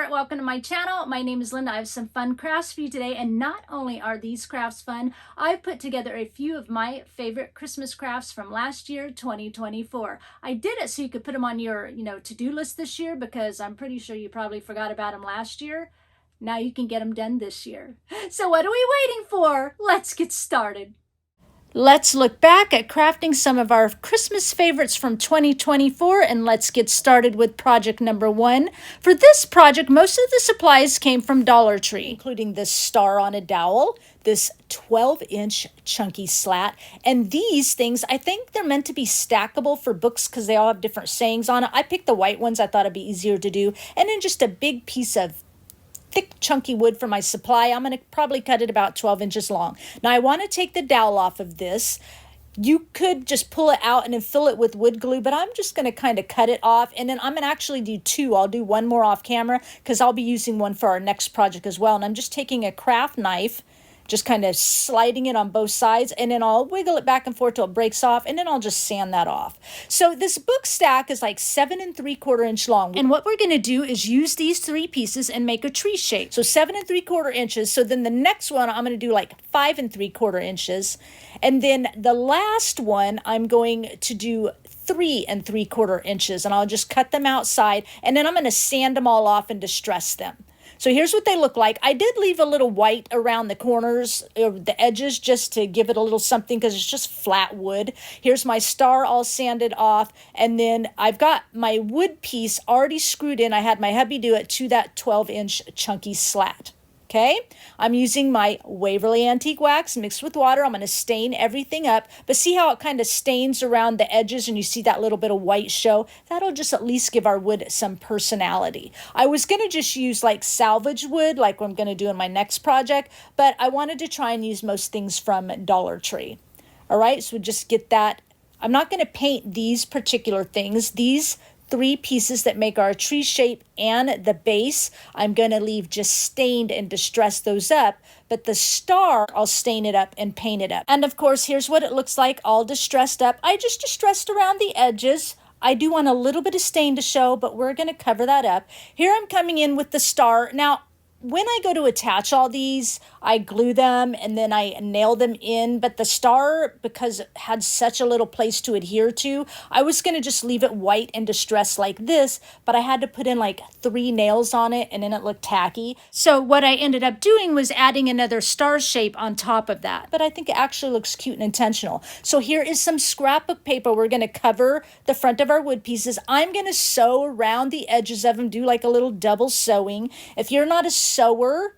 there, welcome to my channel. My name is Linda. I have some fun crafts for you today, and not only are these crafts fun, I've put together a few of my favorite Christmas crafts from last year, 2024. I did it so you could put them on your, to-do list this year, because I'm pretty sure you probably forgot about them last year. Now you can get them done this year. So what are we waiting for? Let's get started. Let's look back at crafting some of our Christmas favorites from 2024, and let's get started with project number 1. For this project, most of the supplies came from Dollar Tree, including this star on a dowel, this 12-inch chunky slat, and these things, I think they're meant to be stackable for books because they all have different sayings on it. I picked the white ones. I thought it'd be easier to do, and then just a big piece of thick chunky wood for my supply. I'm going to probably cut it about 12 inches long. Now I want to take the dowel off of this. You could just pull it out and then fill it with wood glue, but I'm just going to kind of cut it off, and then I'm going to actually do 2. I'll do one more off camera because I'll be using one for our next project as well. And I'm just taking a craft knife, just kind of sliding it on both sides, and then I'll wiggle it back and forth till it breaks off, and then I'll just sand that off. So this book stack is like 7 3/4 inch long, and what we're going to do is use these 3 pieces and make a tree shape. So 7 3/4 inches. So then the next one I'm going to do like 5 3/4 inches, and then the last one I'm going to do 3 3/4 inches, and I'll just cut them outside, and then I'm going to sand them all off and distress them. So here's what they look like. I did leave a little white around the corners, or the edges, just to give it a little something because it's just flat wood. Here's my star all sanded off, and then I've got my wood piece already screwed in. I had my hubby do it to that 12-inch chunky slat. Okay, I'm using my Waverly Antique Wax mixed with water. I'm going to stain everything up, but see how it kind of stains around the edges and you see that little bit of white show? That'll just at least give our wood some personality. I was going to just use like salvage wood like I'm going to do in my next project, but I wanted to try and use most things from Dollar Tree. All right, so just get that. I'm not going to paint these particular things. These 3 pieces that make our tree shape and the base, I'm going to leave just stained and distress those up, but the star, I'll stain it up and paint it up. And of course, here's what it looks like all distressed up. I just distressed around the edges. I do want a little bit of stain to show, but we're going to cover that up. Here I'm coming in with the star. Now, when I go to attach all these, I glue them and then I nail them in, but the star, because it had such a little place to adhere to, I was going to just leave it white and distressed like this, but I had to put in like 3 nails on it and then it looked tacky. So what I ended up doing was adding another star shape on top of that, but I think it actually looks cute and intentional. So here is some scrapbook paper. We're going to cover the front of our wood pieces. I'm going to sew around the edges of them, do like a little double sewing. If you're not a sewer,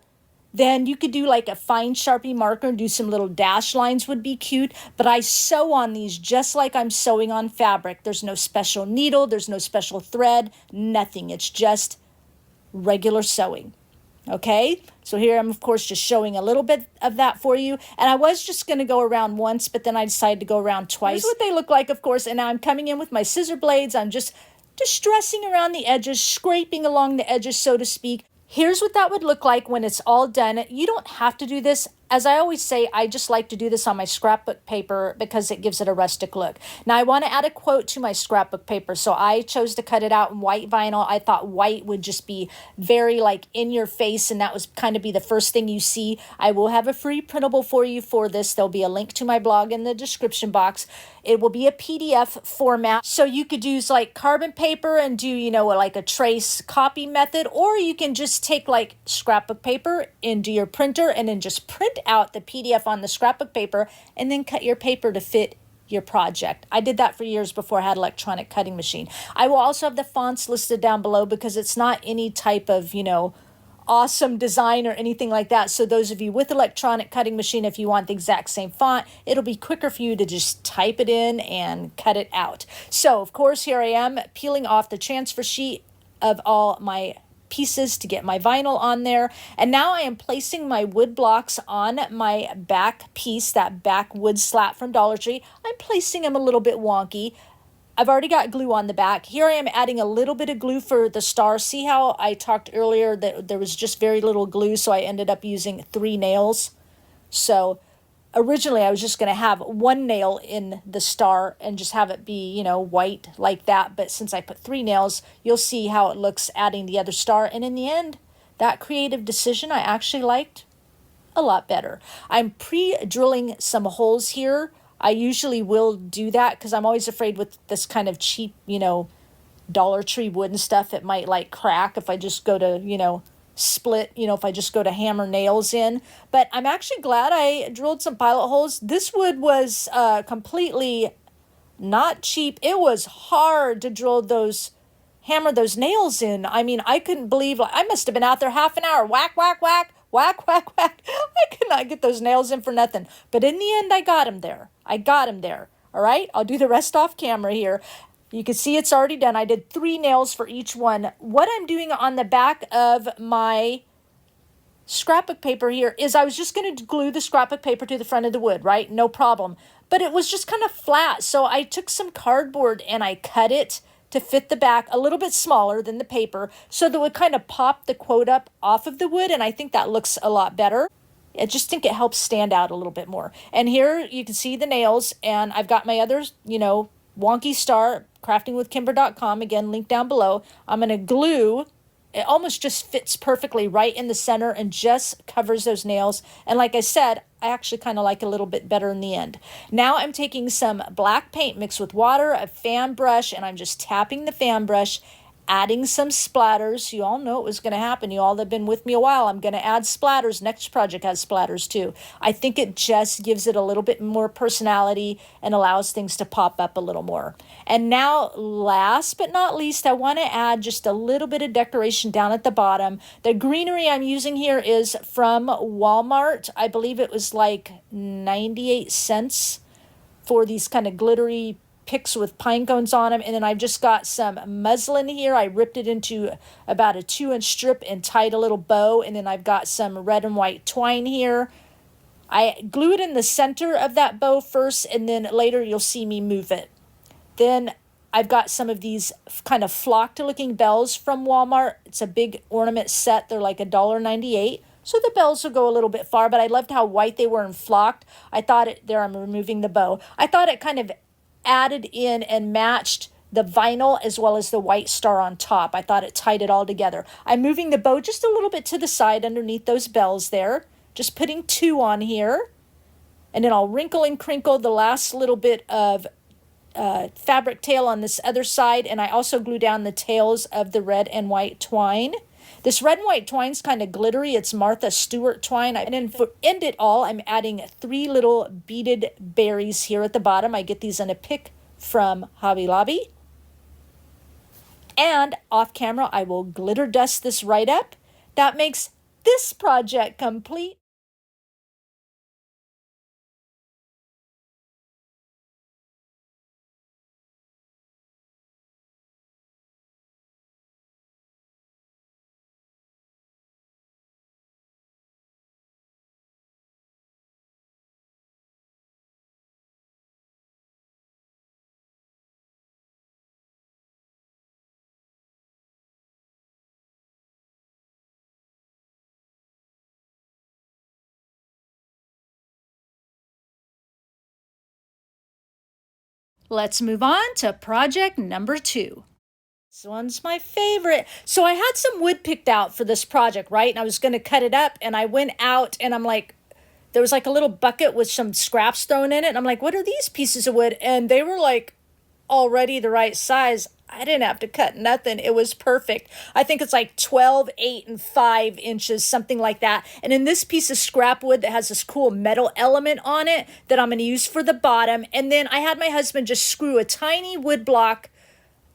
then you could do like a fine Sharpie marker and do some little dash lines would be cute, but I sew on these just like I'm sewing on fabric. There's no special needle, there's no special thread, nothing. It's just regular sewing. Okay, so here I'm of course just showing a little bit of that for you, and I was just going to go around once, but then I decided to go around twice. Here's what they look like, of course, and now I'm coming in with my scissor blades. I'm just distressing around the edges, scraping along the edges, so to speak. Here's what that would look like when it's all done. You don't have to do this. As I always say, I just like to do this on my scrapbook paper because it gives it a rustic look. Now, I want to add a quote to my scrapbook paper, so I chose to cut it out in white vinyl. I thought white would just be very like in your face, and that was kind of be the first thing you see. I will have a free printable for you for this. There'll be a link to my blog in the description box. It will be a PDF format, so you could use like carbon paper and do, like a trace copy method, or you can just take like scrapbook paper into your printer and then just print out the PDF on the scrapbook paper and then cut your paper to fit your project. I did that for years before I had an electronic cutting machine. I will also have the fonts listed down below because it's not any type of, awesome design or anything like that. So those of you with electronic cutting machine, if you want the exact same font, it'll be quicker for you to just type it in and cut it out. So of course, here I am peeling off the transfer sheet of all my pieces to get my vinyl on there. And now I am placing my wood blocks on my back piece, that back wood slat from Dollar Tree. I'm placing them a little bit wonky. I've already got glue on the back. Here I am adding a little bit of glue for the star. See how I talked earlier that there was just very little glue, so I ended up using 3 nails. So originally I was just going to have one nail in the star and just have it be, you know, white like that. But since I put 3 nails, you'll see how it looks adding the other star. And in the end, that creative decision I actually liked a lot better. I'm pre-drilling some holes here. I usually will do that because I'm always afraid with this kind of cheap, you know, Dollar Tree wood and stuff, it might like crack if I just go to, you know, split, you know, if I just go to hammer nails in. But I'm actually glad I drilled some pilot holes. This wood was completely not cheap. It was hard to drill those, hammer those nails in. I mean, I couldn't believe, I must have been out there half an hour, whack, whack, whack, whack, whack, whack. I could not get those nails in for nothing. But in the end, I got them there. I got them there. All right, I'll do the rest off camera here. You can see it's already done. I did 3 nails for each one. What I'm doing on the back of my scrapbook paper here is I was just going to glue the scrapbook paper to the front of the wood, right? No problem. But it was just kind of flat. So I took some cardboard and I cut it to fit the back a little bit smaller than the paper so that it would kind of pop the quote up off of the wood. And I think that looks a lot better. I just think it helps stand out a little bit more. And here you can see the nails, and I've got my other, you know, wonky star, craftingwithkimber.com, again, link down below. I'm going to glue, it almost just fits perfectly right in the center and just covers those nails. And like I said, I actually kind of like it a little bit better in the end. Now I'm taking some black paint mixed with water, a fan brush, and I'm just tapping the fan brush, adding some splatters. You all know it was going to happen. You all have been with me a while. I'm going to add splatters. Next project has splatters too. I think it just gives it a little bit more personality and allows things to pop up a little more. And now, last but not least, I want to add just a little bit of decoration down at the bottom. The greenery I'm using here is from Walmart. I believe it was like 98 cents for these kind of glittery picks with pine cones on them. And then I've just got some muslin here. I ripped it into about a 2-inch strip and tied a little bow. And then I've got some red and white twine here. I glue it in the center of that bow first, and then later you'll see me move it. Then I've got some of these kind of flocked looking bells from Walmart. It's a big ornament set. They're like $1.98. So the bells will go a little bit far, but I loved how white they were and flocked. I thought it, there I'm removing the bow. I thought it kind of added in and matched the vinyl as well as the white star on top. I thought it tied it all together. I'm moving the bow just a little bit to the side underneath those bells there. Just putting 2 on here. And then I'll wrinkle and crinkle the last little bit of fabric tail on this other side. And I also glue down the tails of the red and white twine. This red and white twine's kind of glittery. It's Martha Stewart twine. And then for end it all, I'm adding 3 little beaded berries here at the bottom. I get these in a pick from Hobby Lobby. And off camera, I will glitter dust this right up. That makes this project complete. Let's move on to project number 2. This one's my favorite. So I had some wood picked out for this project, right? And I was going to cut it up, and I went out and I'm like, there was like a little bucket with some scraps thrown in it. And I'm like, what are these pieces of wood? And they were like already the right size. I didn't have to cut nothing. It was perfect. I think it's like 12, 8, and 5 inches, something like that. And in this piece of scrap wood that has this cool metal element on it that I'm going to use for the bottom. And then I had my husband just screw a tiny wood block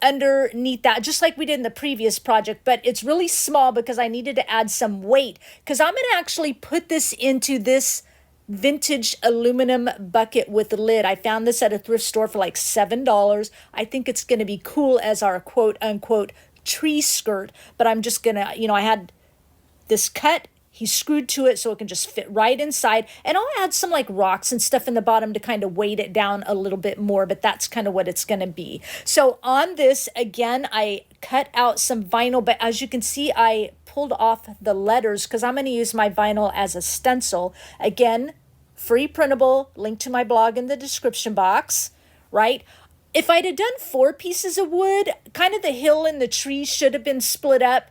underneath that, just like we did in the previous project, but it's really small because I needed to add some weight, because I'm going to actually put this into this vintage aluminum bucket with a lid. I found this at a thrift store for like $7. I think it's going to be cool as our quote unquote tree skirt, but I'm just going to, you know, I had this cut. He screwed to it so it can just fit right inside. And I'll add some like rocks and stuff in the bottom to kind of weight it down a little bit more, but that's kind of what it's going to be. So on this, again, I cut out some vinyl, but as you can see, I pulled off the letters because I'm going to use my vinyl as a stencil. Again, free printable, link to my blog in the description box, right? If I'd have done 4 pieces of wood, kind of the hill and the tree should have been split up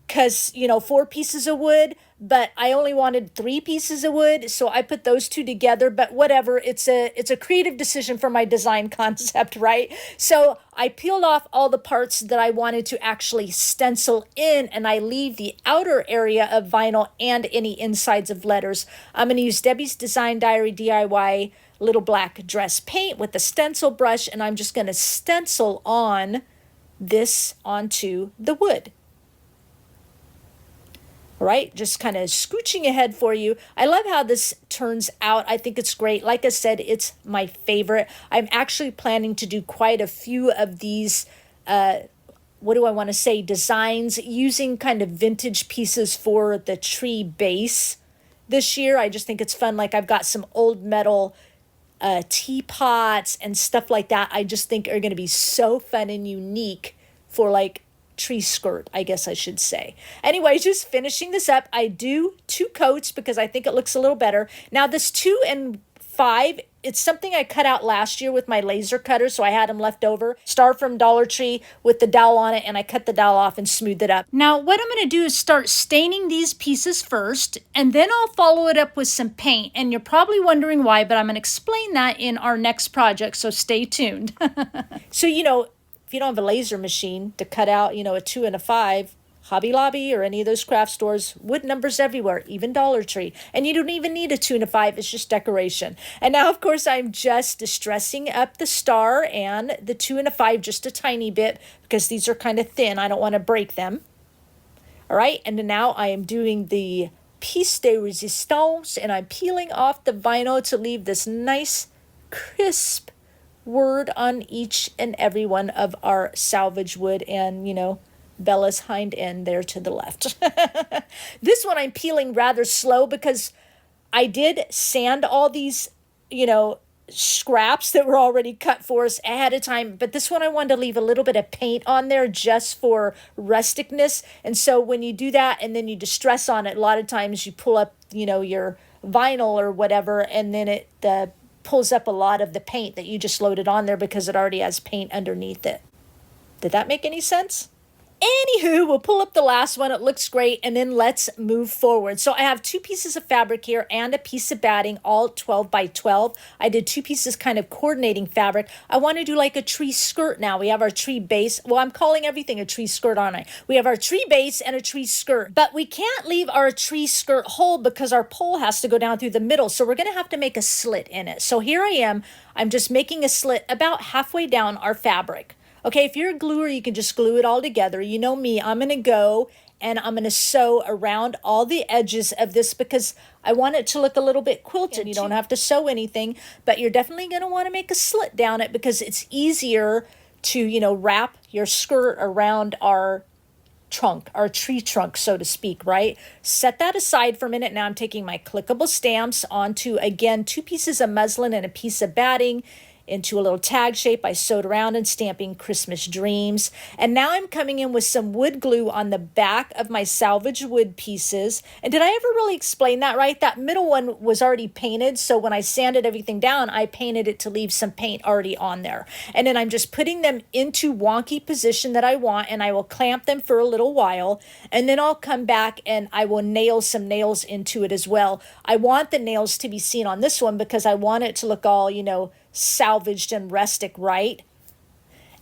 because, 4 pieces of wood, but I only wanted 3 pieces of wood, so I put those 2 together, but whatever, it's a creative decision for my design concept, right? So I peeled off all the parts that I wanted to actually stencil in, and I leave the outer area of vinyl and any insides of letters. I'm going to use Debbie's Design Diary DIY little black dress paint with a stencil brush, and I'm just going to stencil on this onto the wood. All right, just kind of scooching ahead for you. I love how this turns out. I think it's great. Like I said, it's my favorite. I'm actually planning to do quite a few of these, what do I want to say, designs using kind of vintage pieces for the tree base this year. I just think it's fun. Like I've got some old metal teapots and stuff like that. I just think are going to be so fun and unique for like tree skirt, I guess I should say. Anyway, just finishing this up. I do 2 coats because I think it looks a little better. Now this 2 and 5, it's something I cut out last year with my laser cutter, so I had them left over. Star from Dollar Tree with the dowel on it, and I cut the dowel off and smoothed it up. Now what I'm going to do is start staining these pieces first, and then I'll follow it up with some paint. And you're probably wondering why, but I'm going to explain that in our next project, so stay tuned. So, if you don't have a laser machine to cut out, a 2 and a 5, Hobby Lobby or any of those craft stores, wood numbers everywhere, even Dollar Tree. And you don't even need a 2 and a 5, it's just decoration. And now, of course, I'm just distressing up the star and the 2 and a 5 just a tiny bit because these are kind of thin. I don't want to break them. All right, and now I am doing the piece de resistance, and I'm peeling off the vinyl to leave this nice, crisp word on each and every one of our salvage wood and, Bella's hind end there to the left. This one I'm peeling rather slow because I did sand all these, scraps that were already cut for us ahead of time. But this one I wanted to leave a little bit of paint on there just for rusticness. And so when you do that and then you distress on it, a lot of times you pull up, your vinyl or whatever, and then it pulls up a lot of the paint that you just loaded on there because it already has paint underneath it. Did that make any sense? Anywho, we'll pull up the last one. It looks great. And then let's move forward. So I have 2 pieces of fabric here and a piece of batting, all 12 by 12. I did 2 pieces kind of coordinating fabric. I want to do like a tree skirt now. We have our tree base. Well, I'm calling everything a tree skirt, aren't I? We have our tree base and a tree skirt. But we can't leave our tree skirt whole because our pole has to go down through the middle. So we're going to have to make a slit in it. So here I am. I'm just making a slit about halfway down our fabric. Okay, if you're a gluer, you can just glue it all together. You know me, I'm going to go and I'm going to sew around all the edges of this because I want it to look a little bit quilted. You don't have to sew anything, but you're definitely going to want to make a slit down it because it's easier to, wrap your skirt around our trunk, our tree trunk, so to speak, right? Set that aside for a minute. Now I'm taking my clickable stamps onto, again, 2 pieces of muslin and a piece of batting into a little tag shape. I sewed around and stamping Christmas dreams. And now I'm coming in with some wood glue on the back of my salvage wood pieces. And did I ever really explain that right? That middle one was already painted. So when I sanded everything down, I painted it to leave some paint already on there. And then I'm just putting them into wonky position that I want, and I will clamp them for a little while. And then I'll come back and I will nail some nails into it as well. I want the nails to be seen on this one because I want it to look all, salvaged and rustic, right?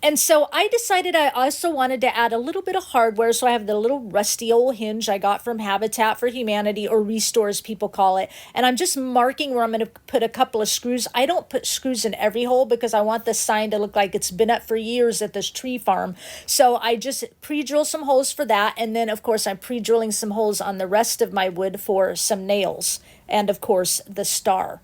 And so I decided I also wanted to add a little bit of hardware. So I have the little rusty old hinge I got from Habitat for Humanity, or Restore as people call it. And I'm just marking where I'm going to put a couple of screws. I don't put screws in every hole because I want this sign to look like it's been up for years at this tree farm. So I just pre-drill some holes for that. And then, of course, I'm pre-drilling some holes on the rest of my wood for some nails. And, of course, the star.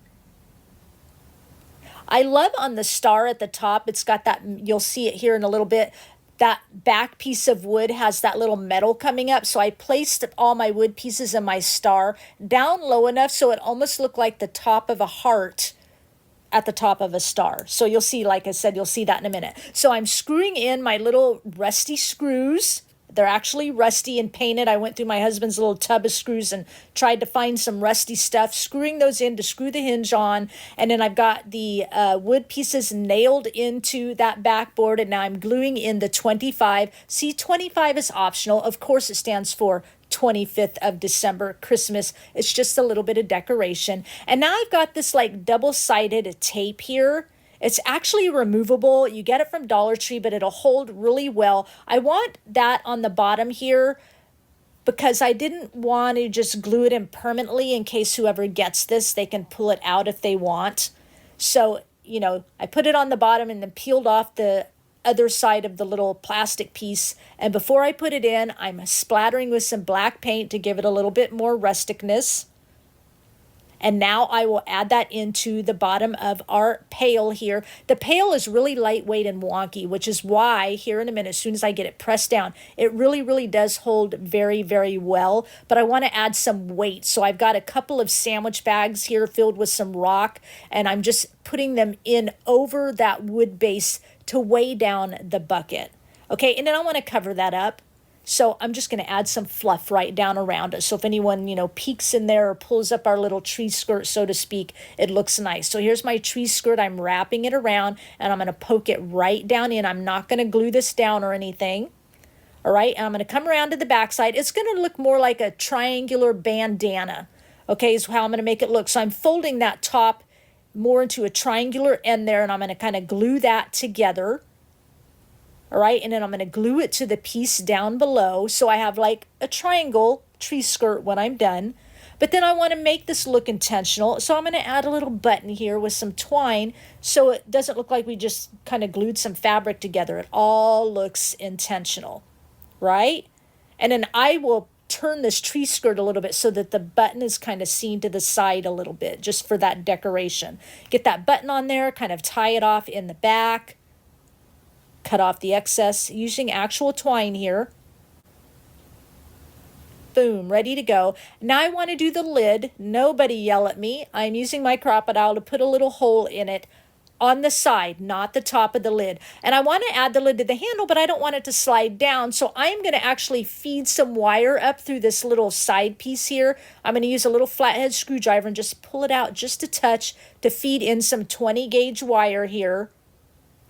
I love on the star at the top, it's got that, you'll see it here in a little bit, that back piece of wood has that little metal coming up. So I placed all my wood pieces in my star down low enough so it almost looked like the top of a heart at the top of a star. So you'll see, like I said, you'll see that in a minute. So I'm screwing in my little rusty screws They're actually rusty and painted. I went through my husband's little tub of screws and tried to find some rusty stuff, screwing those in to screw the hinge on. And then I've got the wood pieces nailed into that backboard, and now I'm gluing in the 25. See, 25 is optional. Of course, it stands for 25th of December, Christmas. It's just a little bit of decoration. And now I've got this like double-sided tape here. It's actually removable. You get it from Dollar Tree, but it'll hold really well. I want that on the bottom here because I didn't want to just glue it in permanently in case whoever gets this, they can pull it out if they want. So, you know, I put it on the bottom and then peeled off the other side of the little plastic piece. And before I put it in, I'm splattering with some black paint to give it a little bit more rusticness. And now I will add that into the bottom of our pail here. The pail is really lightweight and wonky, which is why here in a minute, as soon as I get it pressed down, it really does hold very, very well. But I want to add some weight. So I've got a couple of sandwich bags here filled with some rock, and I'm just putting them in over that wood base to weigh down the bucket. Okay, and then I want to cover that up. So I'm just going to add some fluff right down around it. So if anyone, you know, peeks in there or pulls up our little tree skirt, so to speak, it looks nice. So here's my tree skirt. I'm wrapping it around and I'm going to poke it right down in. I'm not going to glue this down or anything. All right, and I'm going to come around to the backside. It's going to look more like a triangular bandana. Okay, is how I'm going to make it look. So I'm folding that top more into a triangular end there, and I'm going to kind of glue that together. All right, and then I'm going to glue it to the piece down below. So I have like a triangle tree skirt when I'm done. But then I want to make this look intentional. So I'm going to add a little button here with some twine so it doesn't look like we just kind of glued some fabric together. It all looks intentional, right? And then I will turn this tree skirt a little bit so that the button is kind of seen to the side a little bit, just for that decoration. Get that button on there, kind of tie it off in the back. Cut off the excess using actual twine here. Boom, ready to go. Now I want to do the lid. Nobody yell at me. I'm using my Crop-A-Dile to put a little hole in it on the side, not the top of the lid. And I want to add the lid to the handle, but I don't want it to slide down. So I'm going to actually feed some wire up through this little side piece here. I'm going to use a little flathead screwdriver and just pull it out just a touch to feed in some 20 gauge wire here.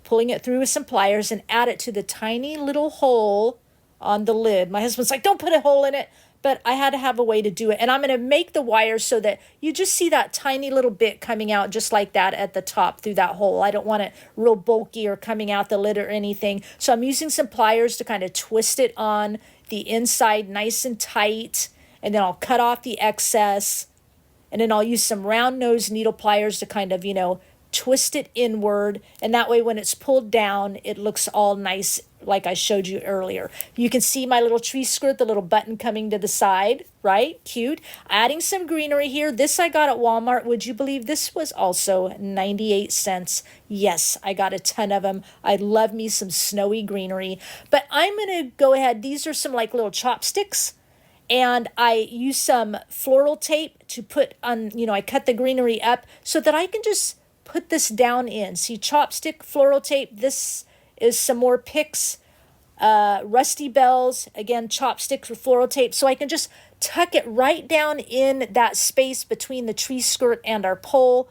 Pulling it through with some pliers and add it to the tiny little hole on the lid. My husband's like, don't put a hole in it, but I had to have a way to do it. And I'm going to make the wires so that you just see that tiny little bit coming out just like that at the top through that hole. I don't want it real bulky or coming out the lid or anything. So I'm using some pliers to kind of twist it on the inside nice and tight. And then I'll cut off the excess. And then I'll use some round nose needle pliers to kind of, you know, twist it inward, and that way when it's pulled down it looks all nice like I showed you earlier. You can see my little tree skirt, the little button coming to the side, right? Cute. Adding some greenery here. This I got at Walmart. Would you believe this was also 98 cents? Yes, I got a ton of them. I love me some snowy greenery. But I'm going to go ahead. These are some like little chopsticks. And I use some floral tape to put on, you know, I cut the greenery up so that I can just put this down in. See, chopstick, floral tape. This is some more picks, rusty bells. Again, chopsticks with floral tape. So I can just tuck it right down in that space between the tree skirt and our pole.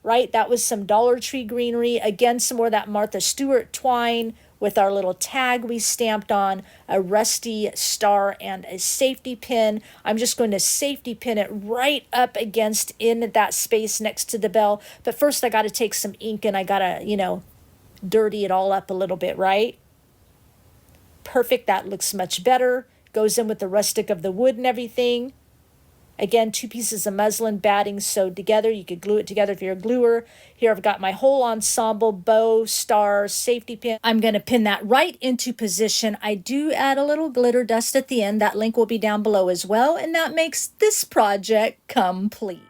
Right, that was some Dollar Tree greenery. Again, some more of that Martha Stewart twine with our little tag we stamped on, a rusty star and a safety pin. I'm just going to safety pin it right up against in that space next to the bell. But first I got to take some ink and I got to, you know, dirty it all up a little bit, right? Perfect, that looks much better. Goes in with the rustic of the wood and everything. Again, 2 pieces of muslin batting sewed together. You could glue it together if you're a gluer. Here I've got my whole ensemble, bow, stars, safety pin. I'm going to pin that right into position. I do add a little glitter dust at the end. That link will be down below as well. And that makes this project complete.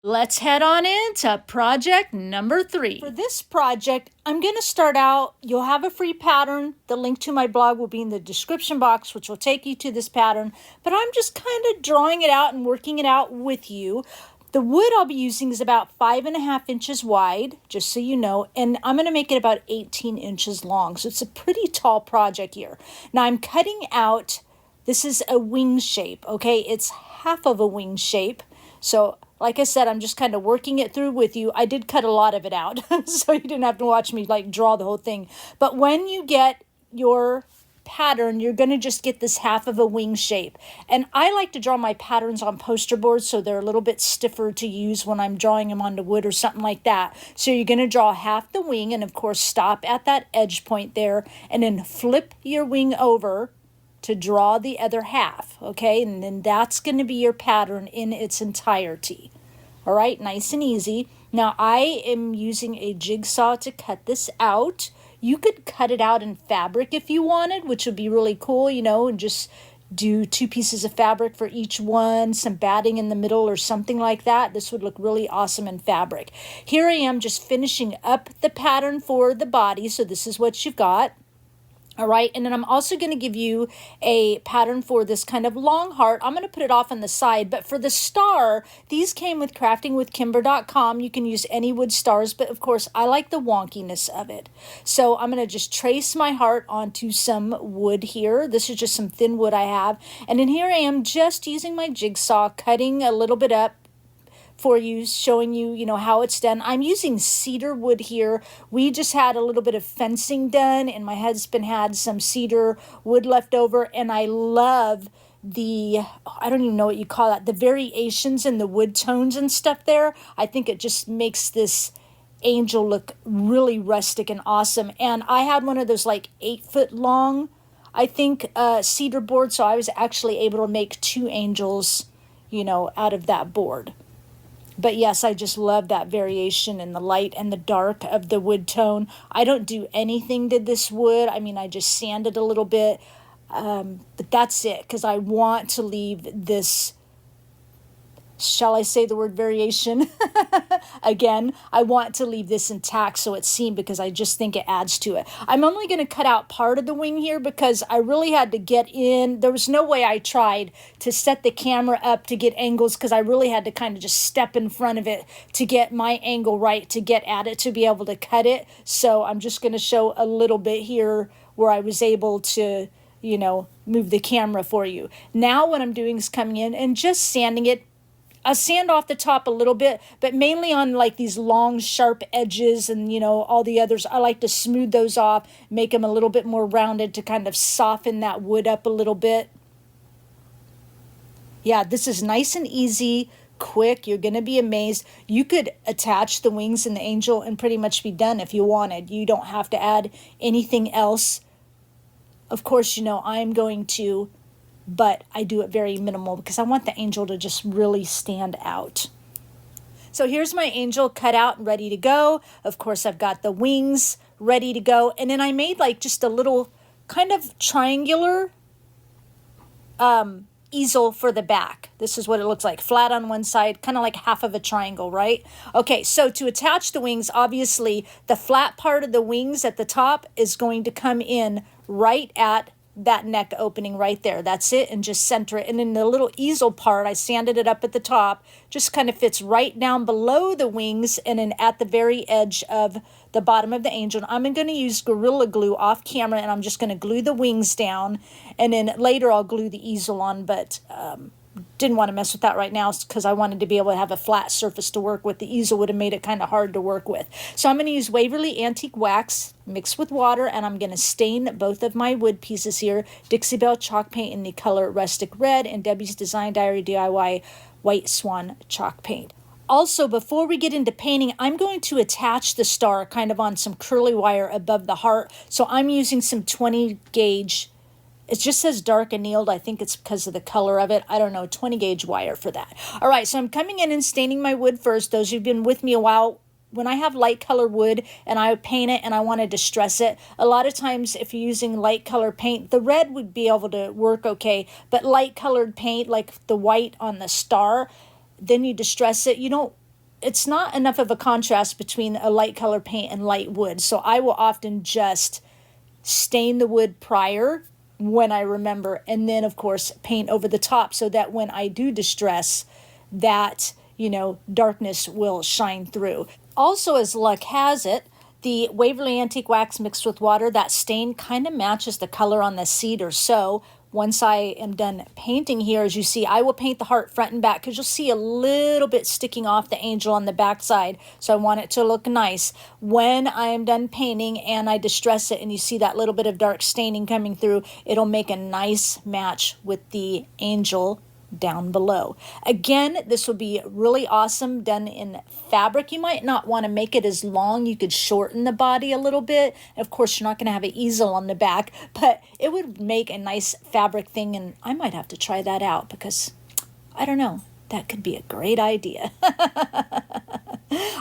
Let's head on into project number 3. For this project, I'm going to start out, you'll have a free pattern. The link to my blog will be in the description box, which will take you to this pattern. But I'm just kind of drawing it out and working it out with you. The wood I'll be using is about 5.5 inches wide, just so you know, and I'm going to make it about 18 inches long. So it's a pretty tall project here. Now I'm cutting out, this is a wing shape, okay? It's half of a wing shape. So like I said, I'm just kind of working it through with you. I did cut a lot of it out, so you didn't have to watch me like draw the whole thing. But when you get your pattern, you're going to just get this half of a wing shape. And I like to draw my patterns on poster boards so they're a little bit stiffer to use when I'm drawing them onto wood or something like that. So you're going to draw half the wing and of course stop at that edge point there and then flip your wing over to draw the other half, okay? And then that's going to be your pattern in its entirety. All right, nice and easy. Now I am using a jigsaw to cut this out. You could cut it out in fabric if you wanted, which would be really cool, you know, and just do 2 pieces of fabric for each one, some batting in the middle or something like that. This would look really awesome in fabric. Here I am just finishing up the pattern for the body, so this is what you've got. All right, and then I'm also going to give you a pattern for this kind of long heart. I'm going to put it off on the side, but for the star, these came with craftingwithkimber.com. You can use any wood stars, but of course, I like the wonkiness of it. So I'm going to just trace my heart onto some wood here. This is just some thin wood I have. And then here I am just using my jigsaw, cutting a little bit up for you, showing you, you know, how it's done. I'm using cedar wood here. We just had a little bit of fencing done and my husband had some cedar wood left over, and I love the, I don't even know what you call that, the variations in the wood tones and stuff there. I think it just makes this angel look really rustic and awesome. And I had one of those like 8-foot long, I think, cedar board, so I was actually able to make 2 angels, you know, out of that board. But yes, I just love that variation in the light and the dark of the wood tone. I don't do anything to this wood. I mean, I just sand it a little bit. But that's it, because I want to leave this, shall I say the word variation? Again, I want to leave this intact so it's seen because I just think it adds to it. I'm only going to cut out part of the wing here because I really had to get in. There was no way I tried to set the camera up to get angles because I really had to kind of just step in front of it to get my angle right to get at it to be able to cut it. So I'm just going to show a little bit here where I was able to, you know, move the camera for you. Now what I'm doing is coming in and just sanding it. I sand off the top a little bit, but mainly on like these long, sharp edges and, you know, all the others. I like to smooth those off, make them a little bit more rounded to kind of soften that wood up a little bit. Yeah, this is nice and easy, quick. You're going to be amazed. You could attach the wings and the angel and pretty much be done if you wanted. You don't have to add anything else. Of course, you know, I'm going to, but I do it very minimal because I want the angel to just really stand out. So here's my angel cut out and ready to go. Of course, I've got the wings ready to go. And then I made like just a little kind of triangular easel for the back. This is what it looks like, flat on one side, kind of like half of a triangle, right? Okay, so to attach the wings, obviously the flat part of the wings at the top is going to come in right at that neck opening right there. That's it, and just center it. And then the little easel part, I sanded it up at the top, just kind of fits right down below the wings and then at the very edge of the bottom of the angel. I'm going to use Gorilla Glue off camera, and I'm just going to glue the wings down, and then later I'll glue the easel on, but didn't want to mess with that right now because I wanted to be able to have a flat surface to work with. The easel would have made it kind of hard to work with. So I'm going to use Waverly Antique Wax mixed with water, and I'm going to stain both of my wood pieces here. Dixie Belle chalk paint in the color Rustic Red and Debbie's Design Diary DIY White Swan chalk paint. Also, before we get into painting, I'm going to attach the star kind of on some curly wire above the heart. So I'm using some 20 gauge. It just says dark annealed. I think it's because of the color of it. I don't know, 20 gauge wire for that. All right, so I'm coming in and staining my wood first. Those who've been with me a while, when I have light color wood and I paint it and I want to distress it, a lot of times if you're using light color paint, the red would be able to work okay, but light colored paint like the white on the star, then you distress it. You don't it's not enough of a contrast between a light color paint and light wood. So I will often just stain the wood prior when I remember, and then of course paint over the top so that when I do distress, that, you know, darkness will shine through. Also, as luck has it, the Waverly Antique Wax mixed with water, that stain kind of matches the color on the cedar. So once I am done painting here, as you see, I will paint the heart front and back because you'll see a little bit sticking off the angel on the back side. So I want it to look nice. When I am done painting and I distress it and you see that little bit of dark staining coming through, it'll make a nice match with the angel down below. Again, this will be really awesome done in fabric. You might not want to make it as long. You could shorten the body a little bit. Of course, you're not going to have an easel on the back, but it would make a nice fabric thing, and I might have to try that out because, I don't know, that could be a great idea.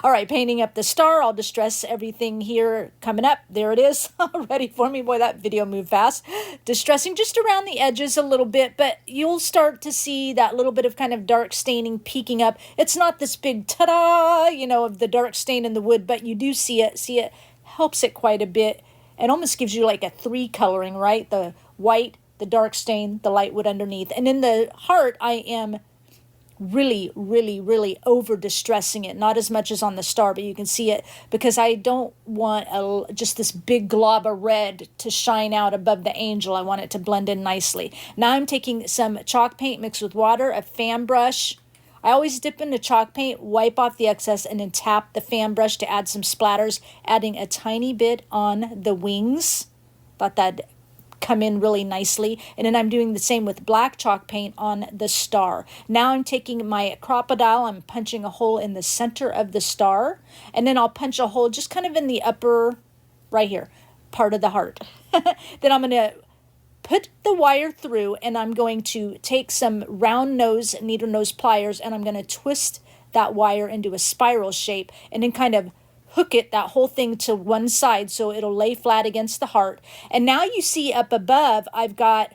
All right, painting up the star. I'll distress everything here coming up. There it is, ready for me. Boy, that video moved fast. Distressing just around the edges a little bit, but you'll start to see that little bit of kind of dark staining peeking up. It's not this big ta-da, you know, of the dark stain in the wood, but you do see it. See, it helps it quite a bit. It almost gives you like a 3 coloring, right? The white, the dark stain, the light wood underneath. And in the heart, I am really, really, really over distressing it. Not as much as on the star, but you can see it because I don't want just this big glob of red to shine out above the angel. I want it to blend in nicely. Now I'm taking some chalk paint mixed with water, a fan brush. I always dip into chalk paint, wipe off the excess, and then tap the fan brush to add some splatters, adding a tiny bit on the wings. Thought that'd come in really nicely. And then I'm doing the same with black chalk paint on the star. Now I'm taking my crocodile, I'm punching a hole in the center of the star, and then I'll punch a hole just kind of in the upper, right here, part of the heart. Then I'm going to put the wire through, and I'm going to take some round nose needle nose pliers, and I'm going to twist that wire into a spiral shape, and then kind of hook it, that whole thing, to one side so it'll lay flat against the heart. And now you see up above, I've got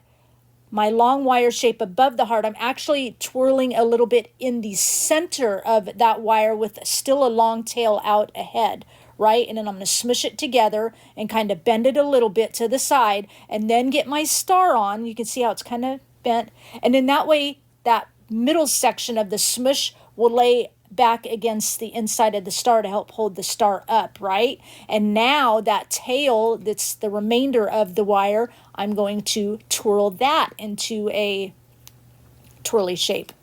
my long wire shape above the heart. I'm actually twirling a little bit in the center of that wire with still a long tail out ahead, right? And then I'm going to smush it together and kind of bend it a little bit to the side and then get my star on. You can see how it's kind of bent. And then that way, that middle section of the smush will lay back against the inside of the star to help hold the star up, right? And now that tail, that's the remainder of the wire, I'm going to twirl that into a twirly shape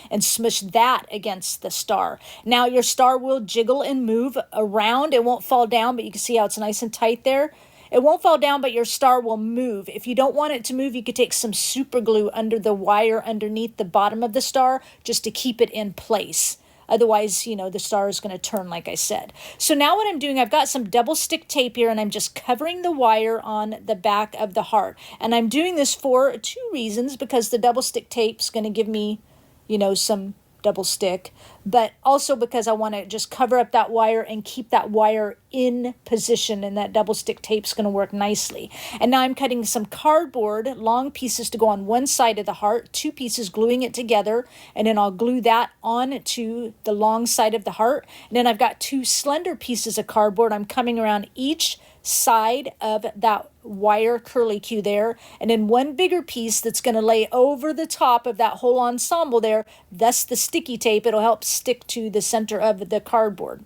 and smush that against the star. Now your star will jiggle and move around. It won't fall down, but you can see how it's nice and tight there. It won't fall down, but your star will move. If you don't want it to move, you could take some super glue under the wire underneath the bottom of the star just to keep it in place. Otherwise, you know, the star is going to turn, like I said. So now what I'm doing, I've got some double stick tape here, and I'm just covering the wire on the back of the heart. And I'm doing this for 2 reasons, because the double stick tape is going to give me, you know, some double stick, but also because I want to just cover up that wire and keep that wire in position, and that double stick tape is going to work nicely. And now I'm cutting some cardboard, long pieces to go on one side of the heart, 2 pieces, gluing it together, and then I'll glue that on to the long side of the heart. And then I've got 2 slender pieces of cardboard. I'm coming around each side of that wire curlicue there, and then 1 bigger piece that's going to lay over the top of that whole ensemble there. Thus the sticky tape, it'll help stick to the center of the cardboard,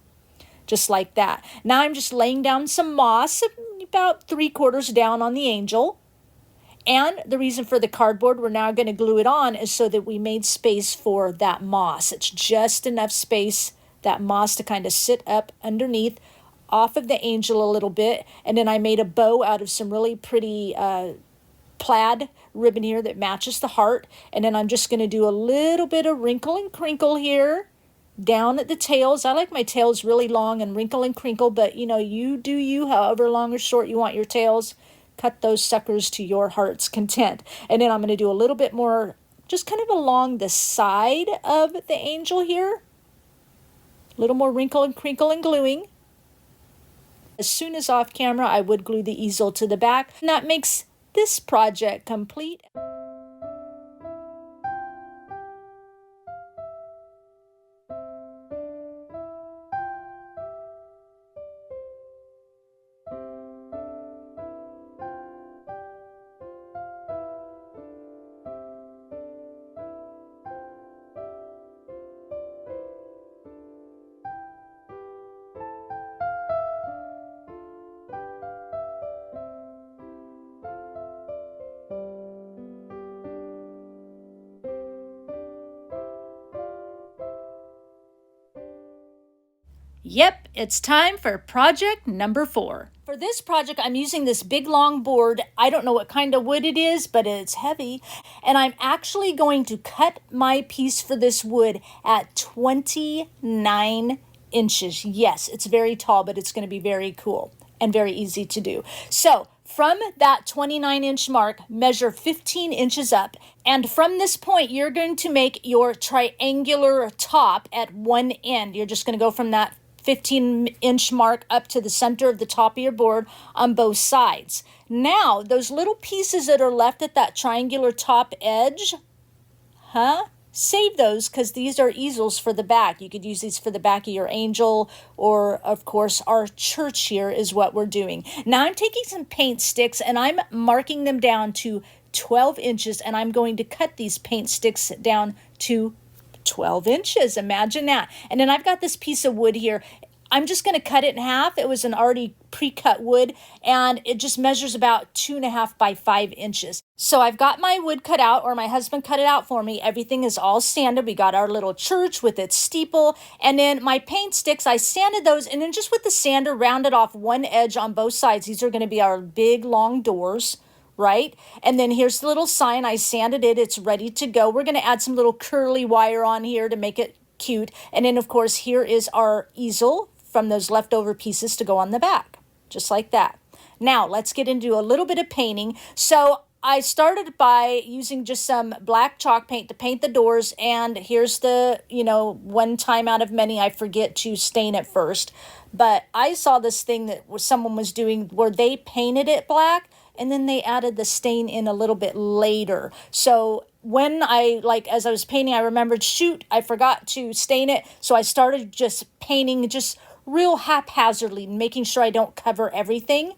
just like that. Now I'm just laying down some moss, about 3/4 down on the angel. And the reason for the cardboard, we're now going to glue it on, is so that we made space for that moss. It's just enough space, that moss, to kind of sit up underneath off of the angel a little bit. And then I made a bow out of some really pretty plaid ribbon here that matches the heart. And then I'm just going to do a little bit of wrinkle and crinkle here down at the tails. I like my tails really long and wrinkle and crinkle, but you know, you do you, however long or short you want your tails. Cut those suckers to your heart's content. And then I'm going to do a little bit more just kind of along the side of the angel here. A little more wrinkle and crinkle and gluing. As soon as off camera, I would glue the easel to the back. And that makes this project complete. Yep, it's time for project number 4. For this project, I'm using this big long board. I don't know what kind of wood it is, but it's heavy. And I'm actually going to cut my piece for this wood at 29 inches. Yes, it's very tall, but it's going to be very cool and very easy to do. So from that 29-inch mark, measure 15 inches up. And from this point, you're going to make your triangular top at one end. You're just going to go from that 15-inch mark up to the center of the top of your board on both sides. Now, those little pieces that are left at that triangular top edge, save those, because these are easels for the back. You could use these for the back of your angel, or of course our church here is what we're doing. Now I'm taking some paint sticks and I'm marking them down to 12 inches, and I'm going to cut these paint sticks down to 12 inches. Imagine that. And then I've got this piece of wood here. I'm just going to cut it in half. It was an already pre-cut wood, and it just measures about 2.5 by 5 inches. So I've got my wood cut out, or my husband cut it out for me. Everything is all sanded. We got our little church with its steeple, and then my paint sticks, I sanded those, and then just with the sander, rounded off one edge on both sides. These are going to be our big long doors, right? And then here's the little sign. I sanded it. It's ready to go. We're going to add some little curly wire on here to make it cute. And then, of course, here is our easel from those leftover pieces to go on the back, just like that. Now, let's get into a little bit of painting. So I started by using just some black chalk paint to paint the doors. And here's the, one time out of many, I forget to stain it first. But I saw this thing that someone was doing where they painted it black, and then they added the stain in a little bit later. So when as I was painting, I remembered, shoot, I forgot to stain it. So I started just painting just real haphazardly, making sure I don't cover everything.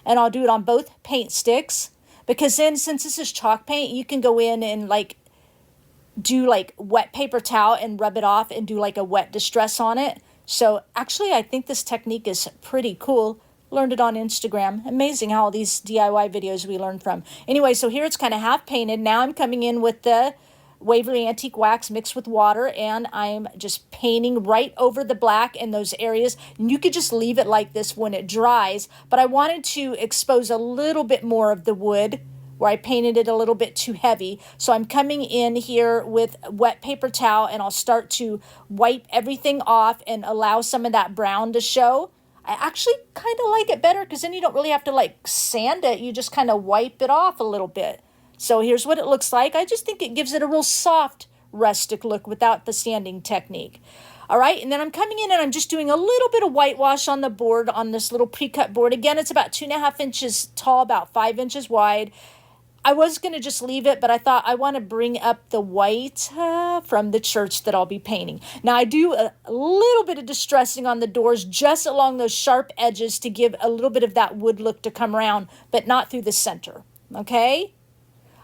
And I'll do it on both paint sticks, because then since this is chalk paint, you can go in and do wet paper towel and rub it off and do a wet distress on it. So actually, I think this technique is pretty cool. Learned it on Instagram. Amazing how all these DIY videos we learn from. Anyway, so here it's kind of half painted. Now I'm coming in with the Waverly Antique Wax mixed with water, and I'm just painting right over the black in those areas. And you could just leave it like this when it dries, but I wanted to expose a little bit more of the wood where I painted it a little bit too heavy. So I'm coming in here with wet paper towel, and I'll start to wipe everything off and allow some of that brown to show. I actually kind of like it better, because then you don't really have to sand it. You just kind of wipe it off a little bit. So here's what it looks like. I just think it gives it a real soft, rustic look without the sanding technique. All right, and then I'm coming in and I'm just doing a little bit of whitewash on the board, on this little pre-cut board. Again, it's about 2.5 inches tall, about 5 inches wide. I was going to just leave it, but I thought I want to bring up the white from the church that I'll be painting. Now, I do a little bit of distressing on the doors just along those sharp edges to give a little bit of that wood look to come around, but not through the center, okay?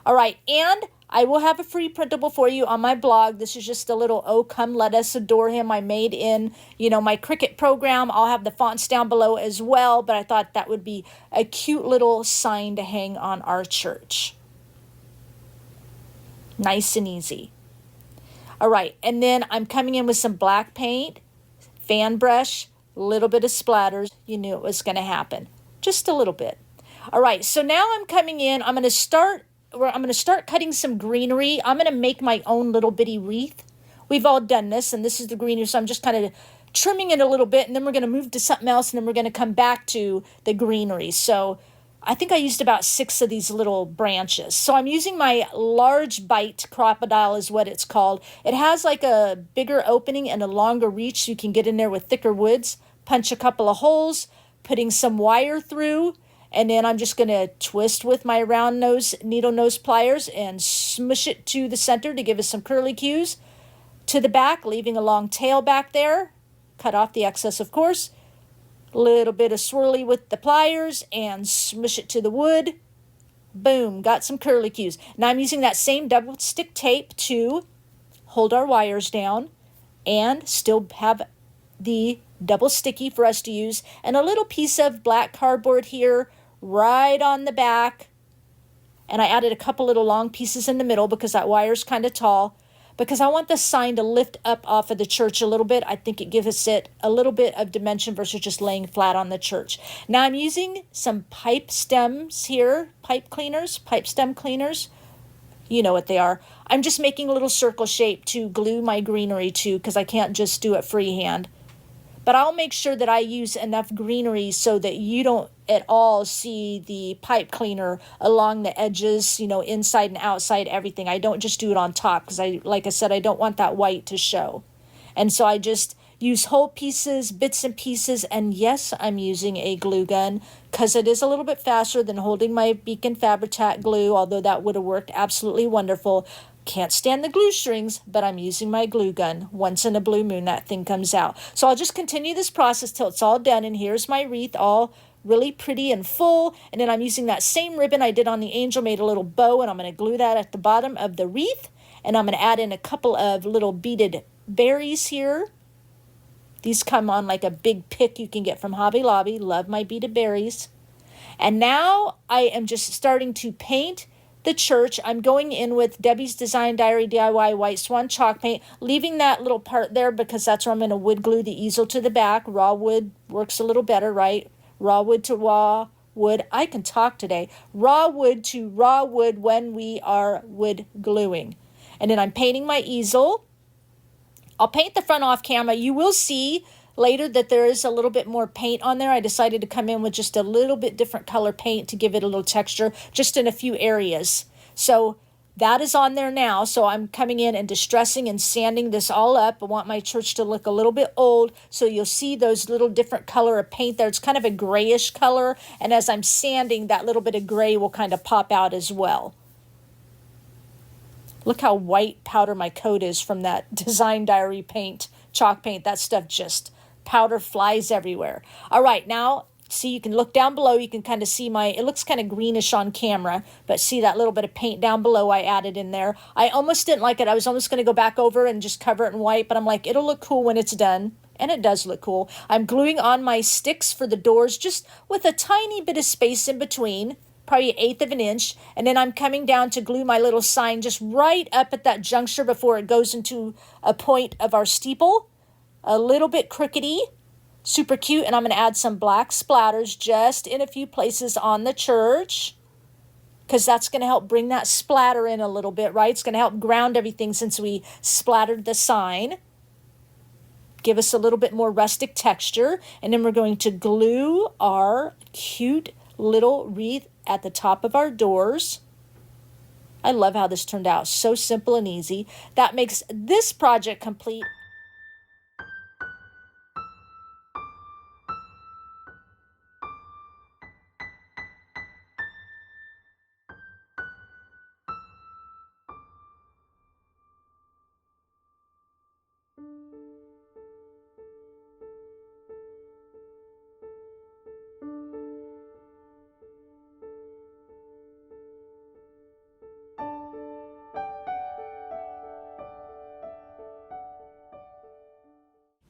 All right, and I will have a free printable for you on my blog. This is just a little, oh, come let us adore him. I made in, my Cricut program. I'll have the fonts down below as well, but I thought that would be a cute little sign to hang on our church. Nice and easy. All right, and then I'm coming in with some black paint, fan brush, a little bit of splatters. You knew it was going to happen. Just a little bit. All right, so now I'm coming in. I'm going to start cutting some greenery. I'm going to make my own little bitty wreath. We've all done this, and this is the greenery, so I'm just kind of trimming it a little bit, and then we're going to move to something else, and then we're going to come back to the greenery. So I think I used about 6 of these little branches. So I'm using my large bite crocodile is what it's called. It has a bigger opening and a longer reach, so you can get in there with thicker woods, punch a couple of holes, putting some wire through, and then I'm just going to twist with my round nose needle nose pliers and smush it to the center to give us some curly cues. To the back, leaving a long tail back there. Cut off the excess, of course. A little bit of swirly with the pliers and smush it to the wood. Boom, got some curly cues. Now I'm using that same double stick tape to hold our wires down and still have the double sticky for us to use, and a little piece of black cardboard here right on the back. And I added a couple little long pieces in the middle because that wire's kind of tall. because I want the sign to lift up off of the church a little bit. I think it gives it a little bit of dimension versus just laying flat on the church. Now I'm using some pipe stems here, pipe stem cleaners. You know what they are. I'm just making a little circle shape to glue my greenery to because I can't just do it freehand. But I'll make sure that I use enough greenery so that you don't at all see the pipe cleaner along the edges, inside and outside, everything. I don't just do it on top because like I said, I don't want that white to show. And so I just use whole pieces, bits and pieces, and yes, I'm using a glue gun because it is a little bit faster than holding my Beacon Fabri-Tac glue, although that would have worked absolutely wonderful. Can't stand the glue strings, but I'm using my glue gun. Once in a blue moon, that thing comes out. So I'll just continue this process till it's all done, and here's my wreath all really pretty and full. And then I'm using that same ribbon I did on the angel, made a little bow, and I'm going to glue that at the bottom of the wreath. And I'm going to add in a couple of little beaded berries here. These come on like a big pick you can get from Hobby Lobby. Love my beaded berries. And now I am just starting to paint the church. I'm going in with Debbie's Design Diary DIY White Swan chalk paint, leaving that little part there because that's where I'm going to wood glue the easel to the back. Raw wood works a little better, right? Raw wood to raw wood. I can talk today. Raw wood to raw wood when we are wood gluing. And then I'm painting my easel. I'll paint the front off camera. You will see later that there is a little bit more paint on there. I decided to come in with just a little bit different color paint to give it a little texture, just in a few areas. So that is on there now. So I'm coming in and distressing and sanding this all up. I want my church to look a little bit old. So you'll see those little different color of paint there. It's kind of a grayish color. And as I'm sanding, that little bit of gray will kind of pop out as well. Look how white powder my coat is from that Design Diary paint, chalk paint. That stuff just powder flies everywhere. All right, now see, you can look down below. You can kind of see it looks kind of greenish on camera, but see that little bit of paint down below I added in there. I almost didn't like it. I was almost going to go back over and just cover it in white, but I'm like, it'll look cool when it's done. And it does look cool. I'm gluing on my sticks for the doors just with a tiny bit of space in between, probably 1/8 of an inch. And then I'm coming down to glue my little sign just right up at that juncture before it goes into a point of our steeple. A little bit crookedy, super cute. And I'm going to add some black splatters just in a few places on the church, because that's going to help bring that splatter in a little bit, right? It's going to help ground everything since we splattered the sign. Give us a little bit more rustic texture. And then we're going to glue our cute little wreath at the top of our doors. I love how this turned out. So simple and easy. That makes this project complete.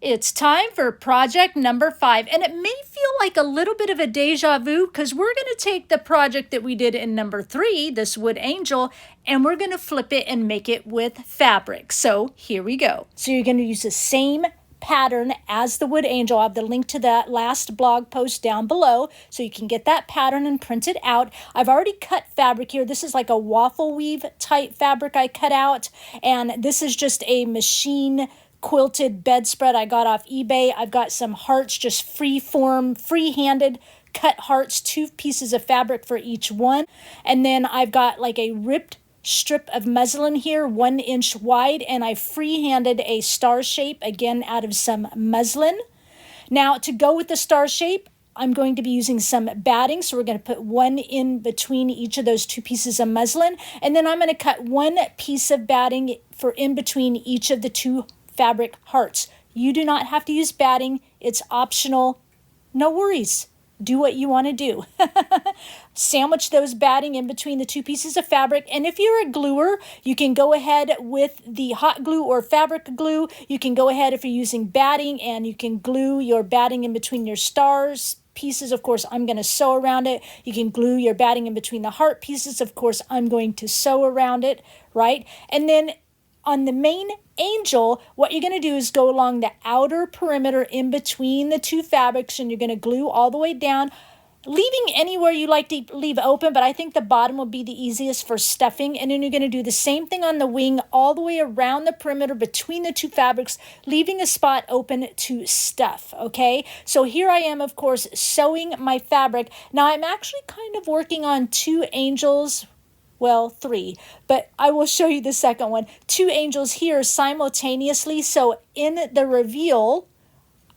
It's time for project number 5, and it may feel like a little bit of a deja vu because we're going to take the project that we did in number 3, this wood angel, and we're going to flip it and make it with fabric. So here we go. So you're going to use the same pattern as the wood angel. I have the link to that last blog post down below so you can get that pattern and print it out. I've already cut fabric here. This is like a waffle weave type fabric I cut out, and this is just a machine quilted bedspread I got off eBay. I've got some hearts, just free-handed cut hearts, 2 pieces of fabric for each one. And then I've got like a ripped strip of muslin here, 1 inch wide, and I free-handed a star shape, again out of some muslin. Now to go with the star shape, I'm going to be using some batting, so we're going to put 1 in between each of those 2 pieces of muslin, and then I'm going to cut 1 piece of batting for in between each of the 2 fabric hearts. You do not have to use batting. It's optional. No worries. Do what you want to do. Sandwich those batting in between the 2 pieces of fabric. And if you're a gluer, you can go ahead with the hot glue or fabric glue. You can go ahead if you're using batting, and you can glue your batting in between your stars pieces. Of course, I'm going to sew around it. You can glue your batting in between the heart pieces. Of course, I'm going to sew around it, right? And then on the main angel, what you're going to do is go along the outer perimeter in between the two fabrics, and you're going to glue all the way down, leaving anywhere you like to leave open, but I think the bottom will be the easiest for stuffing. And then you're going to do the same thing on the wing all the way around the perimeter between the two fabrics, leaving a spot open to stuff, okay? So here I am, of course, sewing my fabric. Now I'm actually kind of working on two angels, well, three, but I will show you the second one. Two angels here simultaneously, so in the reveal,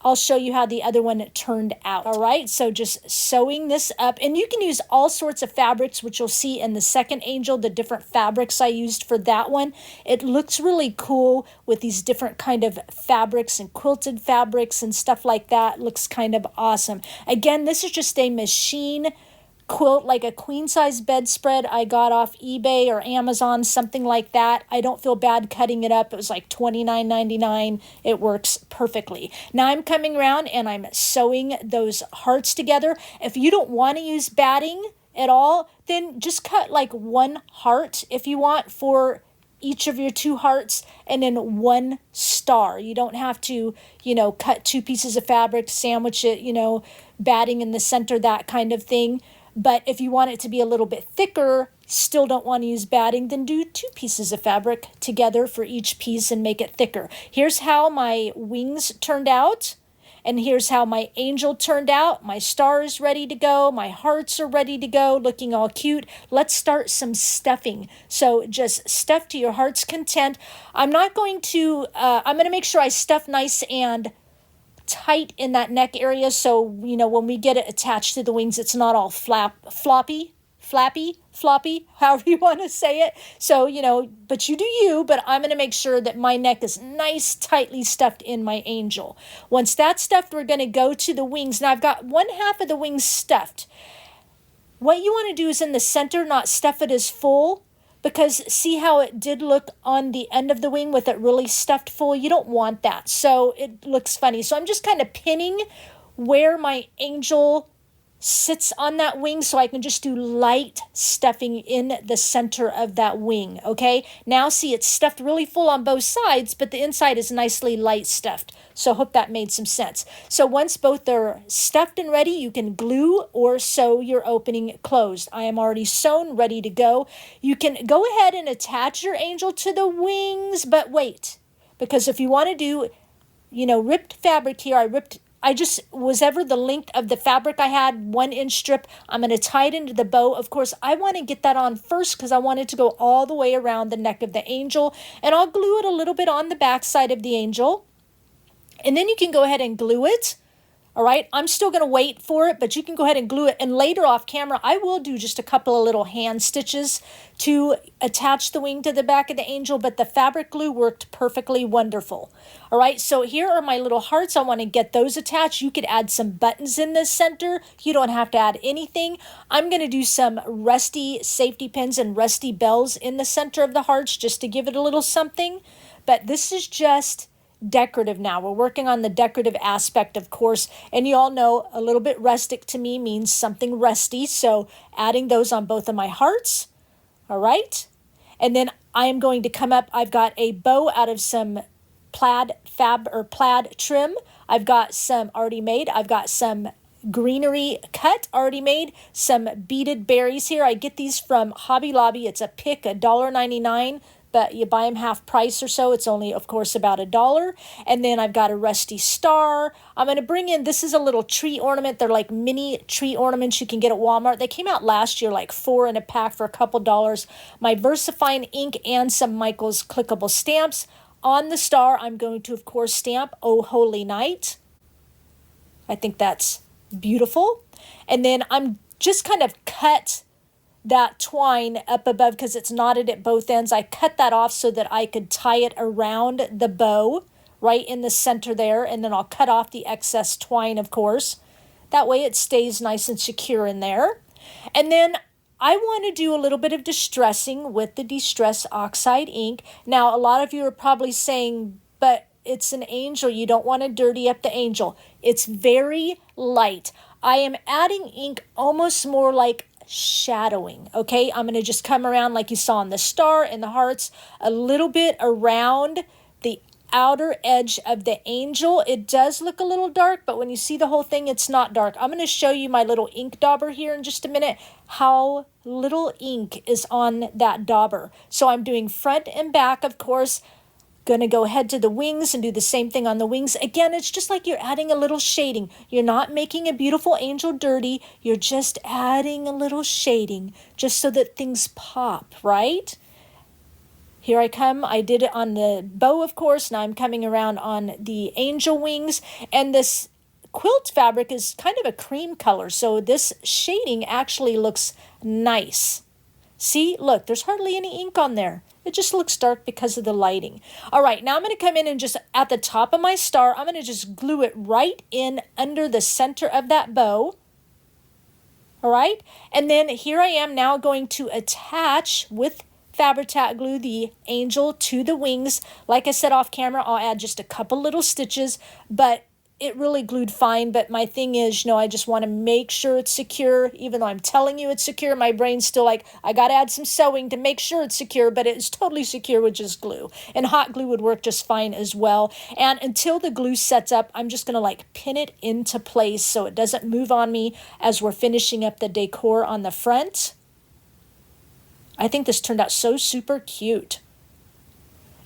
I'll show you how the other one turned out. All right, so just sewing this up, and you can use all sorts of fabrics, which you'll see in the second angel, the different fabrics I used for that one. It looks really cool with these different kind of fabrics and quilted fabrics and stuff like that. Looks kind of awesome. Again, this is just a machine quilt, like a queen size bedspread I got off eBay or Amazon, something like that. I don't feel bad cutting it up. It was like $29.99. It works perfectly. Now I'm coming around and I'm sewing those hearts together. If you don't want to use batting at all, then just cut like one heart if you want for each of your two hearts, and then one star. You don't have to, cut two pieces of fabric, sandwich it, batting in the center, that kind of thing. But if you want it to be a little bit thicker, still don't want to use batting, then do two pieces of fabric together for each piece and make it thicker. Here's how my wings turned out, and here's how my angel turned out. My star is ready to go. My hearts are ready to go, looking all cute. Let's start some stuffing. So just stuff to your heart's content. I'm going to make sure I stuff nice and tight in that neck area, so when we get it attached to the wings, it's not all floppy, however you want to say it. So but you do you, but I'm going to make sure that my neck is nice, tightly stuffed in my angel. Once that's stuffed, we're going to go to the wings. Now I've got one half of the wings stuffed. What you want to do is in the center, not stuff it as full, because see how it did look on the end of the wing with it really stuffed full? You don't want that, so it looks funny. So I'm just kind of pinning where my angel sits on that wing, so I can just do light stuffing in the center of that wing, okay? Now see, it's stuffed really full on both sides, but the inside is nicely light stuffed. So hope that made some sense. So once both are stuffed and ready, you can glue or sew your opening closed. I am already sewn, ready to go. You can go ahead and attach your angel to the wings, but wait, because if you want to do, ripped fabric here, I just was ever the length of the fabric I had, 1-inch strip. I'm going to tie it into the bow. Of course, I want to get that on first because I want it to go all the way around the neck of the angel. And I'll glue it a little bit on the back side of the angel. And then you can go ahead and glue it. All right, I'm still going to wait for it, but you can go ahead and glue it. And later off camera, I will do just a couple of little hand stitches to attach the wing to the back of the angel, but the fabric glue worked perfectly wonderful. All right, so here are my little hearts. I want to get those attached. You could add some buttons in the center. You don't have to add anything. I'm going to do some rusty safety pins and rusty bells in the center of the hearts just to give it a little something. But this is just decorative now. We're working on the decorative aspect, of course, and you all know a little bit rustic to me means something rusty, so adding those on both of my hearts. All right, and then I am going to come up. I've got a bow out of some plaid trim. I've got some already made. I've got some greenery cut already made, some beaded berries here. I get these from Hobby Lobby. It's a pick, $1.99. But you buy them half price or so. It's only, of course, about $1. And then I've got a rusty star. I'm going to bring in, this is a little tree ornament. They're like mini tree ornaments you can get at Walmart. They came out last year, like 4 in a pack for a couple dollars. My VersaFine ink and some Michael's clickable stamps. On the star, I'm going to, of course, stamp Oh Holy Night. I think that's beautiful. And then I'm just kind of cut that twine up above because it's knotted at both ends. I cut that off so that I could tie it around the bow right in the center there, and then I'll cut off the excess twine, of course. That way it stays nice and secure in there. And then I want to do a little bit of distressing with the Distress Oxide ink. Now, a lot of you are probably saying, but it's an angel. You don't want to dirty up the angel. It's very light. I am adding ink almost more like shadowing, okay? I'm going to just come around like you saw on the star and the hearts, a little bit around the outer edge of the angel. It does look a little dark, but when you see the whole thing, it's not dark. I'm going to show you my little ink dauber here in just a minute, how little ink is on that dauber. So I'm doing front and back, of course. Going to go ahead to the wings and do the same thing on the wings. Again, it's just like you're adding a little shading. You're not making a beautiful angel dirty. You're just adding a little shading just so that things pop, right? Here I come. I did it on the bow, of course. Now I'm coming around on the angel wings. And this quilt fabric is kind of a cream color, so this shading actually looks nice. See, look, there's hardly any ink on there. It just looks dark because of the lighting. All right, now I'm going to come in and just at the top of my star, I'm going to just glue it right in under the center of that bow. All right, and then here I am now going to attach with Fabri-Tac glue the angel to the wings. Like I said off camera, I'll add just a couple little stitches, but it really glued fine. But my thing is, I just want to make sure it's secure. Even though I'm telling you it's secure, my brain's still like, I got to add some sewing to make sure it's secure, but it's totally secure with just glue. And hot glue would work just fine as well. And until the glue sets up, I'm just going to pin it into place so it doesn't move on me as we're finishing up the decor on the front. I think this turned out so super cute.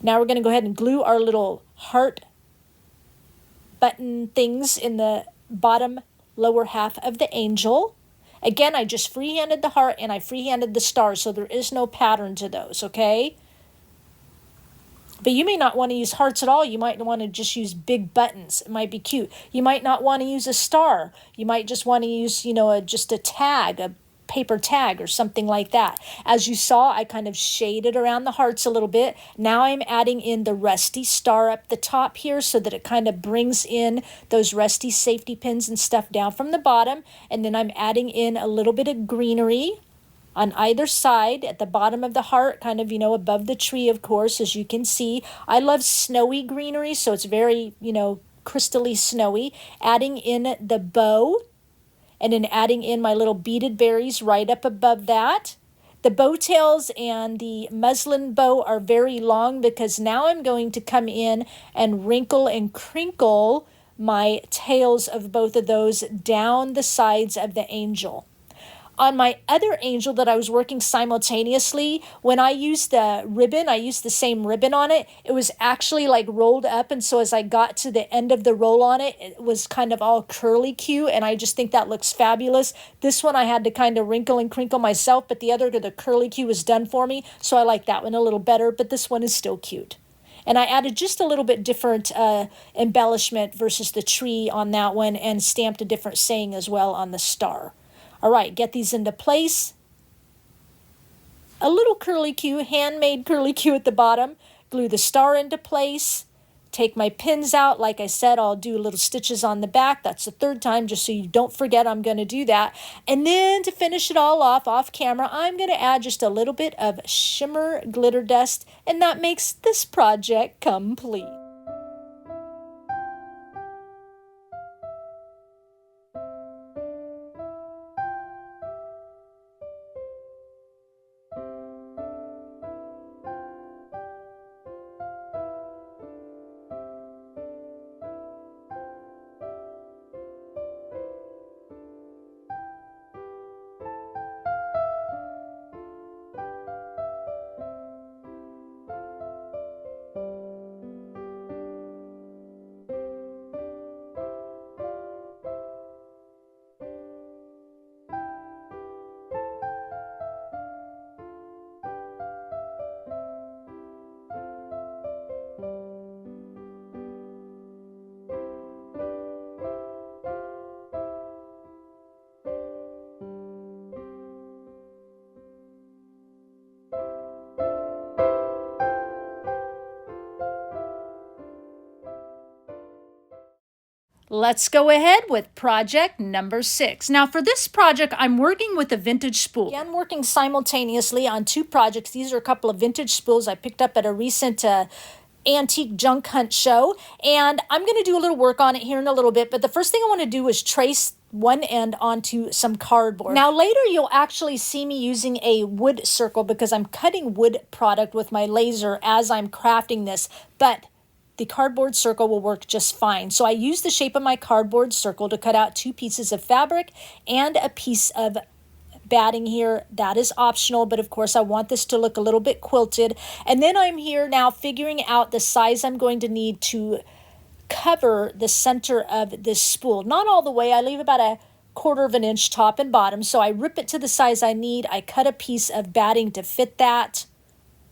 Now we're going to go ahead and glue our little heart button things in the bottom lower half of the angel. Again, I just freehanded the heart and I freehanded the star, so there is no pattern to those, okay? But you may not want to use hearts at all. You might want to just use big buttons. It might be cute. You might not want to use a star. You might just want to use, just a tag, a paper tag or something like that. As you saw, I kind of shaded around the hearts a little bit. Now I'm adding in the rusty star up the top here so that it kind of brings in those rusty safety pins and stuff down from the bottom. And then I'm adding in a little bit of greenery on either side at the bottom of the heart, kind of, above the tree, of course, as you can see. I love snowy greenery, so it's very, crystally snowy. Adding in the bow, and then adding in my little beaded berries right up above that. The bow tails and the muslin bow are very long because now I'm going to come in and wrinkle and crinkle my tails of both of those down the sides of the angel. On my other angel that I was working simultaneously, when I used the ribbon, I used the same ribbon on it. It was actually rolled up, and so as I got to the end of the roll on it, it was kind of all curly Q, and I just think that looks fabulous. This one I had to kind of wrinkle and crinkle myself, but the curly Q was done for me, so I like that one a little better, but this one is still cute. And I added just a little bit different embellishment versus the tree on that one, and stamped a different saying as well on the star. All right, get these into place. A little curly Q, handmade curly Q at the bottom. Glue the star into place. Take my pins out. Like I said, I'll do little stitches on the back. That's the third time, just so you don't forget I'm going to do that. And then to finish it all off camera, I'm going to add just a little bit of shimmer glitter dust, and that makes this project complete. Let's go ahead with project number 6. Now for this project, I'm working with a vintage spool. Again, working simultaneously on 2 projects. These are a couple of vintage spools I picked up at a recent antique junk hunt show. And I'm going to do a little work on it here in a little bit. But the first thing I want to do is trace one end onto some cardboard. Now later you'll actually see me using a wood circle because I'm cutting wood product with my laser as I'm crafting this, but the cardboard circle will work just fine. So I use the shape of my cardboard circle to cut out 2 pieces of fabric and a piece of batting here. That is optional, but of course I want this to look a little bit quilted. And then I'm here now figuring out the size I'm going to need to cover the center of this spool. Not all the way, I leave about a 1/4 of an inch top and bottom. So I rip it to the size I need. I cut a piece of batting to fit that.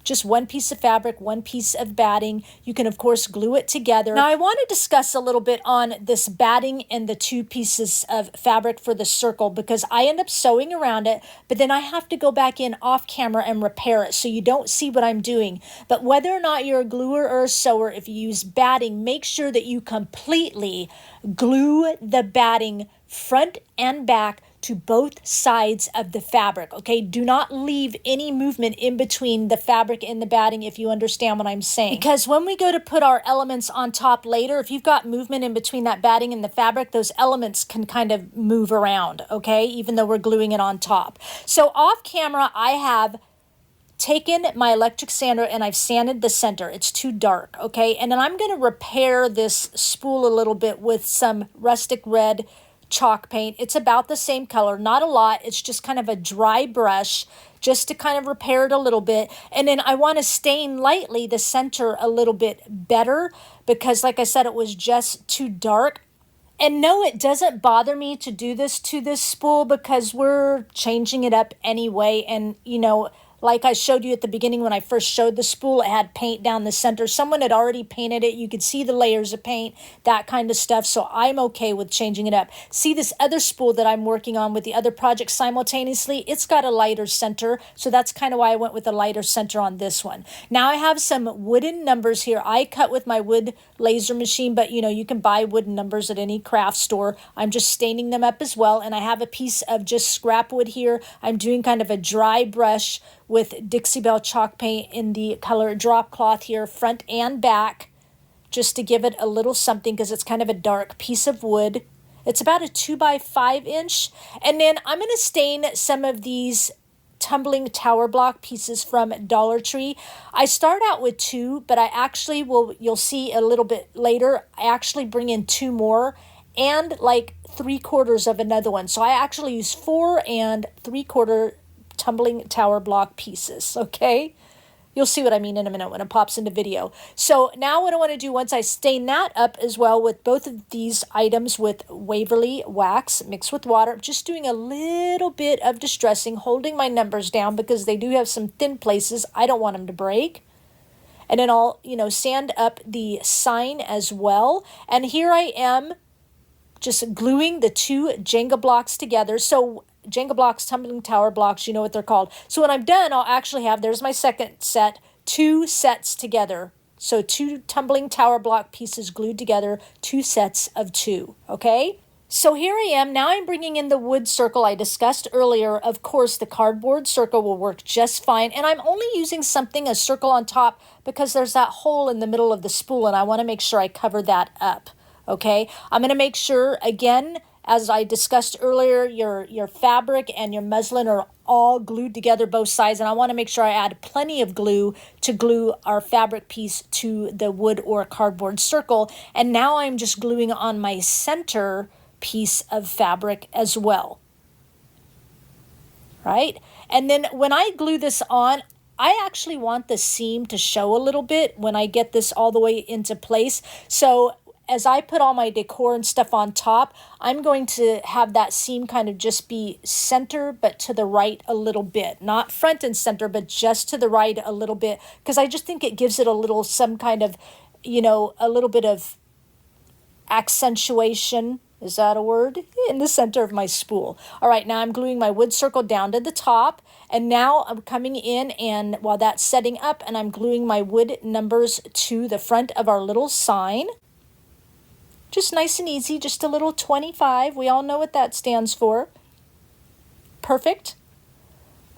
Just 1 piece of fabric, 1 piece of batting. You can, of course, glue it together. Now, I want to discuss a little bit on this batting and the 2 pieces of fabric for the circle because I end up sewing around it, but then I have to go back in off camera and repair it so you don't see what I'm doing. But whether or not you're a gluer or a sewer, if you use batting, make sure that you completely glue the batting front and back to both sides of the fabric, okay? Do not leave any movement in between the fabric and the batting, if you understand what I'm saying. Because when we go to put our elements on top later, if you've got movement in between that batting and the fabric, those elements can kind of move around, okay? Even though we're gluing it on top. So off camera, I have taken my electric sander and I've sanded the center. It's too dark, okay? And then I'm gonna repair this spool a little bit with some rustic red chalk paint. It's about the same color, not a lot. It's just kind of a dry brush just to kind of repair it a little bit. And then I want to stain lightly the center a little bit better because, like I said, it was just too dark. And no, it doesn't bother me to do this to this spool because we're changing it up anyway. And, you know, like I showed you at the beginning when I first showed the spool, it had paint down the center. Someone had already painted it. You could see the layers of paint, that kind of stuff. So I'm okay with changing it up. See this other spool that I'm working on with the other project simultaneously? It's got a lighter center. So that's kind of why I went with a lighter center on this one. Now I have some wooden numbers here. I cut with my wood laser machine, but you know, you can buy wooden numbers at any craft store. I'm just staining them up as well. And I have a piece of just scrap wood here. I'm doing kind of a dry brush with Dixie Belle chalk paint in the color drop cloth here, front and back, just to give it a little something because it's kind of a dark piece of wood. It's about a 2 by 5 inch. And then I'm going to stain some of these tumbling tower block pieces from Dollar Tree. I start out with 2, but I actually will, you'll see a little bit later, I actually bring in 2 more and like 3/4 of another one. So I actually use 4 and 3/4 tumbling tower block pieces, okay? You'll see what I mean in a minute when it pops into video. So now what I want to do, once I stain that up as well with both of these items with Waverly wax mixed with water, I'm just doing a little bit of distressing, holding my numbers down because they do have some thin places. I don't want them to break. And then I'll, you know, sand up the sign as well. And here I am just gluing the 2 Jenga blocks together. So Jenga blocks, tumbling tower blocks, you know what they're called. So when I'm done, I'll actually have, there's my second set, 2 sets together. So 2 tumbling tower block pieces glued together, 2 sets of 2, okay? So here I am. Now I'm bringing in the wood circle I discussed earlier. Of course, the cardboard circle will work just fine. And I'm only using something, a circle on top, because there's that hole in the middle of the spool, and I want to make sure I cover that up, okay? I'm going to make sure, again, as I discussed earlier, your fabric and your muslin are all glued together both sides, and I want to make sure I add plenty of glue to glue our fabric piece to the wood or cardboard circle. And now I'm just gluing on my center piece of fabric as well, right? And then when I glue this on, I actually want the seam to show a little bit when I get this all the way into place. So as I put all my decor and stuff on top, I'm going to have that seam kind of just be center, but to the right a little bit. Not front and center, but just to the right a little bit, because I just think it gives it a little, some kind of, you know, a little bit of accentuation. Is that a word? In the center of my spool. All right, now I'm gluing my wood circle down to the top, and now I'm coming in, and while that's setting up, and I'm gluing my wood numbers to the front of our little sign. Just nice and easy, just a little 25. We all know what that stands for. Perfect.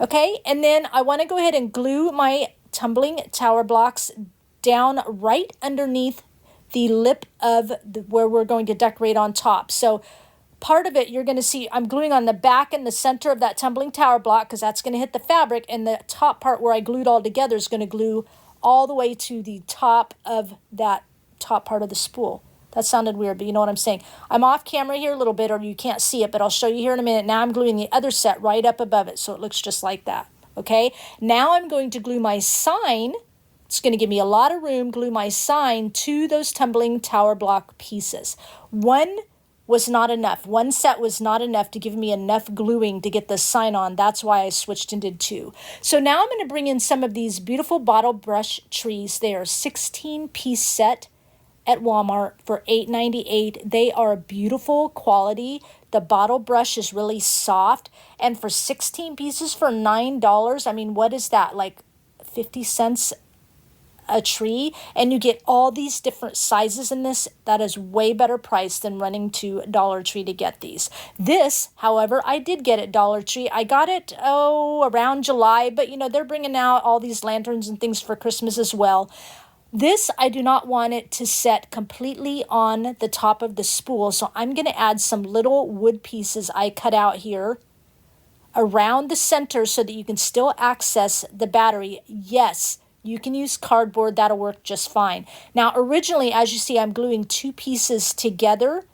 Okay, and then I want to go ahead and glue my tumbling tower blocks down right underneath the lip of where we're going to decorate on top. So part of it, you're going to see I'm gluing on the back and the center of that tumbling tower block because that's going to hit the fabric, and the top part where I glued all together is going to glue all the way to the top of that top part of the spool. That sounded weird, but you know what I'm saying. I'm off camera here a little bit, or you can't see it, but I'll show you here in a minute. Now I'm gluing the other set right up above it, so it looks just like that. Okay, now I'm going to glue my sign. It's going to give me a lot of room, glue my sign to those tumbling tower block pieces. One was not enough. One set was not enough to give me enough gluing to get the sign on. That's why I switched and did two. So now I'm going to bring in some of these beautiful bottle brush trees. They are a 16-piece set at Walmart for $8.98. They are beautiful quality. The bottle brush is really soft. And for 16 pieces for $9, I mean, what is that? Like 50 cents a tree, and you get all these different sizes in this. That is way better price than running to Dollar Tree to get these. This, however, I did get at Dollar Tree. I got it, around July, but you know, they're bringing out all these lanterns and things for Christmas as well. This, I do not want it to set completely on the top of the spool, so I'm going to add some little wood pieces I cut out here around the center so that you can still access the battery. Yes, you can use cardboard. That'll work just fine. Now, originally, as you see, I'm gluing two pieces together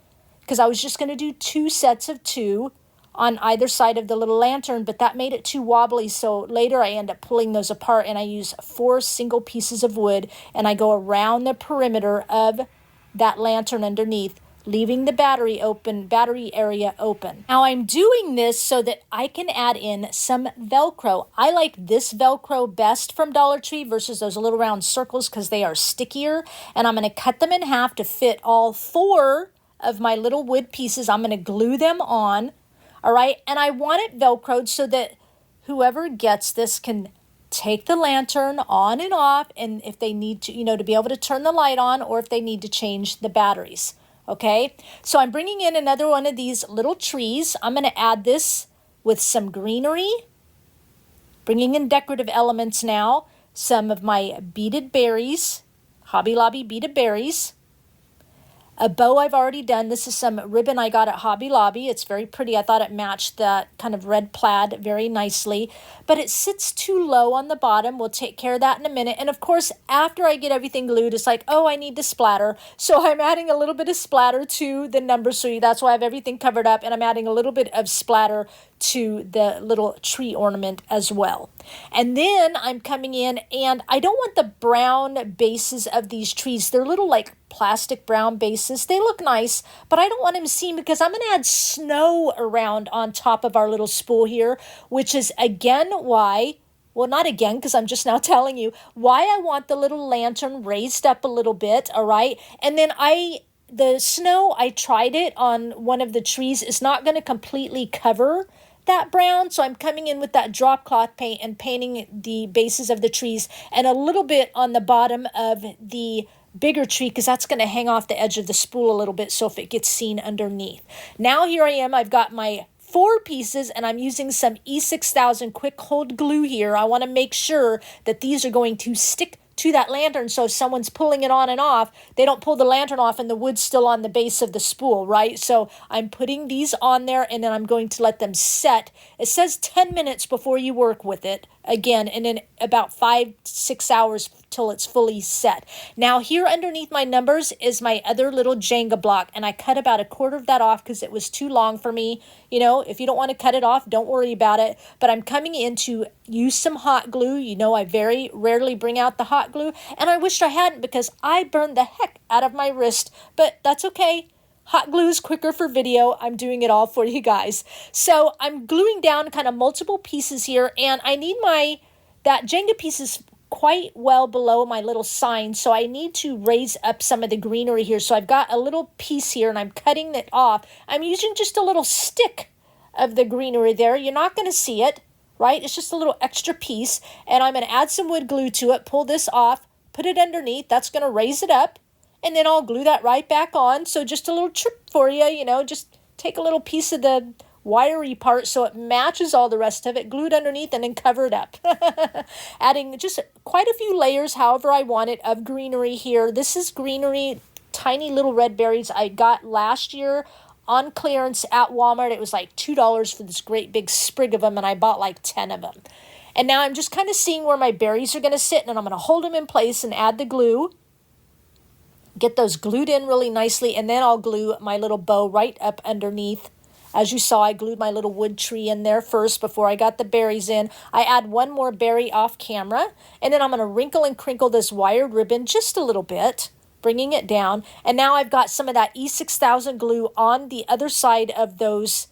because I was just going to do two sets of two on either side of the little lantern, but that made it too wobbly, so later I end up pulling those apart, and I use 4 single pieces of wood, and I go around the perimeter of that lantern underneath, leaving the battery area open. Now I'm doing this so that I can add in some Velcro. I like this Velcro best from Dollar Tree versus those little round circles because they are stickier, and I'm going to cut them in half to fit all 4 of my little wood pieces. I'm going to glue them on. All right, and I want it Velcroed so that whoever gets this can take the lantern on and off, and if they need to, you know, to be able to turn the light on, or if they need to change the batteries. Okay, so I'm bringing in another one of these little trees. I'm going to add this with some greenery, bringing in decorative elements now, some of my beaded berries, Hobby Lobby beaded berries. A bow I've already done. This is some ribbon I got at Hobby Lobby. It's very pretty. I thought it matched that kind of red plaid very nicely, but it sits too low on the bottom. We'll take care of that in a minute. And of course, after I get everything glued, it's like, oh, I need to splatter. So I'm adding a little bit of splatter to the numbers. So that's why I have everything covered up, and I'm adding a little bit of splatter to the little tree ornament as well. And then I'm coming in, and I don't want the brown bases of these trees. They're little like plastic brown bases. They look nice, but I don't want them seen because I'm going to add snow around on top of our little spool here, which is again why, well, not again, because I'm just now telling you why I want the little lantern raised up a little bit, all right? And then the snow, I tried it on one of the trees. It's not going to completely cover that brown, so I'm coming in with that drop cloth paint and painting the bases of the trees and a little bit on the bottom of the bigger tree because that's going to hang off the edge of the spool a little bit so if it gets seen underneath. Now here I am, I've got my 4 pieces, and I'm using some E6000 quick hold glue here. I want to make sure that these are going to stick to that lantern, so if someone's pulling it on and off, they don't pull the lantern off and the wood's still on the base of the spool, right? So I'm putting these on there, and then I'm going to let them set. It says 10 minutes before you work with it again, and then about 5-6 hours till it's fully set. Now here underneath my numbers is my other little Jenga block, and I cut about a quarter of that off because it was too long for me. You know, if you don't want to cut it off, don't worry about it. But I'm coming in to use some hot glue. You know, I very rarely bring out the hot glue, and I wished I hadn't because I burned the heck out of my wrist, but that's okay. Hot glue is quicker for video. I'm doing it all for you guys. So I'm gluing down kind of multiple pieces here, and I need that Jenga piece is quite well below my little sign, so I need to raise up some of the greenery here. So I've got a little piece here, and I'm cutting it off. I'm using just a little stick of the greenery there. You're not going to see it, right? It's just a little extra piece, and I'm going to add some wood glue to it, pull this off, put it underneath. That's going to raise it up, and then I'll glue that right back on. So just a little trick for you, you know, just take a little piece of the wiry part so it matches all the rest of it, glue it underneath, and then cover it up. Adding just quite a few layers, however I want it, of greenery here. This is greenery, tiny little red berries I got last year on clearance at Walmart. It was like $2 for this great big sprig of them, and I bought like 10 of them. And now I'm just kind of seeing where my berries are going to sit, and I'm going to hold them in place and add the glue. Get those glued in really nicely, and then I'll glue my little bow right up underneath. As you saw, I glued my little wood tree in there first before I got the berries in. I add one more berry off camera, and then I'm going to wrinkle and crinkle this wired ribbon just a little bit, bringing it down. And now I've got some of that E6000 glue on the other side of those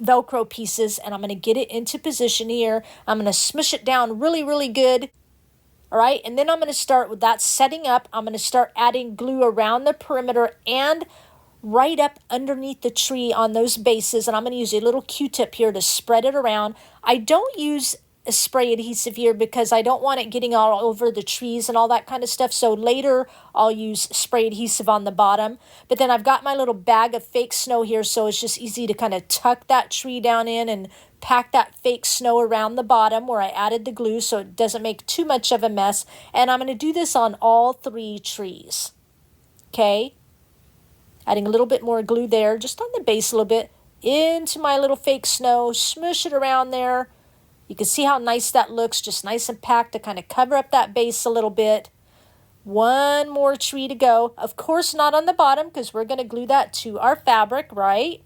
Velcro pieces, and I'm going to get it into position here. I'm going to smush it down really, really good. All right, and then I'm going to start with that setting up. I'm going to start adding glue around the perimeter and right up underneath the tree on those bases, and I'm going to use a little Q-tip here to spread it around. I don't use a spray adhesive here because I don't want it getting all over the trees and all that kind of stuff, so later I'll use spray adhesive on the bottom. But then I've got my little bag of fake snow here, so it's just easy to kind of tuck that tree down in and pack that fake snow around the bottom where I added the glue so it doesn't make too much of a mess. And I'm going to do this on all 3 trees. Okay? Adding a little bit more glue there, just on the base a little bit, into my little fake snow, smush it around there. You can see how nice that looks, just nice and packed to kind of cover up that base a little bit. One more tree to go. Of course, not on the bottom because we're going to glue that to our fabric, right?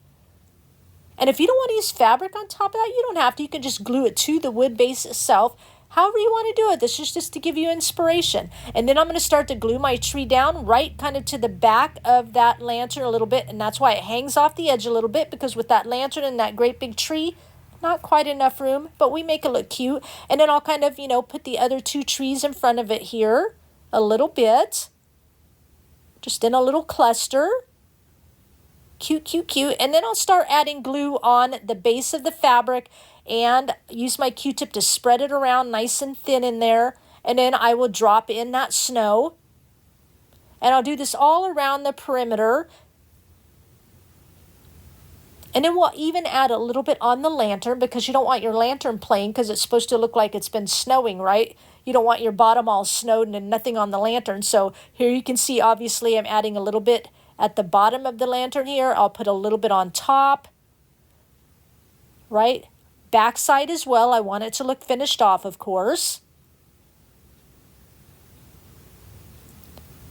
And if you don't want to use fabric on top of that, you don't have to. You can just glue it to the wood base itself. However you want to do it. This is just to give you inspiration. And then I'm going to start to glue my tree down right kind of to the back of that lantern a little bit. And that's why it hangs off the edge a little bit, because with that lantern and that great big tree, not quite enough room, but we make it look cute. And then I'll kind of, put the other 2 trees in front of it here a little bit. Just in a little cluster. Cute, cute, cute. And then I'll start adding glue on the base of the fabric and use my Q-tip to spread it around nice and thin in there. And then I will drop in that snow. And I'll do this all around the perimeter. And then we'll even add a little bit on the lantern, because you don't want your lantern plain because it's supposed to look like it's been snowing, right? You don't want your bottom all snowed and nothing on the lantern. So here you can see, obviously, I'm adding a little bit at the bottom of the lantern here. I'll put a little bit on top, right? Backside as well. I want it to look finished off, of course.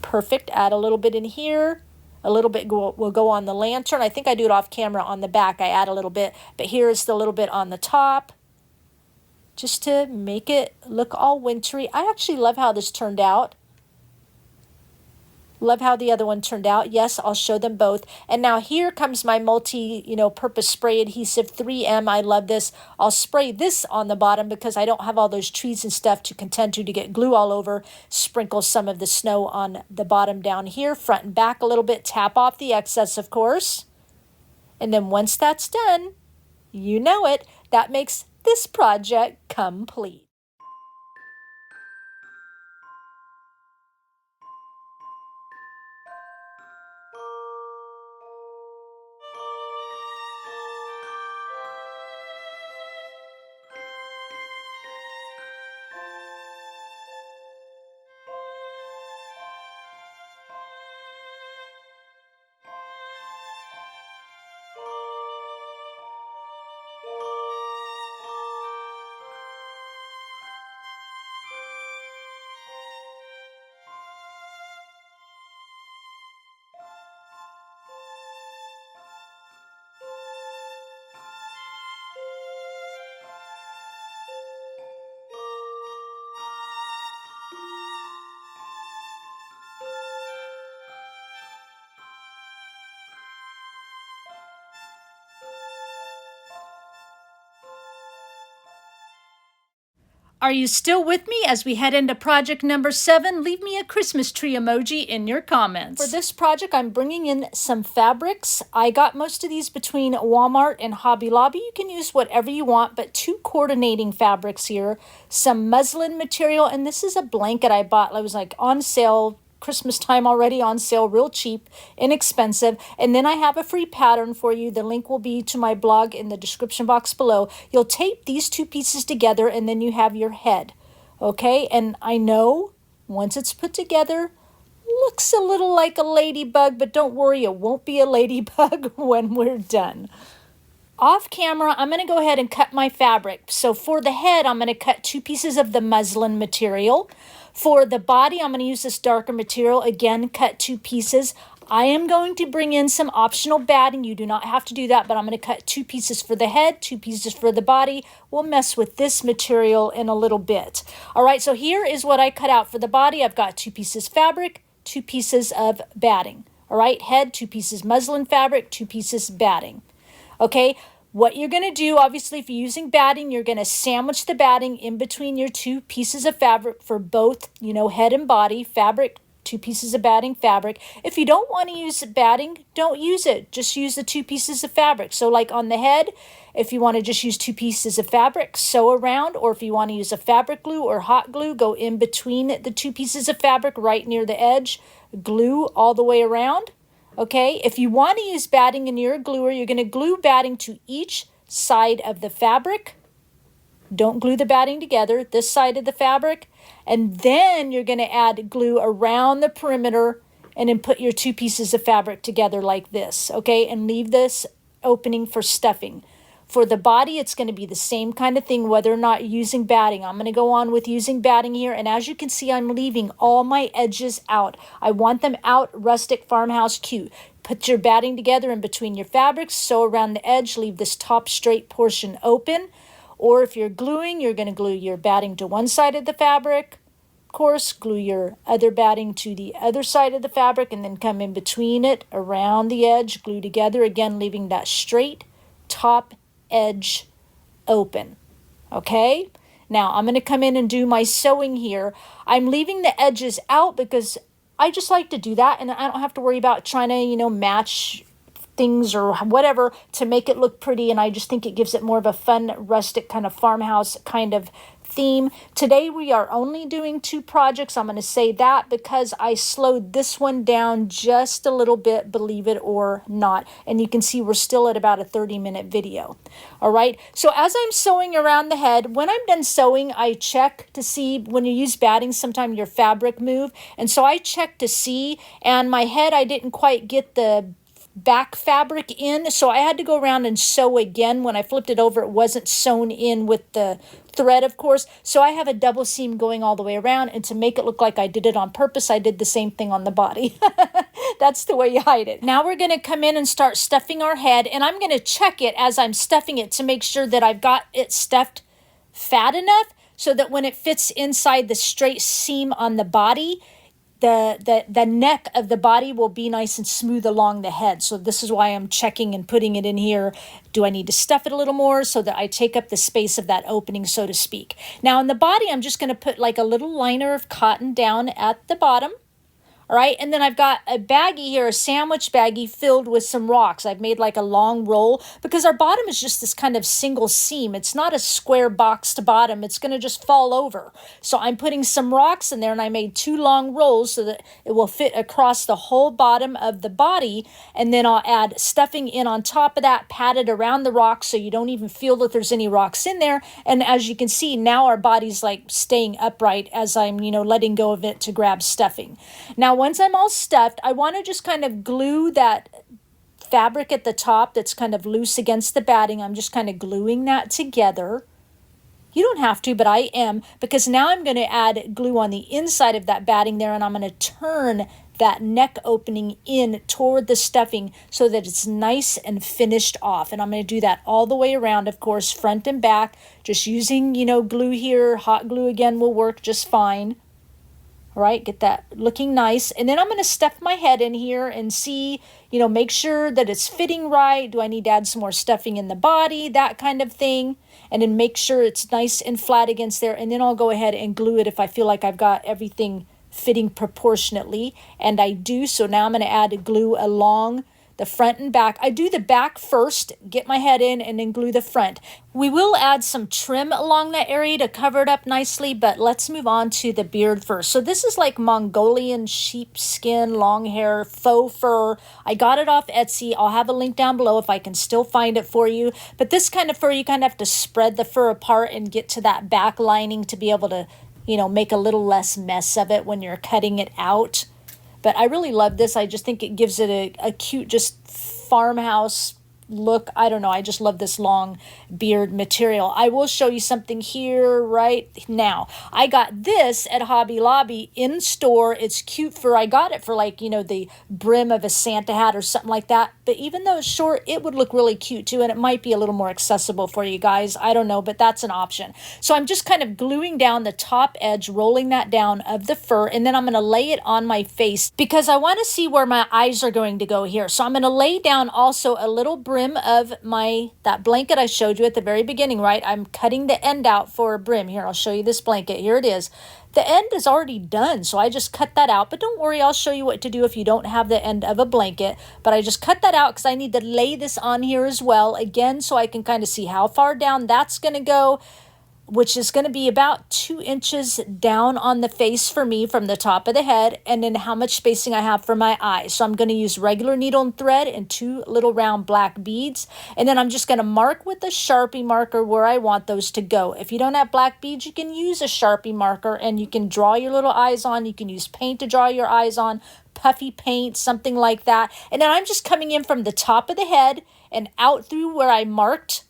Perfect. Add a little bit in here. A little bit will go on the lantern. I think I do it off camera on the back. I add a little bit, but here is the little bit on the top, just to make it look all wintry. I actually love how this turned out. Love how the other one turned out. Yes, I'll show them both. And now here comes my multi-purpose spray adhesive 3M. I love this. I'll spray this on the bottom because I don't have all those trees and stuff to contend to get glue all over. Sprinkle some of the snow on the bottom down here, front and back a little bit. Tap off the excess, of course. And then once that's done, you know it, that makes this project complete. Are you still with me as we head into project number 7? Leave me a Christmas tree emoji in your comments. For this project, I'm bringing in some fabrics. I got most of these between Walmart and Hobby Lobby. You can use whatever you want, but 2 coordinating fabrics here. Some muslin material, and this is a blanket I bought. It was like on sale, Christmas time already, on sale, real cheap, inexpensive. And then I have a free pattern for you. The link will be to my blog in the description box below. You'll tape these 2 pieces together, and then you have your head. Okay, and I know once it's put together, looks a little like a ladybug, but don't worry, it won't be a ladybug when we're done. Off camera, I'm going to go ahead and cut my fabric. So for the head, I'm going to cut 2 pieces of the muslin material. For the body, I'm going to use this darker material. Again, cut 2 pieces. I am going to bring in some optional batting. You do not have to do that, but I'm going to cut 2 pieces for the head, 2 pieces for the body. We'll mess with this material in a little bit. All right, so here is what I cut out for the body. I've got 2 pieces fabric, 2 pieces of batting. All right, head, 2 pieces muslin fabric, 2 pieces batting. Okay, what you're going to do, obviously, if you're using batting, you're going to sandwich the batting in between your 2 pieces of fabric for both, head and body. Fabric, 2 pieces of batting, fabric. If you don't want to use batting, don't use it. Just use the 2 pieces of fabric. So like on the head, if you want to just use 2 pieces of fabric, sew around, or if you want to use a fabric glue or hot glue, go in between the 2 pieces of fabric right near the edge, glue all the way around. Okay, if you want to use batting and you're a gluer, you're going to glue batting to each side of the fabric. Don't glue the batting together, this side of the fabric. And then you're going to add glue around the perimeter and then put your 2 pieces of fabric together like this. Okay, and leave this opening for stuffing. For the body, it's going to be the same kind of thing, whether or not you're using batting. I'm going to go on with using batting here. And as you can see, I'm leaving all my edges out. I want them out Rustic Farmhouse cute. Put your batting together in between your fabrics, sew around the edge, leave this top straight portion open. Or if you're gluing, you're going to glue your batting to one side of the fabric. Of course, glue your other batting to the other side of the fabric and then come in between it, around the edge, glue together, again, leaving that straight top edge open. Okay, now I'm going to come in and do my sewing here. I'm leaving the edges out because I just like to do that, and I don't have to worry about trying to match things or whatever to make it look pretty, and I just think it gives it more of a fun rustic kind of farmhouse kind of theme. Today we are only doing 2 projects. I'm going to say that because I slowed this one down just a little bit, believe it or not. And you can see we're still at about a 30-minute video. All right. So as I'm sewing around the head, when I'm done sewing, I check to see when you use batting, sometimes your fabric move. And so I check to see, and my head, I didn't quite get the back fabric in, so I had to go around and sew again. When I flipped it over, it wasn't sewn in with the thread, of course, so I have a double seam going all the way around, and to make it look like I did it on purpose, I did the same thing on the body. That's the way you hide it. Now we're going to come in and start stuffing our head, and I'm going to check it as I'm stuffing it to make sure that I've got it stuffed fat enough so that when it fits inside the straight seam on the body, the neck of the body will be nice and smooth along the head. So this is why I'm checking and putting it in here. Do I need to stuff it a little more so that I take up the space of that opening, so to speak? Now in the body, I'm just going to put like a little liner of cotton down at the bottom. All right, and then I've got a baggie here, a sandwich baggie filled with some rocks. I've made like a long roll because our bottom is just this kind of single seam. It's not a square boxed bottom. It's going to just fall over. So I'm putting some rocks in there, and I made 2 long rolls so that it will fit across the whole bottom of the body. And then I'll add stuffing in on top of that, padded around the rocks so you don't even feel that there's any rocks in there. And as you can see, now our body's like staying upright as I'm, letting go of it to grab stuffing. Now, once I'm all stuffed, I want to just kind of glue that fabric at the top that's kind of loose against the batting. I'm just kind of gluing that together. You don't have to, but I am, because now I'm going to add glue on the inside of that batting there, and I'm going to turn that neck opening in toward the stuffing so that it's nice and finished off. And I'm going to do that all the way around, of course, front and back, just using, glue here. Hot glue again will work just fine. All right, get that looking nice. And then I'm going to stuff my head in here and see, make sure that it's fitting right. Do I need to add some more stuffing in the body? That kind of thing. And then make sure it's nice and flat against there. And then I'll go ahead and glue it if I feel like I've got everything fitting proportionately. And I do. So now I'm going to add glue along the front and back. I do the back first, get my head in, and then glue the front. We will add some trim along that area to cover it up nicely, but let's move on to the beard first. So this is like Mongolian sheepskin, long hair, faux fur. I got it off Etsy. I'll have a link down below if I can still find it for you. But this kind of fur, you kind of have to spread the fur apart and get to that back lining to be able to, make a little less mess of it when you're cutting it out. But I really love this. I just think it gives it a cute, just farmhouse look. I don't know. I just love this long beard material. I will show you something here right now. I got this at Hobby Lobby in store. It's cute for, I got it for like, you know, the brim of a Santa hat or something like that. But even though it's short, it would look really cute too. And it might be a little more accessible for you guys. I don't know, but that's an option. So I'm just kind of gluing down the top edge, rolling that down of the fur. And then I'm going to lay it on my face because I want to see where my eyes are going to go here. So I'm going to lay down also a little brim of that blanket I showed you at the very beginning, right? I'm cutting the end out for a brim. Here, I'll show you this blanket. Here it is. The end is already done, so I just cut that out. But don't worry, I'll show you what to do if you don't have the end of a blanket. But I just cut that out because I need to lay this on here as well, again, so I can kind of see how far down that's going to go, which is going to be about 2 inches down on the face for me from the top of the head, and then how much spacing I have for my eyes. So I'm going to use regular needle and thread and 2 little round black beads, and then I'm just going to mark with a Sharpie marker where I want those to go. If you don't have black beads, you can use a Sharpie marker and you can draw your little eyes on. You can use paint to draw your eyes on, puffy paint, something like that. And then I'm just coming in from the top of the head and out through where I marked,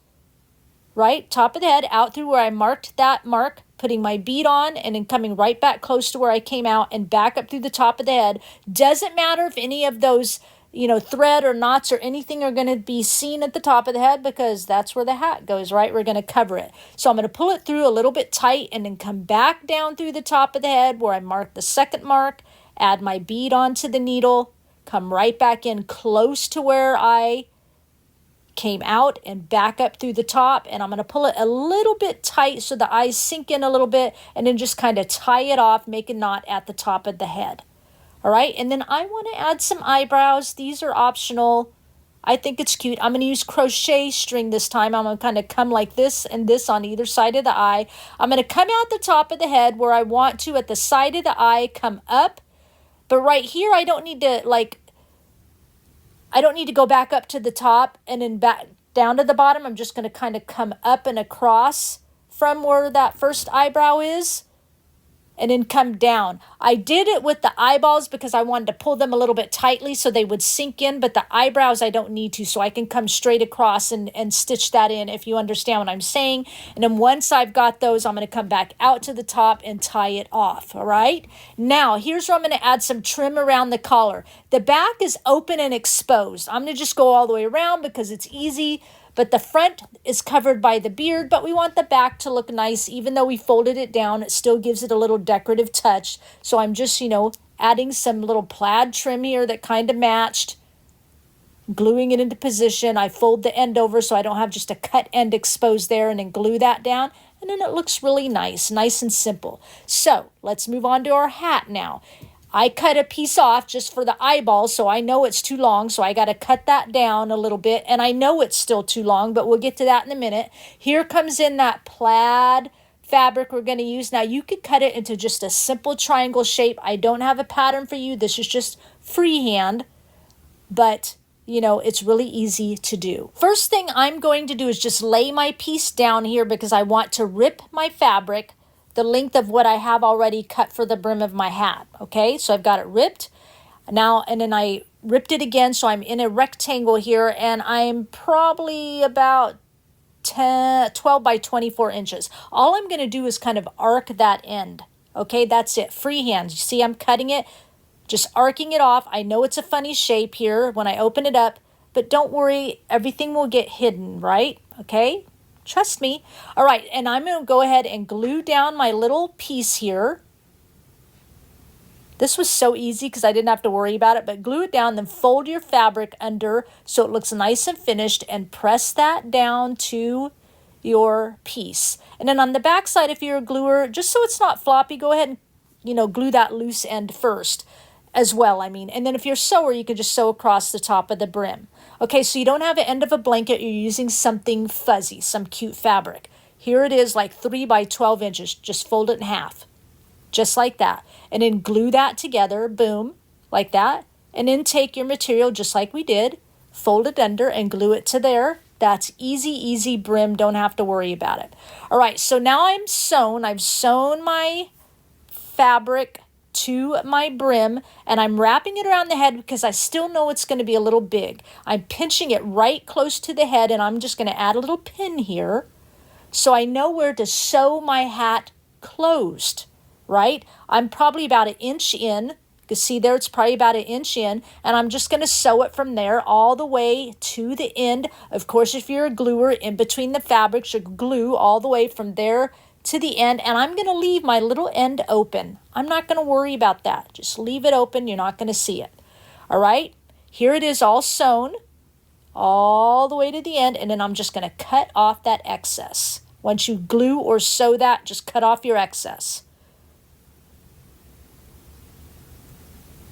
right, top of the head, out through where I marked that mark, putting my bead on, and then coming right back close to where I came out and back up through the top of the head. Doesn't matter if any of those, you know, thread or knots or anything are going to be seen at the top of the head because that's where the hat goes, right? We're going to cover it. So I'm going to pull it through a little bit tight and then come back down through the top of the head where I marked the second mark, add my bead onto the needle, come right back in close to where I came out and back up through the top, and I'm going to pull it a little bit tight so the eyes sink in a little bit, and then just kind of tie it off, make a knot at the top of the head. All right, and then I want to add some eyebrows. These are optional. I think it's cute. I'm going to use crochet string this time. I'm going to kind of come like this and this on either side of the eye. I'm going to come out the top of the head where I want to at the side of the eye, come up, but right here I don't need to go back up to the top and then back down to the bottom. I'm just going to kind of come up and across from where that first eyebrow is and then come down. I did it with the eyeballs because I wanted to pull them a little bit tightly so they would sink in, but the eyebrows I don't need to, so I can come straight across and stitch that in, if you understand what I'm saying. And then once I've got those, I'm going to come back out to the top and tie it off, all right? Now, here's where I'm going to add some trim around the collar. The back is open and exposed. I'm going to just go all the way around because it's easy, but the front is covered by the beard, but we want the back to look nice. Even though we folded it down, it still gives it a little decorative touch. So I'm just, you know, adding some little plaid trim here that kind of matched, gluing it into position. I fold the end over so I don't have just a cut end exposed there, and then glue that down. And then it looks really nice and simple. So let's move on to our hat now. I cut a piece off just for the eyeballs, so I know it's too long, so I got to cut that down a little bit, and I know it's still too long, but we'll get to that in a minute. Here comes in that plaid fabric we're going to use. Now, you could cut it into just a simple triangle shape. I don't have a pattern for you. This is just freehand, but you know, it's really easy to do. First thing I'm going to do is just lay my piece down here because I want to rip my fabric the length of what I have already cut for the brim of my hat. Okay, so I've got it ripped now, and then I ripped it again, so I'm in a rectangle here, and I'm probably about 12 by 24 inches. All I'm going to do is kind of arc that end. Okay, that's it, freehand. You see I'm cutting it, just arcing it off. I know it's a funny shape here when I open it up, but don't worry, everything will get hidden, right? Okay, trust me. All right, and I'm going to go ahead and glue down my little piece here. This was so easy because I didn't have to worry about it, but glue it down, then fold your fabric under so it looks nice and finished, and press that down to your piece. And then on the back side, if you're a gluer, just so it's not floppy, go ahead and, you know, glue that loose end first as well, I mean. And then if you're a sewer, you can just sew across the top of the brim. Okay, so you don't have an end of a blanket, you're using something fuzzy, some cute fabric. Here it is, like 3 by 12 inches. Just fold it in half, just like that. And then glue that together, boom, like that. And then take your material, just like we did, fold it under and glue it to there. That's easy, easy brim, don't have to worry about it. All right, so now I'm sewn. I've sewn my fabric to my brim, and I'm wrapping it around the head because I still know it's going to be a little big. I'm pinching it right close to the head, and I'm just going to add a little pin here so I know where to sew my hat closed, right? I'm probably about 1 inch in. You can see there it's probably about 1 inch in, and I'm just going to sew it from there all the way to the end. Of course, if you're a gluer, in between the fabrics, you glue all the way from there to the end, and I'm going to leave my little end open. I'm not going to worry about that. Just leave it open. You're not going to see it. All right, here it is all sewn all the way to the end, and then I'm just going to cut off that excess. Once you glue or sew that, just cut off your excess.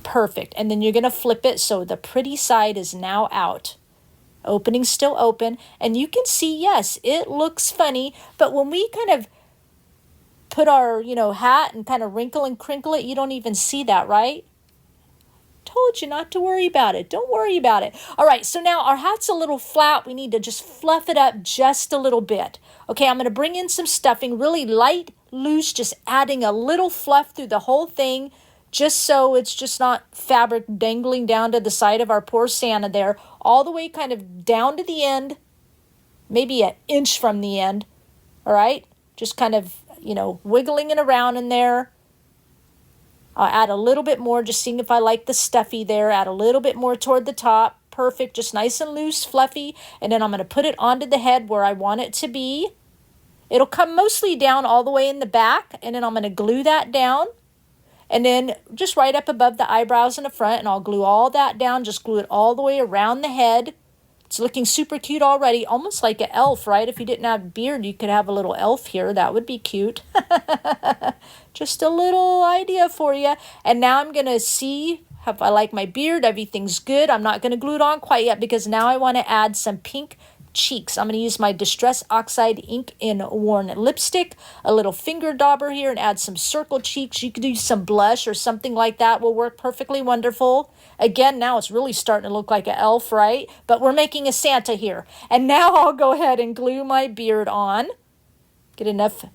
Perfect. And then you're going to flip it so the pretty side is now out. Opening still open. And you can see, yes, it looks funny, but when we kind of put our, hat and kind of wrinkle and crinkle it, you don't even see that, right? Told you not to worry about it. Don't worry about it. All right, so now our hat's a little flat. We need to just fluff it up just a little bit. Okay, I'm going to bring in some stuffing, really light, loose, just adding a little fluff through the whole thing, just so it's just not fabric dangling down to the side of our poor Santa there, all the way kind of down to the end, maybe 1 inch from the end, all right? Just kind of, wiggling it around in there. I'll add a little bit more, just seeing if I like the stuffy there. Add a little bit more toward the top. Perfect, just nice and loose, fluffy. And then I'm going to put it onto the head where I want it to be. It'll come mostly down all the way in the back, and then I'm going to glue that down. And then just right up above the eyebrows in the front, and I'll glue all that down, just glue it all the way around the head. It's looking super cute already, almost like an elf, right? If you didn't have a beard, you could have a little elf here. That would be cute. Just a little idea for you. And now I'm going to see if I like my beard. Everything's good. I'm not going to glue it on quite yet because now I want to add some pink cheeks. I'm going to use my Distress Oxide Ink in Worn Lipstick, a little finger dauber here, and add some circle cheeks. You could do some blush or something like that. Will work perfectly wonderful. Again, now it's really starting to look like an elf, right? But we're making a Santa here. And now I'll go ahead and glue my beard on. Get enough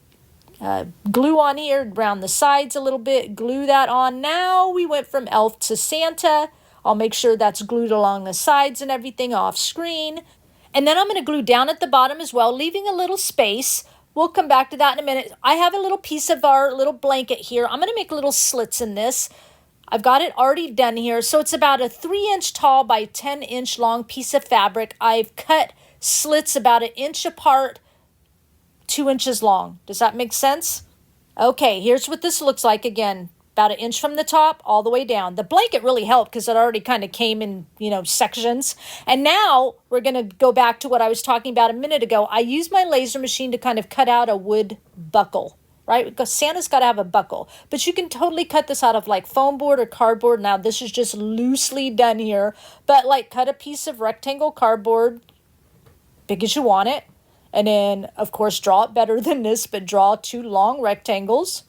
glue on here around the sides a little bit. Glue that on. Now we went from elf to Santa. I'll make sure that's glued along the sides and everything off screen. And then I'm going to glue down at the bottom as well, leaving a little space. We'll come back to that in a minute. I have a little piece of our little blanket here. I'm going to make little slits in this. I've got it already done here. So it's about a 3-inch tall by 10-inch long piece of fabric. I've cut slits about 1 inch apart, 2 inches long. Does that make sense? Okay, here's what this looks like again. About 1 inch from the top all the way down. The blanket really helped because it already kind of came in, sections. And now we're going to go back to what I was talking about a minute ago. I use my laser machine to kind of cut out a wood buckle, right? Because Santa's got to have a buckle. But you can totally cut this out of like foam board or cardboard. Now this is just loosely done here. But like cut a piece of rectangle cardboard, big as you want it. And then, of course, draw it better than this, but draw 2 long rectangles.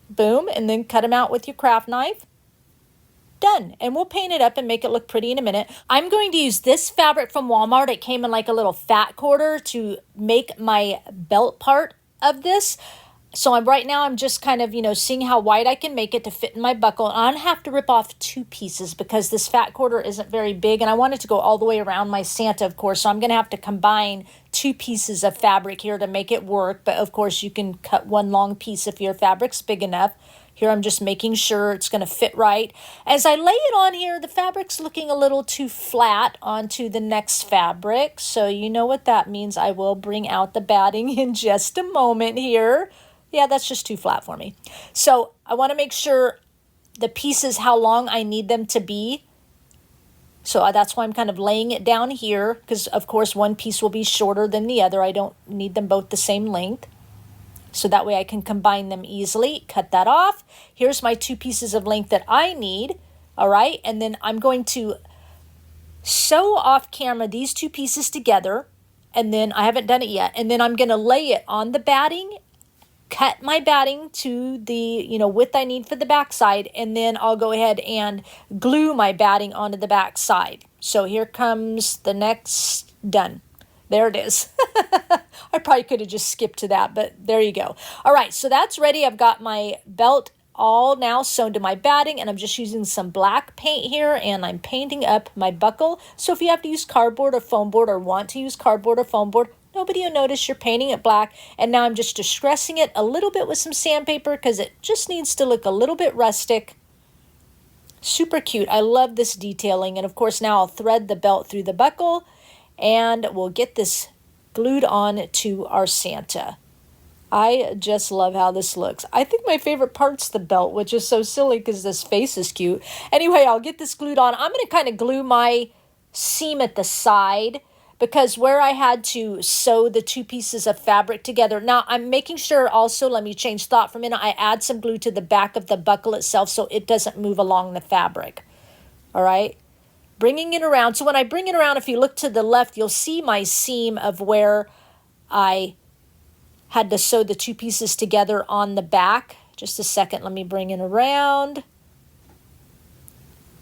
Boom, and then cut them out with your craft knife. Done. And we'll paint it up and make it look pretty in a minute. I'm going to use this fabric from Walmart. It came in like a little fat quarter to make my belt part of this. So right now I'm just kind of, seeing how wide I can make it to fit in my buckle. And I'm going to have to rip off 2 pieces because this fat quarter isn't very big. And I want it to go all the way around my Santa, of course. So I'm going to have to combine 2 pieces of fabric here to make it work. But of course you can cut 1 long piece if your fabric's big enough. Here I'm just making sure it's going to fit right. As I lay it on here, the fabric's looking a little too flat onto the next fabric. So you know what that means. I will bring out the batting in just a moment here. Yeah, that's just too flat for me. So I want to make sure the pieces, how long I need them to be. So that's why I'm kind of laying it down here because, of course, one piece will be shorter than the other. I don't need them both the same length. So that way I can combine them easily. Cut that off. Here's my 2 pieces of length that I need. All right. And then I'm going to sew off camera these 2 pieces together. And then I haven't done it yet. And then I'm going to lay it on the batting. Cut my batting to the width I need for the back side, and then I'll go ahead and glue my batting onto the back side. So here comes the next done. There it is. I probably could have just skipped to that, but there you go. All right, so that's ready. I've got my belt all now sewn to my batting, and I'm just using some black paint here, and I'm painting up my buckle. So if you have to use cardboard or foam board, or want to use cardboard or foam board, nobody will notice you're painting it black. And now I'm just distressing it a little bit with some sandpaper because it just needs to look a little bit rustic. Super cute. I love this detailing. And of course now I'll thread the belt through the buckle, and we'll get this glued on to our Santa. I just love how this looks. I think my favorite part's the belt, which is so silly because this face is cute. Anyway, I'll get this glued on. I'm going to kind of glue my seam at the side because where I had to sew the two pieces of fabric together. Now, I'm making sure also, let me change thought for a minute, I add some glue to the back of the buckle itself so it doesn't move along the fabric. All right? Bringing it around. So when I bring it around, if you look to the left, you'll see my seam of where I had to sew the two pieces together on the back. Just a second, let me bring it around.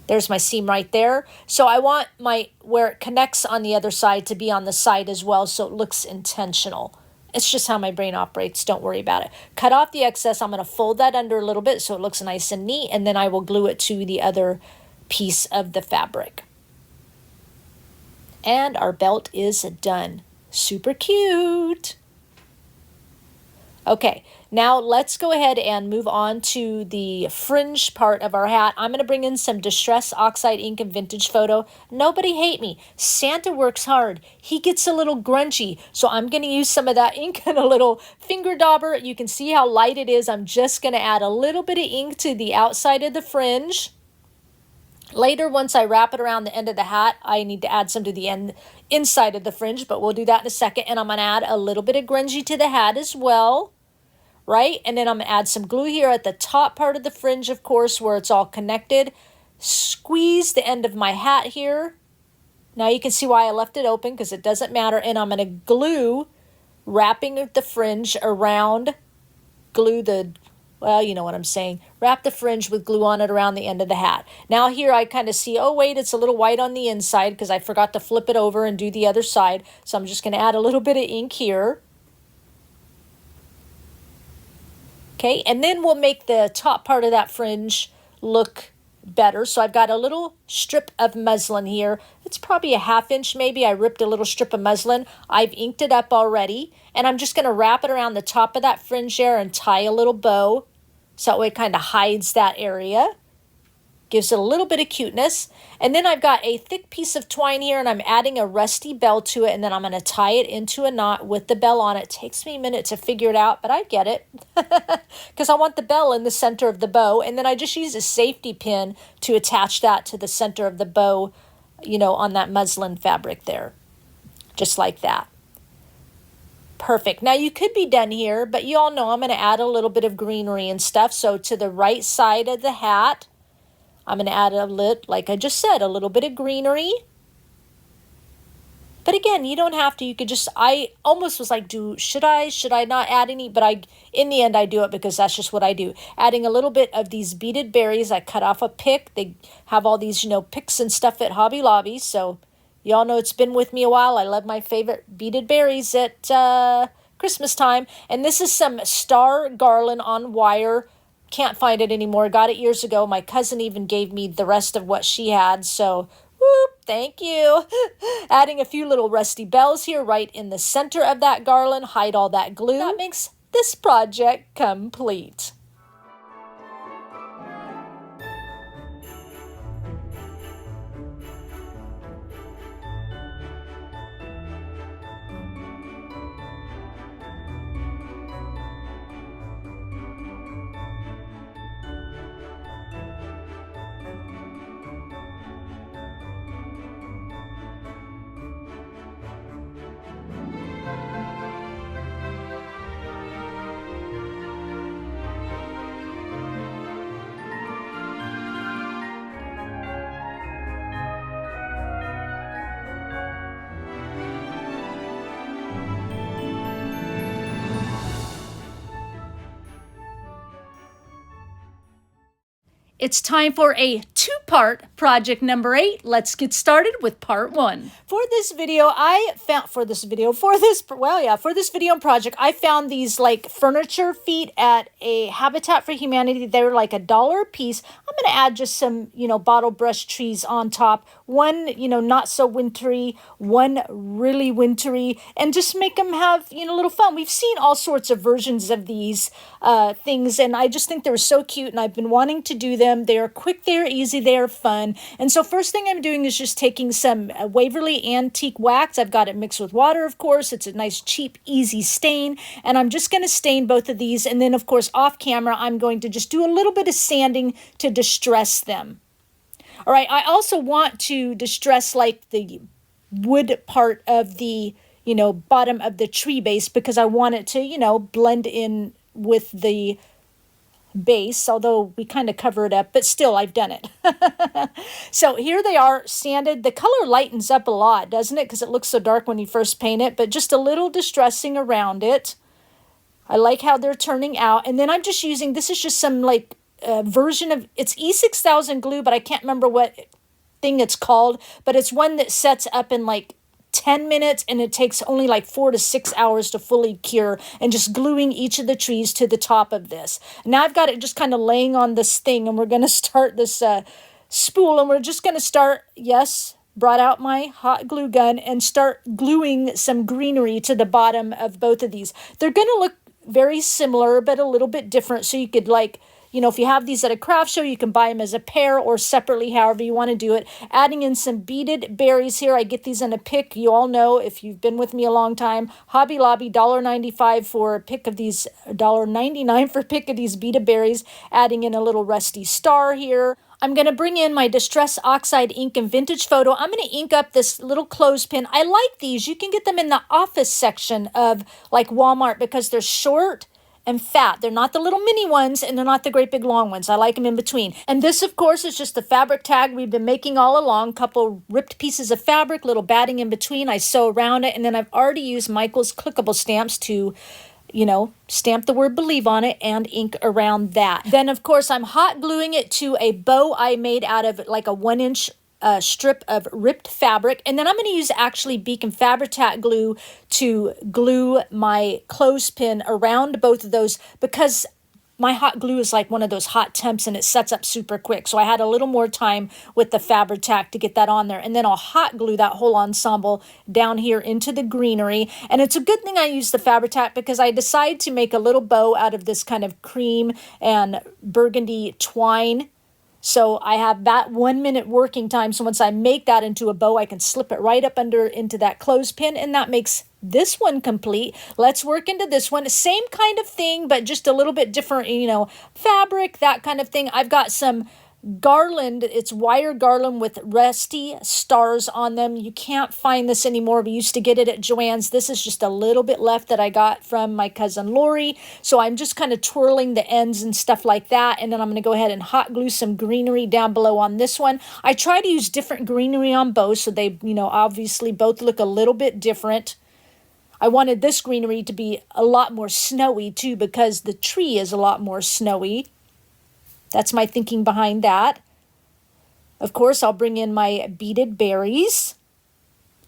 There's my seam right there. So I want my, where it connects on the other side to be on the side as well, so it looks intentional. It's just how my brain operates, don't worry about it. Cut off the excess, I'm gonna fold that under a little bit so it looks nice and neat, and then I will glue it to the other piece of the fabric. And our belt is done. Super cute. Okay, now let's go ahead and move on to the fringe part of our hat. I'm going to bring in some Distress Oxide ink and Vintage Photo. Nobody hate me. Santa works hard. He gets a little grungy, so I'm going to use some of that ink and a little finger dauber. You can see how light it is. I'm just going to add a little bit of ink to the outside of the fringe. Later, once I wrap it around the end of the hat, I need to add some to the inside of the fringe, but we'll do that in a second. And I'm going to add a little bit of grungy to the hat as well, right? And then I'm going to add some glue here at the top part of the fringe, of course, where it's all connected. Squeeze the end of my hat here. Now you can see why I left it open because it doesn't matter. And I'm going to glue, wrapping the fringe around, glue the, well, you know what I'm saying. Wrap the fringe with glue on it around the end of the hat. Now here I kind of see, oh wait, it's a little white on the inside because I forgot to flip it over and do the other side. So I'm just going to add a little bit of ink here. Okay, and then we'll make the top part of that fringe look better. So I've got a little strip of muslin here. It's probably a 1/2 inch maybe. I ripped a little strip of muslin. I've inked it up already. And I'm just going to wrap it around the top of that fringe there and tie a little bow. So that way it kind of hides that area. Gives it a little bit of cuteness. And then I've got a thick piece of twine here and I'm adding a rusty bell to it, and then I'm going to tie it into a knot with the bell on it. It takes me a minute to figure it out, but I get it because I want the bell in the center of the bow. And then I just use a safety pin to attach that to the center of the bow, you know, on that muslin fabric there, just like that. Perfect. Now you could be done here, but you all know I'm going to add a little bit of greenery and stuff. So to the right side of the hat, I'm going to add like I just said, a little bit of greenery. But again, you don't have to. You could just, I almost was like, should I not add any? But in the end, I do it because that's just what I do. Adding a little bit of these beaded berries. I cut off a pick. They have all these, you know, picks and stuff at Hobby Lobby. So y'all know it's been with me a while. I love my favorite beaded berries at Christmas time. And this is some star garland on wire. Can't find it anymore. Got it years ago. My cousin even gave me the rest of what she had. So, whoop, thank you. Adding a few little rusty bells here right in the center of that garland. Hide all that glue. That makes this project complete. It's time for a two-part project number 8. Let's get started with part 1. For this video and project, I found these like furniture feet at a Habitat for Humanity. They were like $1 a piece. I'm going to add just some, bottle brush trees on top. One, not so wintry, one really wintry, and just make them have, little fun. We've seen all sorts of versions of these things, and I just think they're so cute, and I've been wanting to do them. They are quick, they are easy, they are fun. And so first thing I'm doing is just taking some Waverly Antique Wax. I've got it mixed with water, of course. It's a nice, cheap, easy stain, and I'm just going to stain both of these, and then, of course, off camera, I'm going to just do a little bit of sanding to distress them. All right, I also want to distress like the wood part of the, bottom of the tree base because I want it to, blend in with the base, although we kind of cover it up, but still I've done it. So here they are sanded. The color lightens up a lot, doesn't it? Because it looks so dark when you first paint it, but just a little distressing around it. I like how they're turning out. And then I'm just using, this is just some like version of, it's E6000 glue, but I can't remember what thing it's called, but it's one that sets up in like 10 minutes and it takes only like 4 to 6 hours to fully cure, and just gluing each of the trees to the top of this. Now I've got it just kind of laying on this thing, and we're going to start this spool, and we're just going to start, brought out my hot glue gun and start gluing some greenery to the bottom of both of these. They're going to look very similar, but a little bit different, so you could like, if you have these at a craft show, you can buy them as a pair or separately, however you want to do it. Adding in some beaded berries here. I get these in a pick. You all know, if you've been with me a long time, Hobby Lobby, $1.95 for a pick of these, $1.99 for a pick of these beaded berries. Adding in a little rusty star here. I'm going to bring in my Distress Oxide ink and Vintage Photo. I'm going to ink up this little clothespin. I like these. You can get them in the office section of like Walmart because they're short and fat. They're not the little mini ones, and they're not the great big long ones. I like them in between. And this, of course, is just the fabric tag we've been making all along. Couple ripped pieces of fabric, little batting in between. I sew around it, and then I've already used Michael's clickable stamps to, stamp the word believe on it and ink around that. Then, of course, I'm hot gluing it to a bow I made out of like a 1-inch strip of ripped fabric, and then I'm going to use actually Beacon Fabri-Tac glue to glue my clothespin around both of those, because my hot glue is like one of those hot temps and it sets up super quick. So I had a little more time with the Fabri-Tac to get that on there, and then I'll hot glue that whole ensemble down here into the greenery. And it's a good thing I use the Fabri-Tac because I decided to make a little bow out of this kind of cream and burgundy twine. So I have that 1 minute working time. So once I make that into a bow, I can slip it right up under into that clothespin, and that makes this one complete. Let's work into this one. Same kind of thing, but just a little bit different, fabric, that kind of thing. I've got some garland. It's wire garland with rusty stars on them. You can't find this anymore. We used to get it at Joann's. This is just a little bit left that I got from my cousin Lori. So I'm just kind of twirling the ends and stuff like that. And then I'm going to go ahead and hot glue some greenery down below on this one. I try to use different greenery on both, so they, obviously both look a little bit different. I wanted this greenery to be a lot more snowy too, because the tree is a lot more snowy. That's my thinking behind that. Of course, I'll bring in my beaded berries.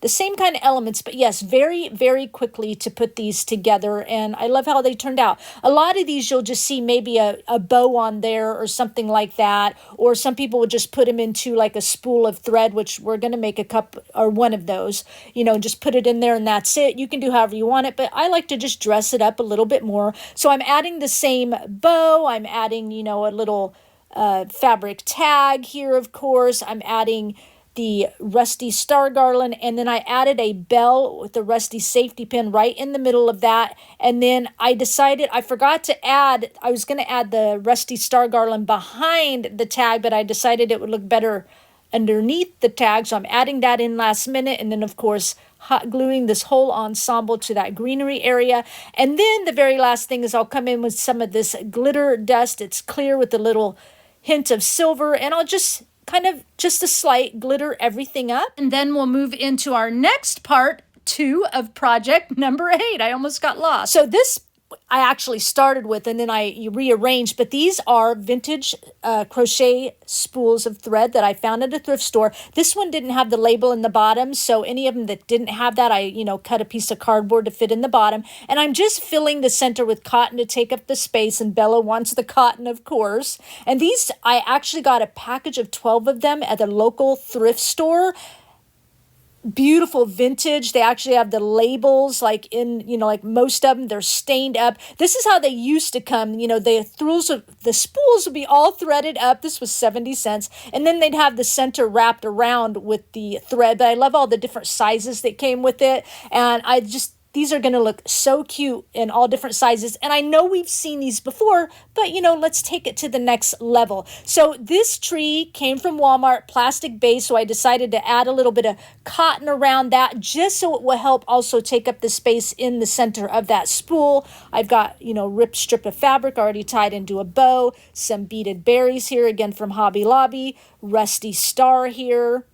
The same kind of elements, but yes, very, very quickly to put these together. And I love how they turned out. A lot of these you'll just see maybe a bow on there or something like that. Or some people would just put them into like a spool of thread, which we're going to make a cup or one of those. Just put it in there and that's it. You can do however you want it, but I like to just dress it up a little bit more. So I'm adding the same bow. I'm adding, a little fabric tag here, of course. I'm adding the rusty star garland, and then I added a bell with the rusty safety pin right in the middle of that. And then I decided, I forgot to add, I was going to add the rusty star garland behind the tag, but I decided it would look better underneath the tag, so I'm adding that in last minute. And then, of course, hot gluing this whole ensemble to that greenery area. And then the very last thing is I'll come in with some of this glitter dust. It's clear with a little hint of silver, and I'll just kind of just a slight glitter everything up. And then we'll move into our next part 2 of project number 8. I almost got lost. So this I actually started with, and then I rearranged. But these are vintage crochet spools of thread that I found at a thrift store. This one didn't have the label in the bottom, so any of them that didn't have that, I cut a piece of cardboard to fit in the bottom. And I'm just filling the center with cotton to take up the space, and Bella wants the cotton, of course. And these, I actually got a package of 12 of them at the local thrift store. Beautiful vintage. They actually have the labels like in, like most of them, they're stained up. This is how they used to come. The spools would be all threaded up. This was 70 cents. And then they'd have the center wrapped around with the thread. But I love all the different sizes that came with it. And these are going to look so cute in all different sizes. And I know we've seen these before, but let's take it to the next level. So this tree came from Walmart, plastic base. So I decided to add a little bit of cotton around that just so it will help also take up the space in the center of that spool. I've got, ripped strip of fabric already tied into a bow, some beaded berries here, again from Hobby Lobby, rusty star here.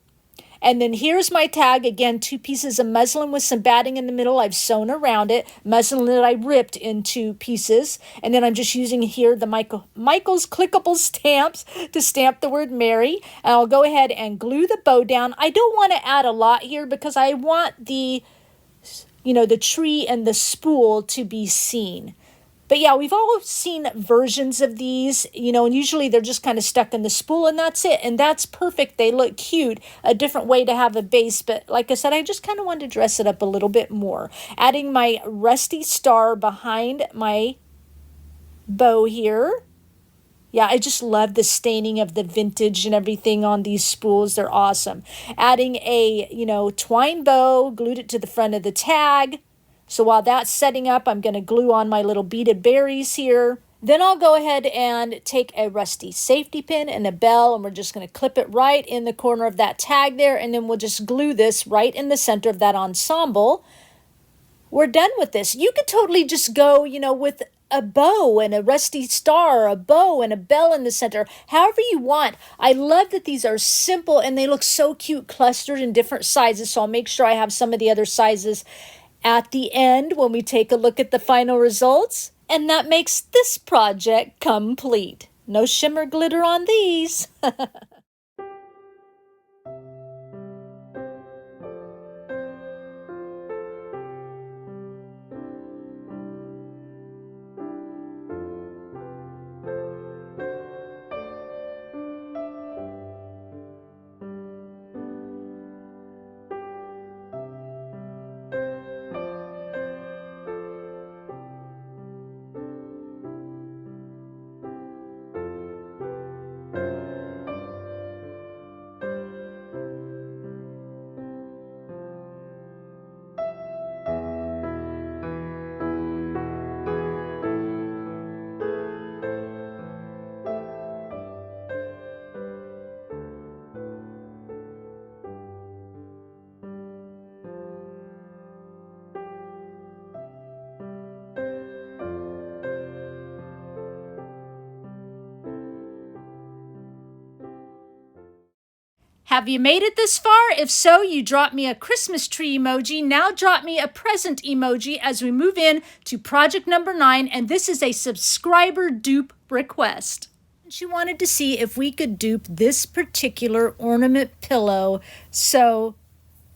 And then here's my tag. Again, 2 pieces of muslin with some batting in the middle. I've sewn around it. Muslin that I ripped into pieces. And then I'm just using here the Michael's clickable stamps to stamp the word Merry. And I'll go ahead and glue the bow down. I don't want to add a lot here because I want the tree and the spool to be seen. But yeah, we've all seen versions of these, and usually they're just kind of stuck in the spool and that's it. And that's perfect. They look cute. A different way to have a base. But like I said, I just kind of wanted to dress it up a little bit more. Adding my rusty star behind my bow here. Yeah, I just love the staining of the vintage and everything on these spools. They're awesome. Adding a, twine bow, glued it to the front of the tag. So while that's setting up, I'm going to glue on my little beaded berries here. Then I'll go ahead and take a rusty safety pin and a bell, and we're just going to clip it right in the corner of that tag there, and then we'll just glue this right in the center of that ensemble. We're done with this. You could totally just go, with a bow and a rusty star, a bow and a bell in the center, however you want. I love that these are simple and they look so cute clustered in different sizes, so I'll make sure I have some of the other sizes at the end when we take a look at the final results. And that makes this project complete. No shimmer glitter on these. Have you made it this far? If so, you drop me a Christmas tree emoji. Now drop me a present emoji as we move in to project number 9, and this is a subscriber dupe request. She wanted to see if we could dupe this particular ornament pillow, so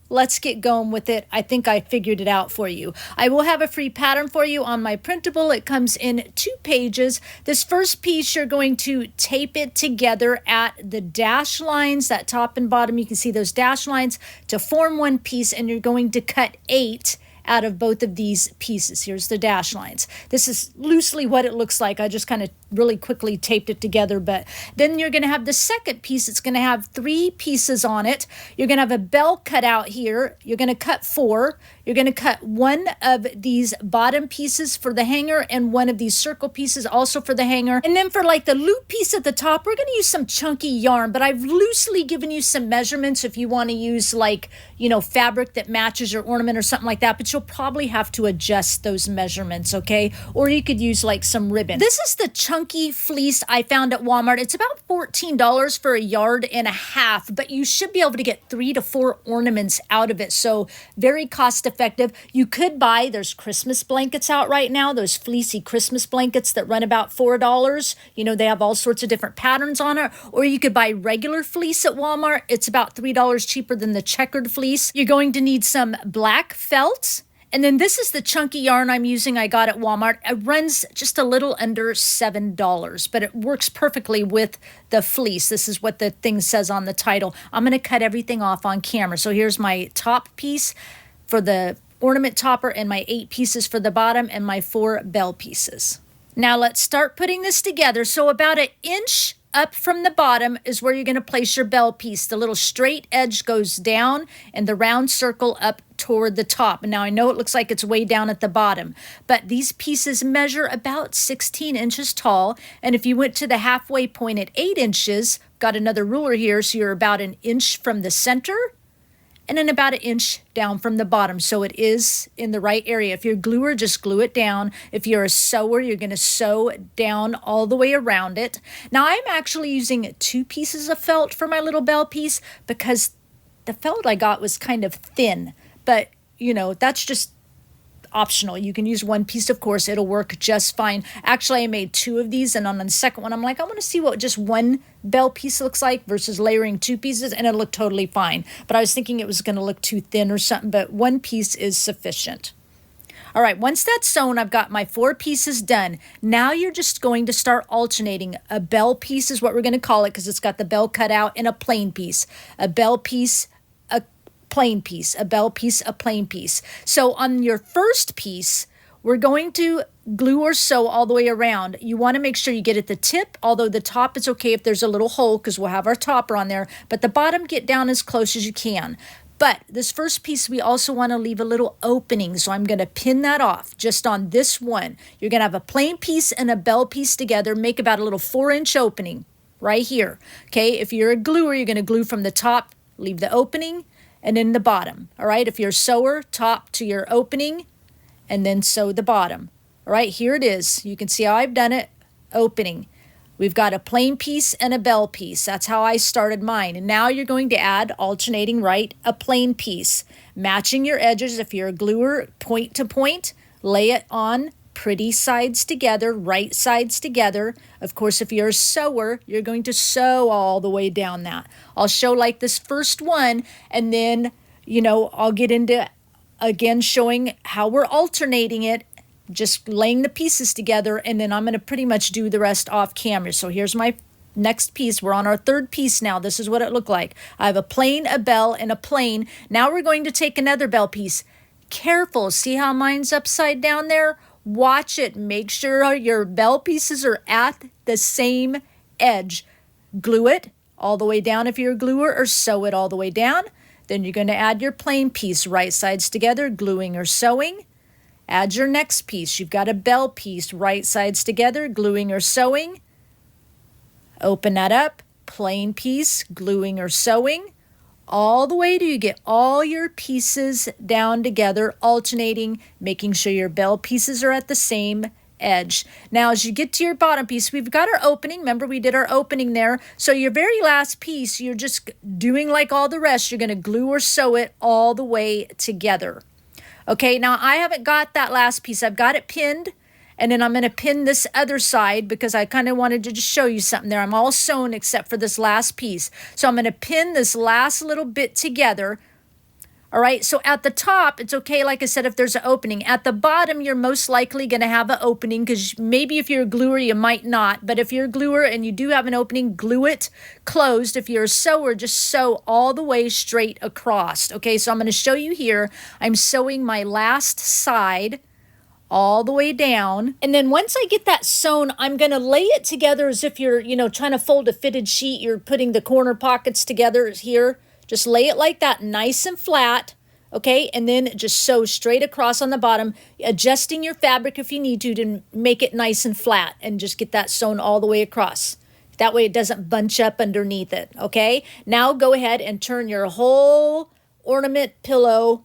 let's get going with it. I think I figured it out for you. I will have a free pattern for you on my printable. It comes in 2 pages. This first piece, you're going to tape it together at the dash lines, that top and bottom. You can see those dash lines to form one piece, and you're going to cut 8 out of both of these pieces. Here's the dash lines. This is loosely what it looks like. I just kind of really quickly taped it together, but then you're going to have the second piece. It's going to have 3 pieces on it. You're going to have a bell cut out here. You're going to cut 4. You're going to cut 1 of these bottom pieces for the hanger and 1 of these circle pieces also for the hanger. And then for like the loop piece at the top, we're going to use some chunky yarn, but I've loosely given you some measurements if you want to use like, fabric that matches your ornament or something like that, but you'll probably have to adjust those measurements, okay? Or you could use like some ribbon. This is the chunky chunky fleece I found at Walmart. It's about $14 for a yard and a half, but you should be able to get 3 to 4 ornaments out of it. So very cost effective. You could buy, there's Christmas blankets out right now, those fleecy Christmas blankets that run about $4. You know, they have all sorts of different patterns on it. Or you could buy regular fleece at Walmart. It's about $3 cheaper than the checkered fleece. You're going to need some black felt. And then this is the chunky yarn I'm using I got at Walmart. It runs just a little under $7, but it works perfectly with the fleece. This is what the thing says on the title. I'm going to cut everything off on camera. So here's my top piece for the ornament topper and my 8 pieces for the bottom and my 4 bell pieces. Now let's start putting this together. So about 1 inch up from the bottom is where you're going to place your bell piece. The little straight edge goes down and the round circle up toward the top. And now I know it looks like it's way down at the bottom, but these pieces measure about 16 inches tall. And if you went to the halfway point at 8 inches, got another ruler here, so you're about 1 inch from the center and then about 1 inch down from the bottom. So it is in the right area. If you're a gluer, just glue it down. If you're a sewer, you're going to sew down all the way around it. Now I'm actually using 2 pieces of felt for my little bell piece because the felt I got was kind of thin, but you know, that's just optional. You can use 1 piece, of course, it'll work just fine. Actually, I made 2 of these, and on the second one, I'm like, I want to see what just 1 bell piece looks like versus layering 2 pieces, and it looked totally fine. But I was thinking it was going to look too thin or something, but 1 piece is sufficient. All right, once that's sewn, I've got my 4 pieces done. Now you're just going to start alternating. A bell piece is what we're going to call it because it's got the bell cut out, and a plain piece. A bell piece, a plain piece, a bell piece, a plain piece. So on your first piece, we're going to glue or sew all the way around. You want to make sure you get at the tip, although the top is okay if there's a little hole because we'll have our topper on there, but the bottom, get down as close as you can. But this first piece, we also want to leave a little opening, so I'm going to pin that off just on this one. You're going to have a plain piece and a bell piece together, make about a little 4-inch opening right here. Okay, if you're a gluer, you're going to glue from the top, leave the opening, and then the bottom. All right, if you're a sewer, top to your opening, and then sew the bottom. All right, here it is. You can see how I've done it. Opening. We've got a plain piece and a bell piece. That's how I started mine. And now you're going to add, alternating, right, a plain piece. Matching your edges. If you're a gluer, point to point, lay it on pretty sides together, right sides together. Of course, if you're a sewer, you're going to sew all the way down that. I'll show like this first one, and then, you know, I'll get into, again, showing how we're alternating it, just laying the pieces together, and then I'm going to pretty much do the rest off camera. So here's my next piece. We're on our 3rd piece now. This is what it looked like. I have a plain, a bell, and a plain. Now we're going to take another bell piece. Careful. See how mine's upside down there? Watch it. Make sure your bell pieces are at the same edge. Glue it all the way down if you're a gluer, or sew it all the way down. Then you're going to add your plain piece, right sides together, gluing or sewing. Add your next piece. You've got a bell piece, right sides together, gluing or sewing. Open that up, plain piece, gluing or sewing. All the way till you get all your pieces down together, alternating, making sure your bell pieces are at the same edge. Now, as you get to your bottom piece, we've got our opening. Remember, we did our opening there. So your very last piece, you're just doing like all the rest. You're going to glue or sew it all the way together. Okay, now I haven't got that last piece. I've got it pinned, and then I'm going to pin this other side because I kind of wanted to just show you something there. I'm all sewn except for this last piece. So I'm going to pin this last little bit together. All right, so at the top, it's okay, like I said, if there's an opening. At the bottom, you're most likely going to have an opening because maybe if you're a gluer, you might not. But if you're a gluer and you do have an opening, glue it closed. If you're a sewer, just sew all the way straight across. Okay, so I'm going to show you here. I'm sewing my last side all the way down. And then once I get that sewn, I'm going to lay it together as if you're, trying to fold a fitted sheet. You're putting the corner pockets together here. Just lay it like that, nice and flat, okay? And then just sew straight across on the bottom, adjusting your fabric if you need to make it nice and flat, and just get that sewn all the way across. That way it doesn't bunch up underneath it, okay? Now go ahead and turn your whole ornament pillow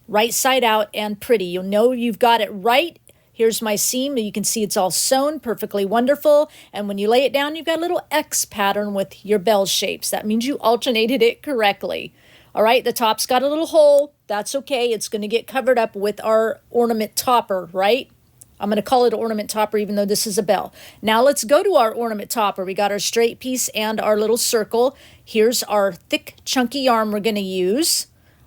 right side out and pretty. You'll know you've got it right Here's my seam. You can see it's all sewn, perfectly wonderful. And when you lay it down, you've got a little X pattern with your bell shapes. That means you alternated it correctly. All right, the top's got a little hole. That's okay. It's going to get covered up with our ornament topper, right? I'm going to call it an ornament topper even though this is a bell. Now let's go to our ornament topper. We got our straight piece and our little circle. Here's our thick, chunky yarn we're going to use.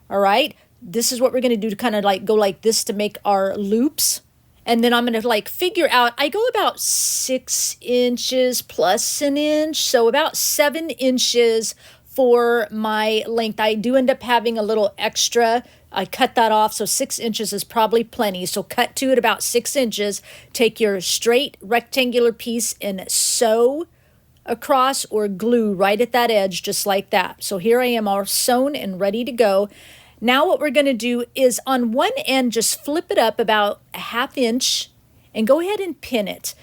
All right, this is what we're going to do to kind of like go like this to make our loops. And then I'm going to like figure out, I go about 6 inches plus an inch, so about 7 inches for my length. I do end up having a little extra. I cut that off, so 6 inches is probably plenty. So cut to it about 6 inches. Take your straight rectangular piece and sew across or glue right at that edge, just like that. So here I am all sewn and ready to go. Now what we're going to do is on one end, just flip it up about a 1/2 inch and go ahead and pin it.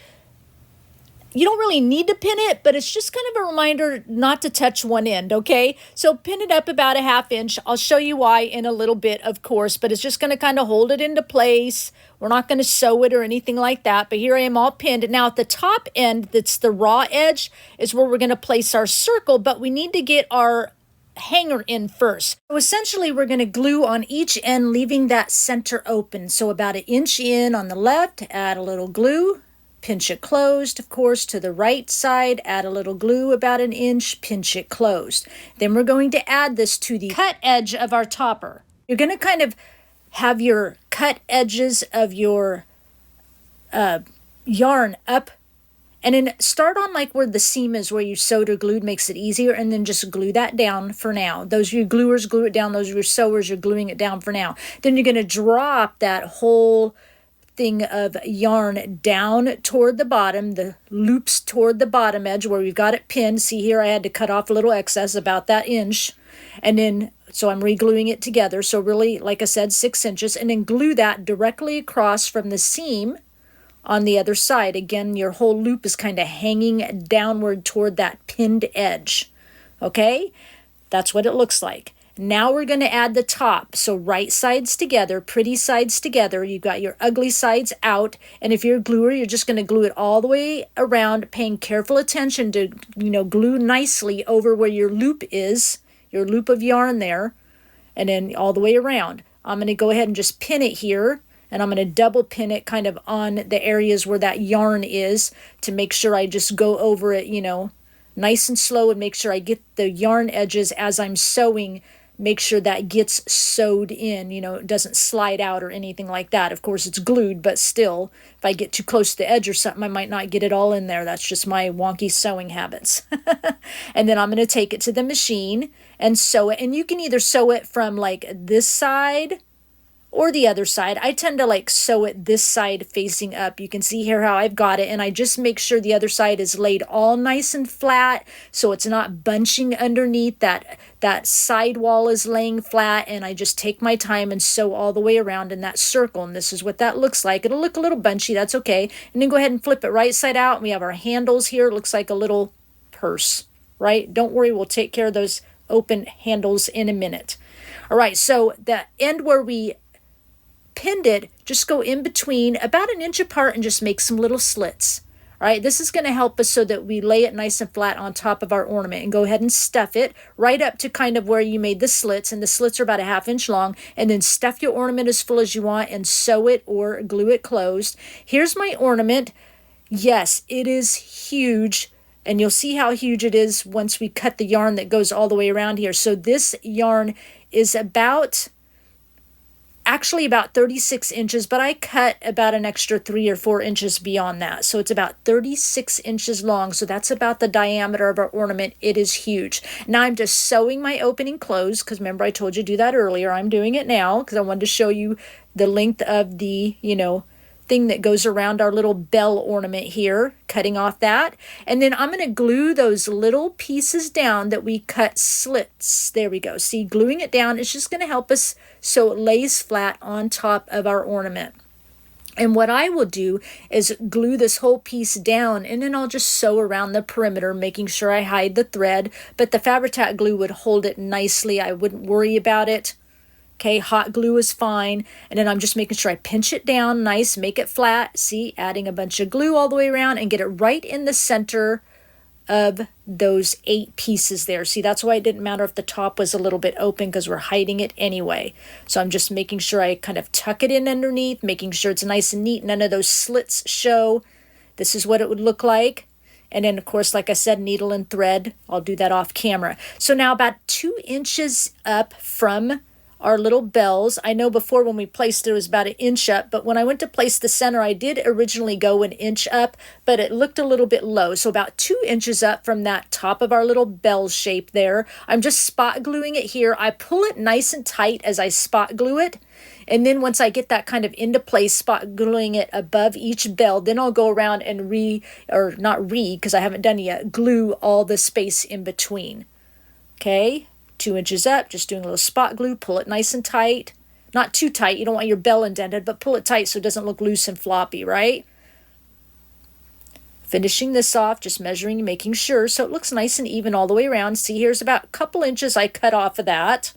You don't really need to pin it, but it's just kind of a reminder not to touch one end, okay? So pin it up about a 1/2 inch. I'll show you why in a little bit, of course, but it's just going to kind of hold it into place. We're not going to sew it or anything like that, but here I am all pinned. Now at the top end, that's the raw edge, is where we're going to place our circle, but we need to get our hanger in first. So essentially we're going to glue on each end, leaving that center open. So about 1 inch in on the left, add a little glue, pinch it closed, of course, to the right side, add a little glue about 1 inch, pinch it closed. Then we're going to add this to the cut edge of our topper. You're going to kind of have your cut edges of your yarn up, and then start on like where the seam is, where you sewed or glued, makes it easier, and then just glue that down for now. Those of you gluers, glue it down. Those of you sewers, you're gluing it down for now. Then you're going to drop that whole thing of yarn down toward the bottom, the loops toward the bottom edge where we've got it pinned. See here, I had to cut off a little excess, about that inch. And then, so I'm re-gluing it together. So really, like I said, 6 inches, and then glue that directly across from the seam on the other side. Again, your whole loop is kind of hanging downward toward that pinned edge. Okay? That's what it looks like. Now we're going to add the top. So right sides together, pretty sides together. You've got your ugly sides out. And if you're a gluer, you're just going to glue it all the way around, paying careful attention to, glue nicely over where your loop is, your loop of yarn there, and then all the way around. I'm going to go ahead and just pin it here. And I'm going to double pin it kind of on the areas where that yarn is to make sure I just go over it, nice and slow, and make sure I get the yarn edges as I'm sewing. Make sure that gets sewed in, it doesn't slide out or anything like that. Of course, it's glued, but still, if I get too close to the edge or something, I might not get it all in there. That's just my wonky sewing habits. And then I'm going to take it to the machine and sew it. And you can either sew it from like this side or the other side. I tend to like sew it this side facing up. You can see here how I've got it, and I just make sure the other side is laid all nice and flat so it's not bunching underneath. That side wall is laying flat, and I just take my time and sew all the way around in that circle, and this is what that looks like. It'll look a little bunchy, that's okay. And then go ahead and flip it right side out, and we have our handles here. It looks like a little purse, right? Don't worry, we'll take care of those open handles in a minute. All right, so the end where we pinned it, just go in between about 1 inch apart and just make some little slits. All right, this is going to help us so that we lay it nice and flat on top of our ornament, and go ahead and stuff it right up to kind of where you made the slits, and the slits are about a 1/2 inch long, and then stuff your ornament as full as you want and sew it or glue it closed. Here's my ornament. Yes, it is huge, and you'll see how huge it is once we cut the yarn that goes all the way around here. So this yarn is actually about 36 inches, but I cut about an extra 3 or 4 inches beyond that. So it's about 36 inches long. So that's about the diameter of our ornament. It is huge. Now I'm just sewing my opening closed, because remember I told you to do that earlier. I'm doing it now because I wanted to show you the length of the, thing that goes around our little bell ornament here, cutting off that. And then I'm going to glue those little pieces down that we cut slits. There we go. See, gluing it down is just going to help us so it lays flat on top of our ornament. And what I will do is glue this whole piece down, and then I'll just sew around the perimeter, making sure I hide the thread. But the Fabrica glue would hold it nicely. I wouldn't worry about it. Okay, hot glue is fine. And then I'm just making sure I pinch it down nice, make it flat. See, adding a bunch of glue all the way around and get it right in the center of those 8 pieces there. See, that's why it didn't matter if the top was a little bit open, because we're hiding it anyway. So I'm just making sure I kind of tuck it in underneath, making sure it's nice and neat. None of those slits show. This is what it would look like. And then, of course, like I said, needle and thread. I'll do that off camera. So now about 2 inches up from our little bells. I know before when we placed it was about 1 inch up, but when I went to place the center, I did originally go 1 inch up, but it looked a little bit low. So about 2 inches up from that top of our little bell shape there. I'm just spot gluing it here. I pull it nice and tight as I spot glue it. And then once I get that kind of into place, spot gluing it above each bell, then I'll go around and because I haven't done it yet, glue all the space in between. Okay. 2 inches up, just doing a little spot glue, pull it nice and tight. Not too tight, you don't want your bell indented, but pull it tight so it doesn't look loose and floppy, right? Finishing this off, just measuring, making sure, so it looks nice and even all the way around. See, here's about a couple inches I cut off of that.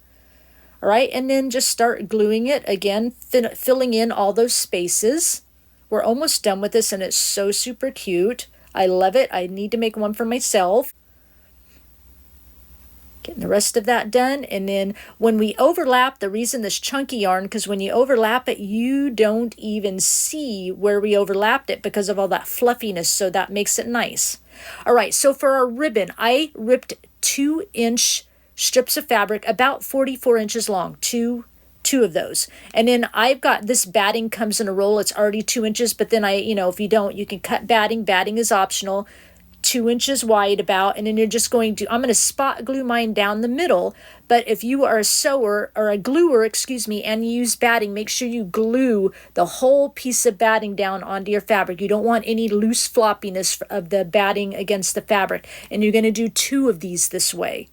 All right, and then just start gluing it again, filling in all those spaces. We're almost done with this, and it's so super cute. I love it. I need to make one for myself. Getting the rest of that done. And then when we overlap, the reason this chunky yarn, because when you overlap it, you don't even see where we overlapped it because of all that fluffiness. So that makes it nice. All right, so for our ribbon, I ripped 2-inch strips of fabric, about 44 inches long, two of those. And then I've got this batting comes in a roll. It's already 2 inches, but then if you don't, you can cut batting. Batting is optional. 2 inches wide about, and then you're just I'm going to spot glue mine down the middle. But if you are a sewer or a gluer, and you use batting, make sure you glue the whole piece of batting down onto your fabric. You don't want any loose floppiness of the batting against the fabric. And you're going to do 2 of these this way.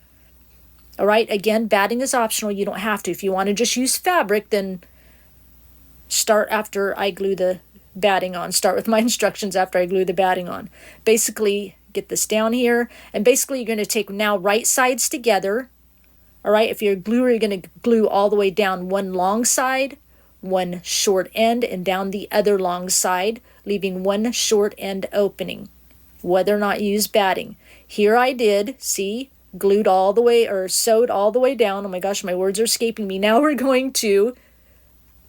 All right, again, batting is optional. You don't have to. If you want to just use fabric, then start after I glue the batting on. Start with my instructions after I glue the batting on. Basically, get this down here, and basically you're going to take now right sides together. All right, if you're a gluer, you're going to glue all the way down one long side, one short end, and down the other long side, leaving one short end opening, whether or not you use batting. Here I did, see, glued all the way, or sewed all the way down. Oh my gosh, my words are escaping me. Now we're going to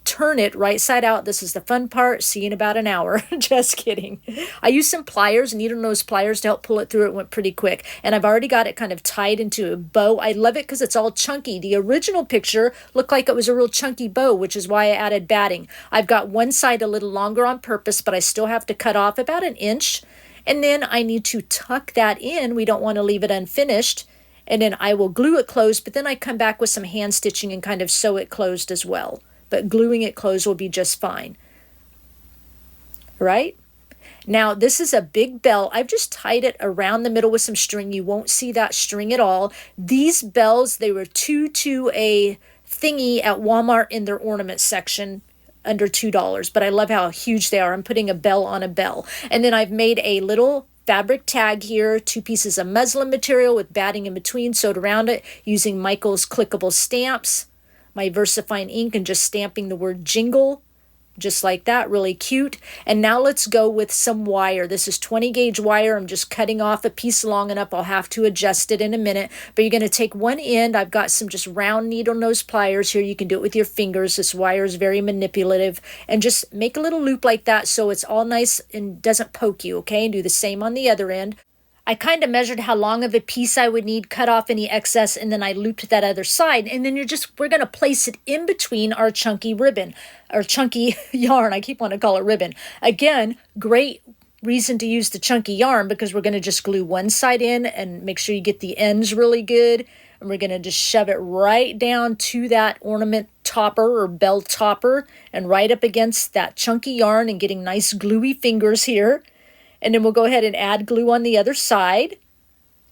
turn it right side out. This is the fun part. See you in about an hour. Just kidding. I used some pliers, needle nose pliers, to help pull it through. It went pretty quick. And I've already got it kind of tied into a bow. I love it because it's all chunky. The original picture looked like it was a real chunky bow, which is why I added batting. I've got one side a little longer on purpose, but I still have to cut off about 1 inch. And then I need to tuck that in. We don't want to leave it unfinished. And then I will glue it closed, but then I come back with some hand stitching and kind of sew it closed as well. But gluing it closed will be just fine. Right? Now, this is a big bell. I've just tied it around the middle with some string. You won't see that string at all. These bells, they were 2 to a thingy at Walmart in their ornament section, under $2. But I love how huge they are. I'm putting a bell on a bell. And then I've made a little fabric tag here, 2 pieces of muslin material with batting in between, sewed around it using Michael's clickable stamps, my VersaFine ink, and just stamping the word jingle, just like that, really cute. And now let's go with some wire. This is 20 gauge wire. I'm just cutting off a piece long enough. I'll have to adjust it in a minute, but you're going to take one end. I've got some just round needle nose pliers here. You can do it with your fingers. This wire is very manipulative, and just make a little loop like that so it's all nice and doesn't poke you, okay? And do the same on the other end. I kind of measured how long of a piece I would need, cut off any excess, and then I looped that other side. And then we're going to place it in between our chunky ribbon, or chunky yarn. I keep wanting to call it ribbon. Again, great reason to use the chunky yarn, because we're going to just glue one side in and make sure you get the ends really good. And we're going to just shove it right down to that ornament topper or bell topper and right up against that chunky yarn, and getting nice gluey fingers here. And then we'll go ahead and add glue on the other side,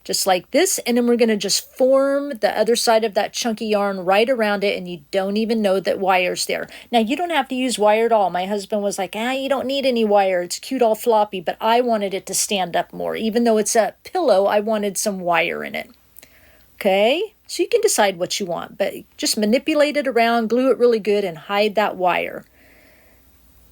just like this. And then we're going to just form the other side of that chunky yarn right around it, and you don't even know that wire's there. Now, you don't have to use wire at all. My husband was like, you don't need any wire. It's cute all floppy, but I wanted it to stand up more. Even though it's a pillow, I wanted some wire in it. Okay, So you can decide what you want, but just manipulate it around, glue it really good, and hide that wire.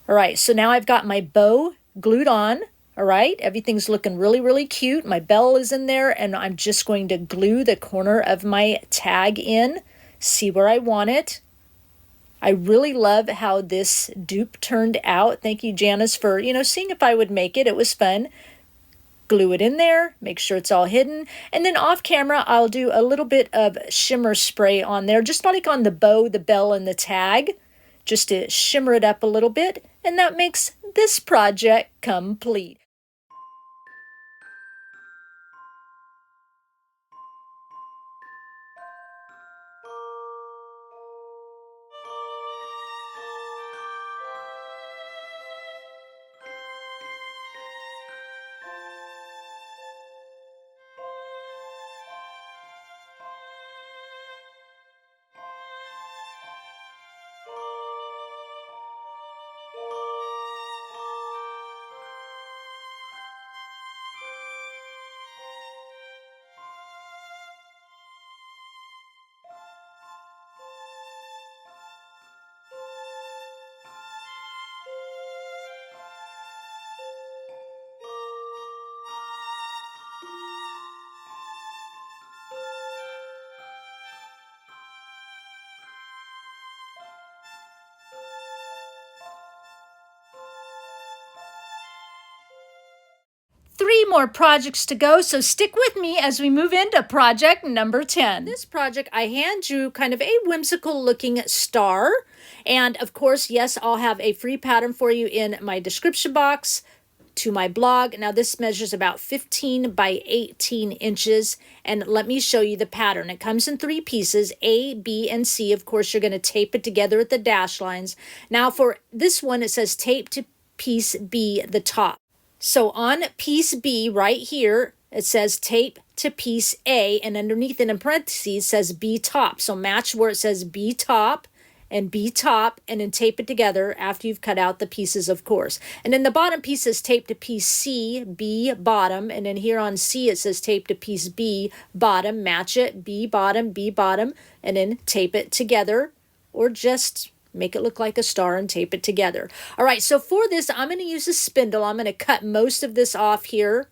All right, so now I've got my bow glued on. All right, everything's looking really, really cute. My bell is in there, and I'm just going to glue the corner of my tag in, see where I want it. I really love how this dupe turned out. Thank you, Janice, for, seeing if I would make it. It was fun. Glue it in there, make sure it's all hidden. And then off camera, I'll do a little bit of shimmer spray on there, just like on the bow, the bell, and the tag, just to shimmer it up a little bit. And that makes this project complete. Three more projects to go, so stick with me as we move into project number 10. This project, I hand drew kind of a whimsical looking star. And of course, yes, I'll have a free pattern for you in my description box to my blog. Now this measures about 15 by 18 inches. And let me show you the pattern. It comes in 3 pieces, A, B, and C. Of course, you're going to tape it together at the dash lines. Now for this one, it says tape to piece B, the top. So on piece B right here, it says tape to piece A, and underneath it in parentheses says B top. So match where it says B top, and then tape it together after you've cut out the pieces, of course. And then the bottom piece says tape to piece C, B bottom, and then here on C it says tape to piece B bottom, match it, B bottom, and then tape it together, or just make it look like a star and tape it together. All right, so for this, I'm going to use a spindle. I'm going to cut most of this off here.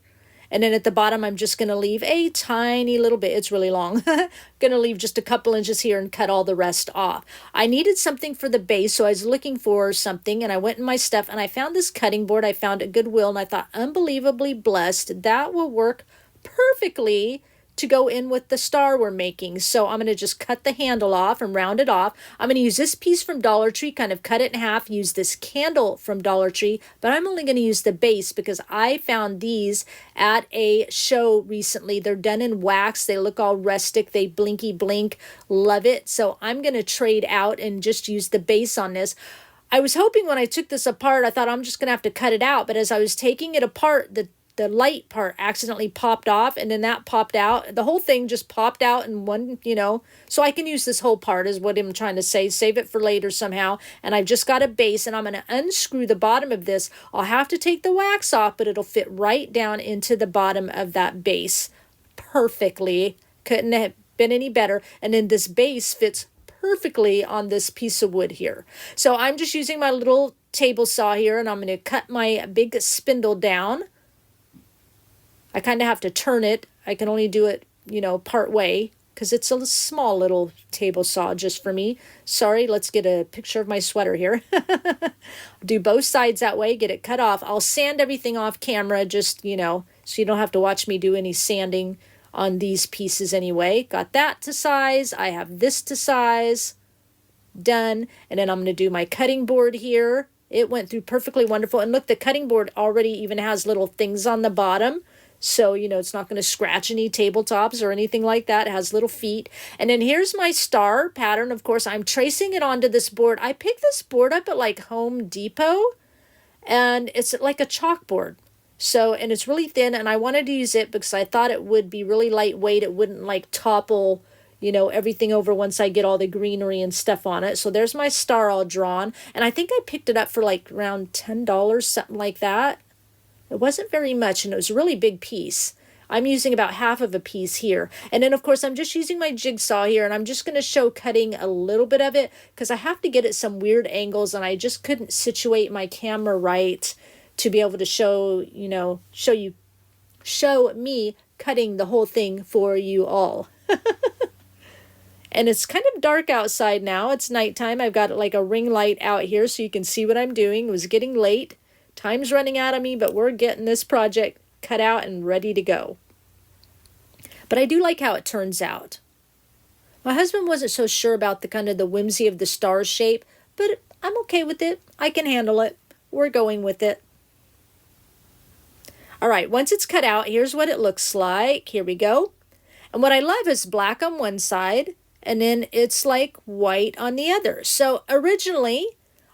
And then at the bottom, I'm just going to leave a tiny little bit. It's really long. Going to leave just a couple inches here and cut all the rest off. I needed something for the base, so I was looking for something. And I went in my stuff, and I found this cutting board I found at Goodwill. And I thought, unbelievably blessed. That will work perfectly to go in with the star we're making. So I'm going to just cut the handle off and round it off. I'm going to use this piece from Dollar Tree, kind of cut it in half, use this candle from Dollar Tree, but I'm only going to use the base because I found these at a show recently. They're done in wax. They look all rustic. They blinky blink. Love it. So I'm going to trade out and just use the base on this. I was hoping when I took this apart, I thought I'm just going to have to cut it out. But as I was taking it apart, the light part accidentally popped off, and then that popped out. The whole thing just popped out in one, so I can use this whole part is what I'm trying to say. Save it for later somehow. And I've just got a base, and I'm going to unscrew the bottom of this. I'll have to take the wax off, but it'll fit right down into the bottom of that base perfectly. Couldn't have been any better. And then this base fits perfectly on this piece of wood here. So I'm just using my little table saw here, and I'm going to cut my big spindle down. I kind of have to turn it. I can only do it, part way because it's a small little table saw just for me. Sorry, let's get a picture of my sweater here. Do both sides that way, get it cut off. I'll sand everything off camera just, so you don't have to watch me do any sanding on these pieces anyway. Got that to size. I have this to size. Done. And then I'm going to do my cutting board here. It went through perfectly wonderful. And look, the cutting board already even has little things on the bottom. So, it's not going to scratch any tabletops or anything like that. It has little feet. And then here's my star pattern. Of course, I'm tracing it onto this board. I picked this board up at like Home Depot, and it's like a chalkboard. So, and it's really thin, and I wanted to use it because I thought it would be really lightweight. It wouldn't like topple, everything over once I get all the greenery and stuff on it. So there's my star all drawn. And I think I picked it up for like around $10, something like that. It wasn't very much, and it was a really big piece. I'm using about half of a piece here. And then of course I'm just using my jigsaw here, and I'm just going to show cutting a little bit of it because I have to get at some weird angles, and I just couldn't situate my camera right to be able to show me cutting the whole thing for you all. And it's kind of dark outside now. It's nighttime. I've got like a ring light out here so you can see what I'm doing. It was getting late. Time's running out of me, but we're getting this project cut out and ready to go. But I do like how it turns out. My husband wasn't so sure about the kind of the whimsy of the star shape, but I'm okay with it. I can handle it. We're going with it. All right, once it's cut out, here's what it looks like. Here we go. And what I love is black on one side, and then it's like white on the other. So originally,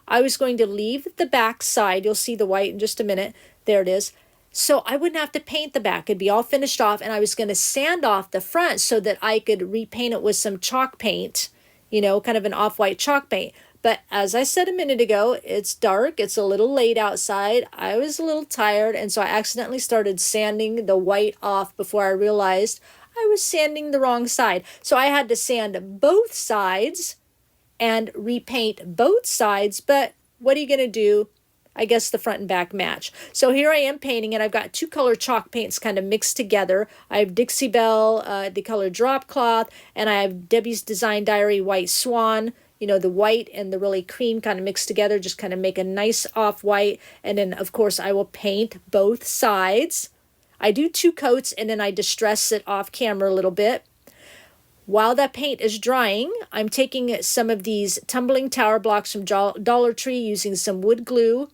I was going to leave the back side. You'll see the white in just a minute. There it is. So I wouldn't have to paint the back. It'd be all finished off, and I was going to sand off the front so that I could repaint it with some chalk paint, kind of an off-white chalk paint. But as I said a minute ago, it's dark. It's a little late outside. I was a little tired, and so I accidentally started sanding the white off before I realized I was sanding the wrong side. So I had to sand both sides and repaint both sides. But what are you going to do? I guess the front and back match. So here I am painting it. I've got two color chalk paints kind of mixed together. I have Dixie Belle, the color drop cloth, and I have Debbie's Design Diary White Swan. The white and the really cream kind of mixed together, just kind of make a nice off-white. And then, of course, I will paint both sides. I do 2 coats, and then I distress it off camera a little bit. While that paint is drying, I'm taking some of these tumbling tower blocks from Dollar Tree using some wood glue,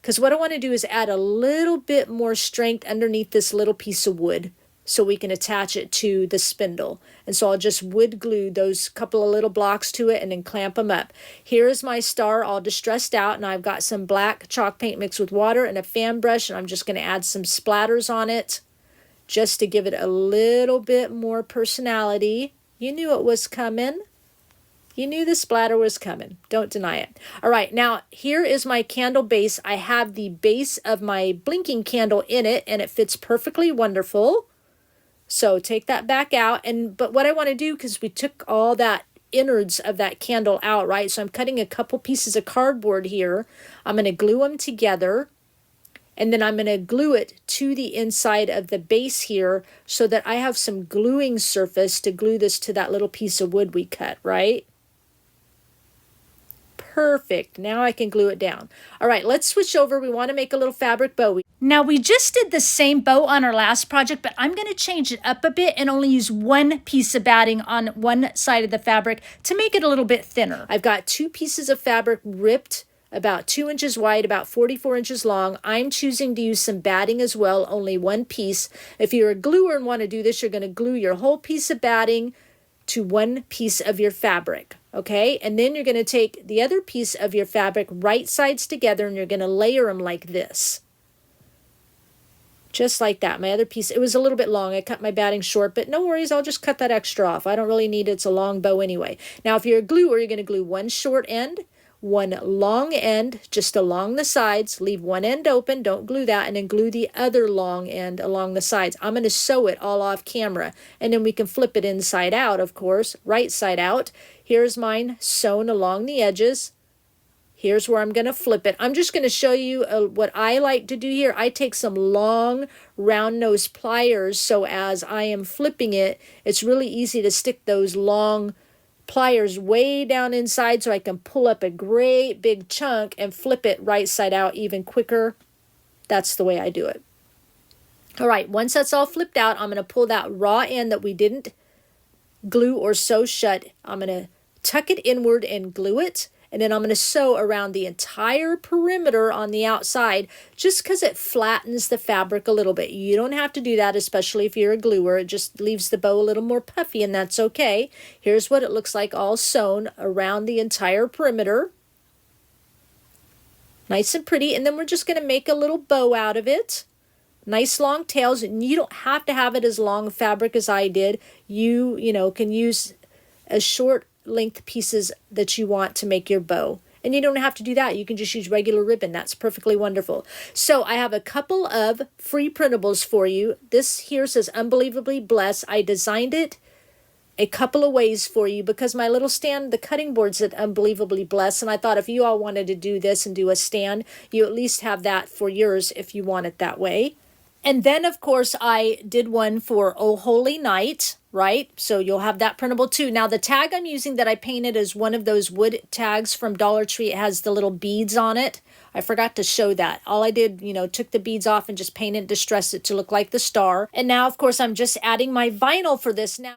because what I want to do is add a little bit more strength underneath this little piece of wood so we can attach it to the spindle. And so I'll just wood glue those couple of little blocks to it and then clamp them up. Here's my star all distressed out, and I've got some black chalk paint mixed with water and a fan brush, and I'm just going to add some splatters on it just to give it a little bit more personality. You knew it was coming. You knew the splatter was coming. Don't deny it. All right, now here is my candle base. I have the base of my blinking candle in it, and it fits perfectly wonderful. So take that back out. But what I want to do, because we took all that innards of that candle out, right? So I'm cutting a couple pieces of cardboard here. I'm going to glue them together, and then I'm going to glue it to the inside of the base here so that I have some gluing surface to glue this to that little piece of wood we cut, right? Perfect. Now I can glue it down. All right, let's switch over. We want to make a little fabric bow. Now we just did the same bow on our last project, but I'm going to change it up a bit and only use one piece of batting on one side of the fabric to make it a little bit thinner. I've got 2 pieces of fabric ripped about 2 inches wide, about 44 inches long. I'm choosing to use some batting as well, only one piece. If you're a gluer and want to do this, you're going to glue your whole piece of batting to one piece of your fabric. Okay, and then you're going to take the other piece of your fabric right sides together, and you're going to layer them like this. Just like that. My other piece, it was a little bit long. I cut my batting short, but no worries, I'll just cut that extra off. I don't really need it. It's a long bow anyway. Now, if you're a gluer, you're going to glue one short end, one long end just along the sides. Leave one end open, don't glue that, and then glue the other long end along the sides. I'm going to sew it all off camera, and then we can flip it inside out, of course, right side out. Here's mine sewn along the edges. Here's where I'm going to flip it. I'm just going to show you what I like to do here. I take some long round nose pliers, so as I am flipping it, it's really easy to stick those long pliers way down inside so I can pull up a great big chunk and flip it right side out even quicker. That's the way I do it. All right, once that's all flipped out, I'm going to pull that raw end that we didn't glue or sew shut. I'm going to tuck it inward and glue it, and then I'm going to sew around the entire perimeter on the outside just because it flattens the fabric a little bit. You don't have to do that, especially if you're a gluer. It just leaves the bow a little more puffy, and that's okay. Here's what it looks like all sewn around the entire perimeter. Nice and pretty, and then we're just going to make a little bow out of it. Nice long tails, and you don't have to have it as long fabric as I did. You can use as short length pieces that you want to make your bow. And you don't have to do that. You can just use regular ribbon. That's perfectly wonderful. So I have a couple of free printables for you. This here says Unbelievably Blessed. I designed it a couple of ways for you because my little stand, the cutting board's at Unbelievably Blessed, and I thought if you all wanted to do this and do a stand, you at least have that for yours if you want it that way. And then, of course, I did one for Oh Holy Night, right? So you'll have that printable too. Now, the tag I'm using that I painted is one of those wood tags from Dollar Tree. It has the little beads on it. I forgot to show that. All I did, took the beads off and just painted, distressed it to look like the star. And now, of course, I'm just adding my vinyl for this now.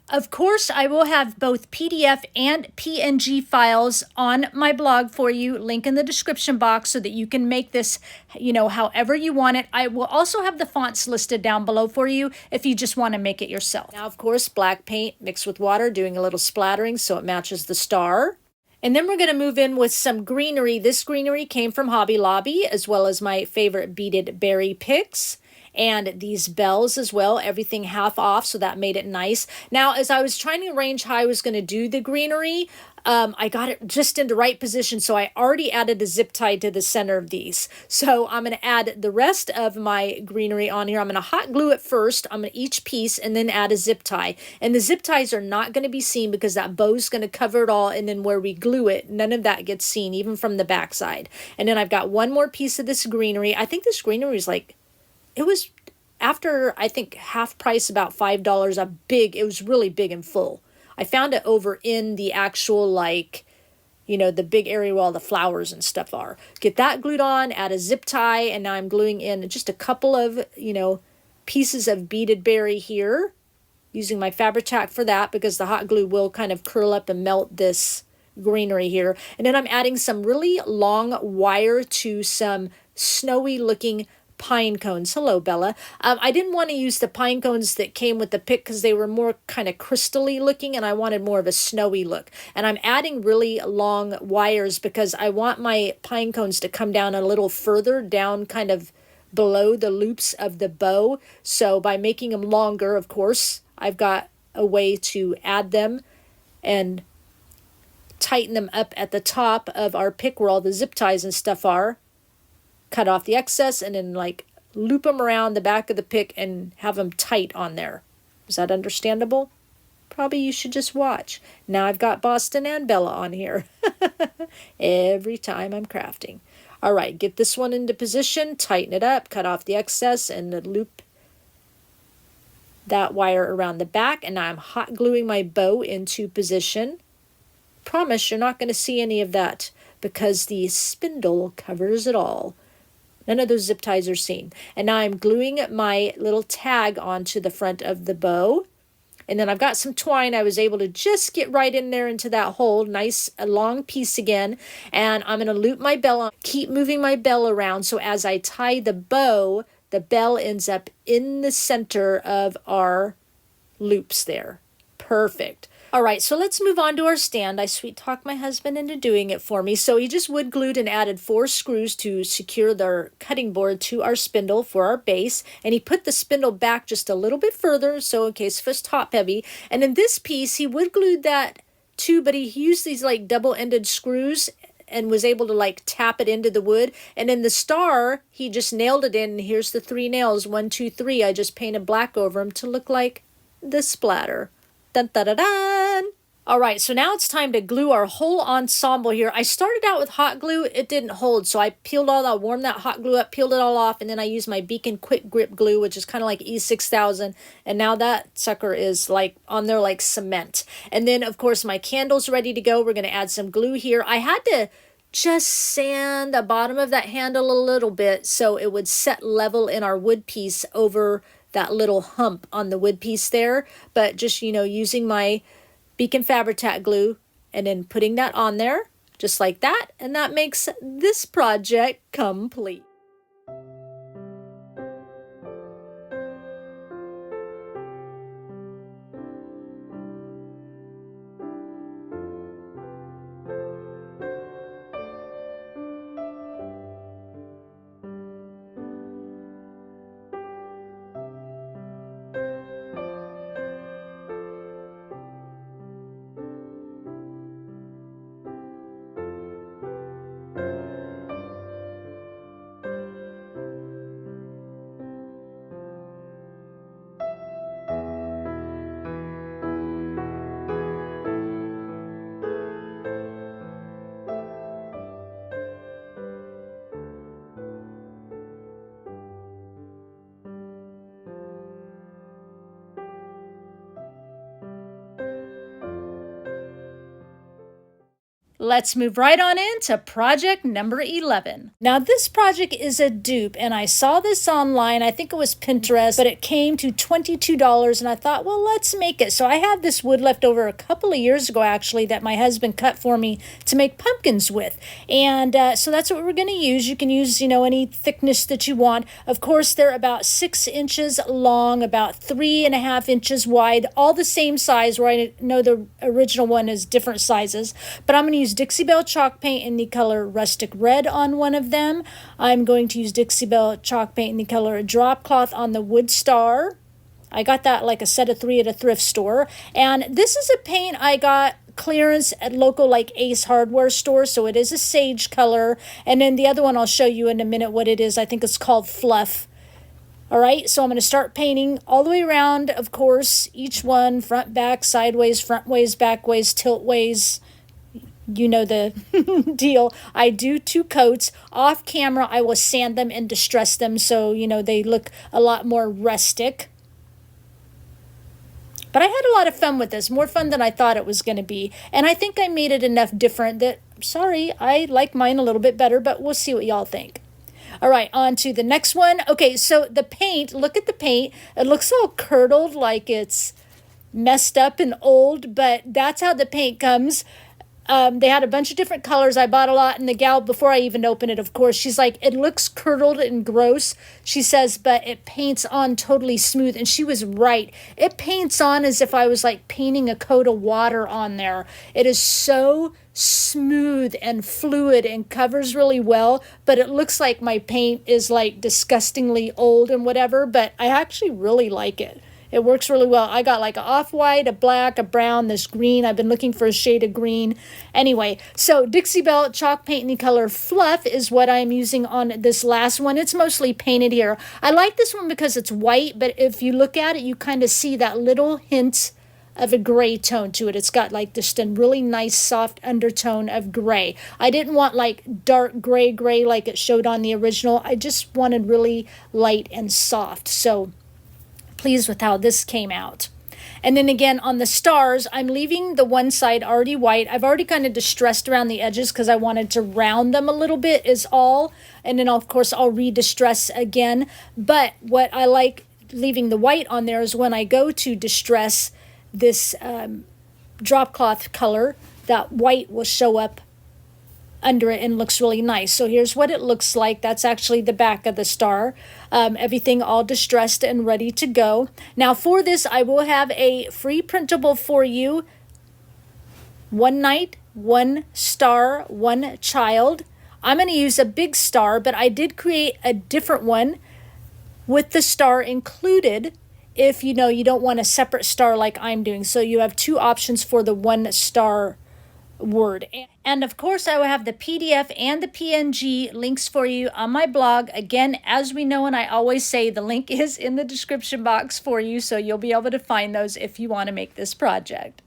Of course, I will have both PDF and PNG files on my blog for you, link in the description box so that you can make this, however you want it. I will also have the fonts listed down below for you if you just want to make it yourself. Now, of course, black paint mixed with water, doing a little splattering so it matches the star. And then we're going to move in with some greenery. This greenery came from Hobby Lobby, as well as my favorite beaded berry picks. And these bells as well, everything half off, so that made it nice. Now, as I was trying to arrange how I was going to do the greenery, I got it just in the right position, so I already added a zip tie to the center of these. So I'm going to add the rest of my greenery on here. I'm going to hot glue it first on each piece and then add a zip tie. And the zip ties are not going to be seen because that bow's going to cover it all, and then where we glue it, none of that gets seen, even from the back side. And then I've got one more piece of this greenery. I think this greenery is like, it was, after, I think, half price, about $5, it was really big and full. I found it over in the actual, the big area where all the flowers and stuff are. Get that glued on, add a zip tie, and now I'm gluing in just a couple of, pieces of beaded berry here, using my Fabrica for that because the hot glue will kind of curl up and melt this greenery here. And then I'm adding some really long wire to some snowy looking pine cones. Hello, Bella. I didn't want to use the pine cones that came with the pick because they were more kind of crystally looking, and I wanted more of a snowy look. And I'm adding really long wires because I want my pine cones to come down a little further down, kind of below the loops of the bow. So by making them longer, of course, I've got a way to add them and tighten them up at the top of our pick where all the zip ties and stuff are. Cut off the excess and then loop them around the back of the pick and have them tight on there. Is that understandable? Probably you should just watch. Now I've got Boston and Bella on here every time I'm crafting. All right, get this one into position, tighten it up, cut off the excess, and loop that wire around the back. And now I'm hot gluing my bow into position. Promise you're not going to see any of that because the spindle covers it all. None of those zip ties are seen. And now I'm gluing my little tag onto the front of the bow. And then I've got some twine. I was able to just get right in there into that hole. Nice, a long piece again. And I'm going to loop my bell on. Keep moving my bell around. So as I tie the bow, the bell ends up in the center of our loops there. Perfect. All right, so let's move on to our stand. I sweet talked my husband into doing it for me. So he just wood glued and added 4 screws to secure the cutting board to our spindle for our base. And he put the spindle back just a little bit further, so in case if it's top heavy. And in this piece, he wood glued that too, but he used these double-ended screws and was able to tap it into the wood. And in the star, he just nailed it in. And here's the 3 nails, 1, 2, 3. I just painted black over them to look like the splatter. Dun, dun, dun, dun. All right, so now it's time to glue our whole ensemble here. I started out with hot glue. It didn't hold, so I warmed that hot glue up, peeled it all off, and then I used my Beacon Quick Grip glue, which is kind of like E6000, and now that sucker is on there like cement. And then, of course, my candle's ready to go. We're going to add some glue here. I had to just sand the bottom of that handle a little bit so it would set level in our wood piece over that little hump on the wood piece there, but just, using my Beacon Fabric glue and then putting that on there just like that, and that makes this project complete. Let's move right on into project number 11. Now this project is a dupe, and I saw this online. I think it was Pinterest, but it came to $22, and I thought, well, let's make it. So I had this wood left over a couple of years ago, actually, that my husband cut for me to make pumpkins with. And so that's what we're going to use. You can use, any thickness that you want. Of course, they're about 6 inches long, about 3.5 inches wide, all the same size, where I know the original one is different sizes. But I'm going to use Dixie Belle chalk paint in the color Rustic Red on one of them. I'm going to use Dixie Belle chalk paint in the color Drop Cloth on the Wood Star. I got that like a set of 3 at a thrift store. And this is a paint I got clearance at local like Ace Hardware store, so it is a sage color. And then the other one I'll show you in a minute what it is. I think it's called Fluff. All right, so I'm going to start painting all the way around, of course, each one, front, back, sideways, front ways, back ways, tilt ways. You know the deal. I do 2 coats. Off camera, I will sand them and distress them so, they look a lot more rustic. But I had a lot of fun with this, more fun than I thought it was going to be. And I think I made it enough different that, sorry, I like mine a little bit better, but we'll see what y'all think. All right, on to the next one. Okay, so the paint, look at the paint. It looks all curdled, like it's messed up and old, but that's how the paint comes. They had a bunch of different colors. I bought a lot, and the gal, before I even open it, of course, she's like, it looks curdled and gross, she says, but it paints on totally smooth, and she was right. It paints on as if I was like painting a coat of water on there. It is so smooth and fluid and covers really well, but it looks like my paint is like disgustingly old and whatever, but I actually really like it. It works really well. I got like an off-white, a black, a brown, this green. I've been looking for a shade of green. Anyway, so Dixie Belle chalk paint in the color Fluff is what I'm using on this last one. It's mostly painted here. I like this one because it's white, but if you look at it, you kind of see that little hint of a gray tone to it. It's got like just a really nice soft undertone of gray. I didn't want like dark gray like it showed on the original. I just wanted really light and soft. So pleased with how this came out. And then again on the stars, I'm leaving the one side already white. I've already kind of distressed around the edges because I wanted to round them a little bit is all. And then of course I'll re-distress again. But what I like leaving the white on there is when I go to distress this drop cloth color, that white will show up under it and looks really nice. So here's what it looks like. That's actually the back of the star. Everything all distressed and ready to go. Now for this, I will have a free printable for you. One night, one star, one child. I'm going to use a big star, but I did create a different one with the star included if you don't want a separate star like I'm doing. So you have 2 options for the one star word. And of course I will have the PDF and the PNG links for you on my blog. Again, as we know, and I always say, the link is in the description box for you, so you'll be able to find those if you want to make this project.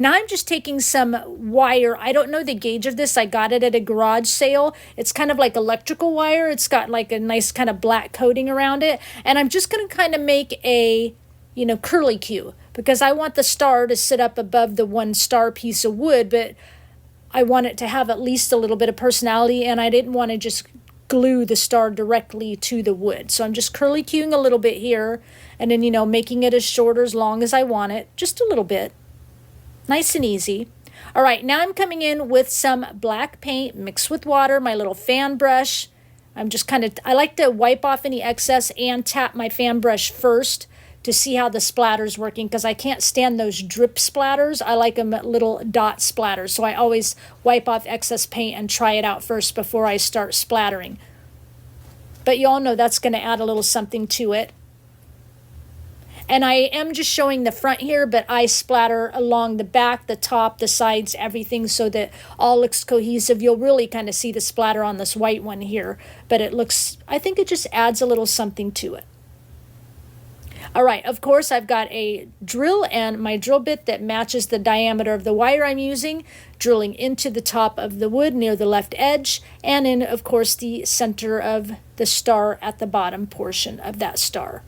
Now I'm just taking some wire. I don't know the gauge of this. I got it at a garage sale. It's kind of like electrical wire. It's got like a nice kind of black coating around it. And I'm just going to kind of make a, curlicue, because I want the star to sit up above the one star piece of wood, but I want it to have at least a little bit of personality, and I didn't want to just glue the star directly to the wood. So I'm just curlicuing a little bit here, and then, making it as short or as long as I want it, just a little bit. Nice and easy. All right, now I'm coming in with some black paint mixed with water, my little fan brush. I'm just I like to wipe off any excess and tap my fan brush first to see how the splatter's working, because I can't stand those drip splatters. I like them at little dot splatters. So I always wipe off excess paint and try it out first before I start splattering. But you all know that's going to add a little something to it. And I am just showing the front here, but I splatter along the back, the top, the sides, everything, so that all looks cohesive. You'll really kind of see the splatter on this white one here, but I think it just adds a little something to it. All right, of course, I've got a drill and my drill bit that matches the diameter of the wire I'm using, drilling into the top of the wood near the left edge, and in, of course, the center of the star at the bottom portion of that star.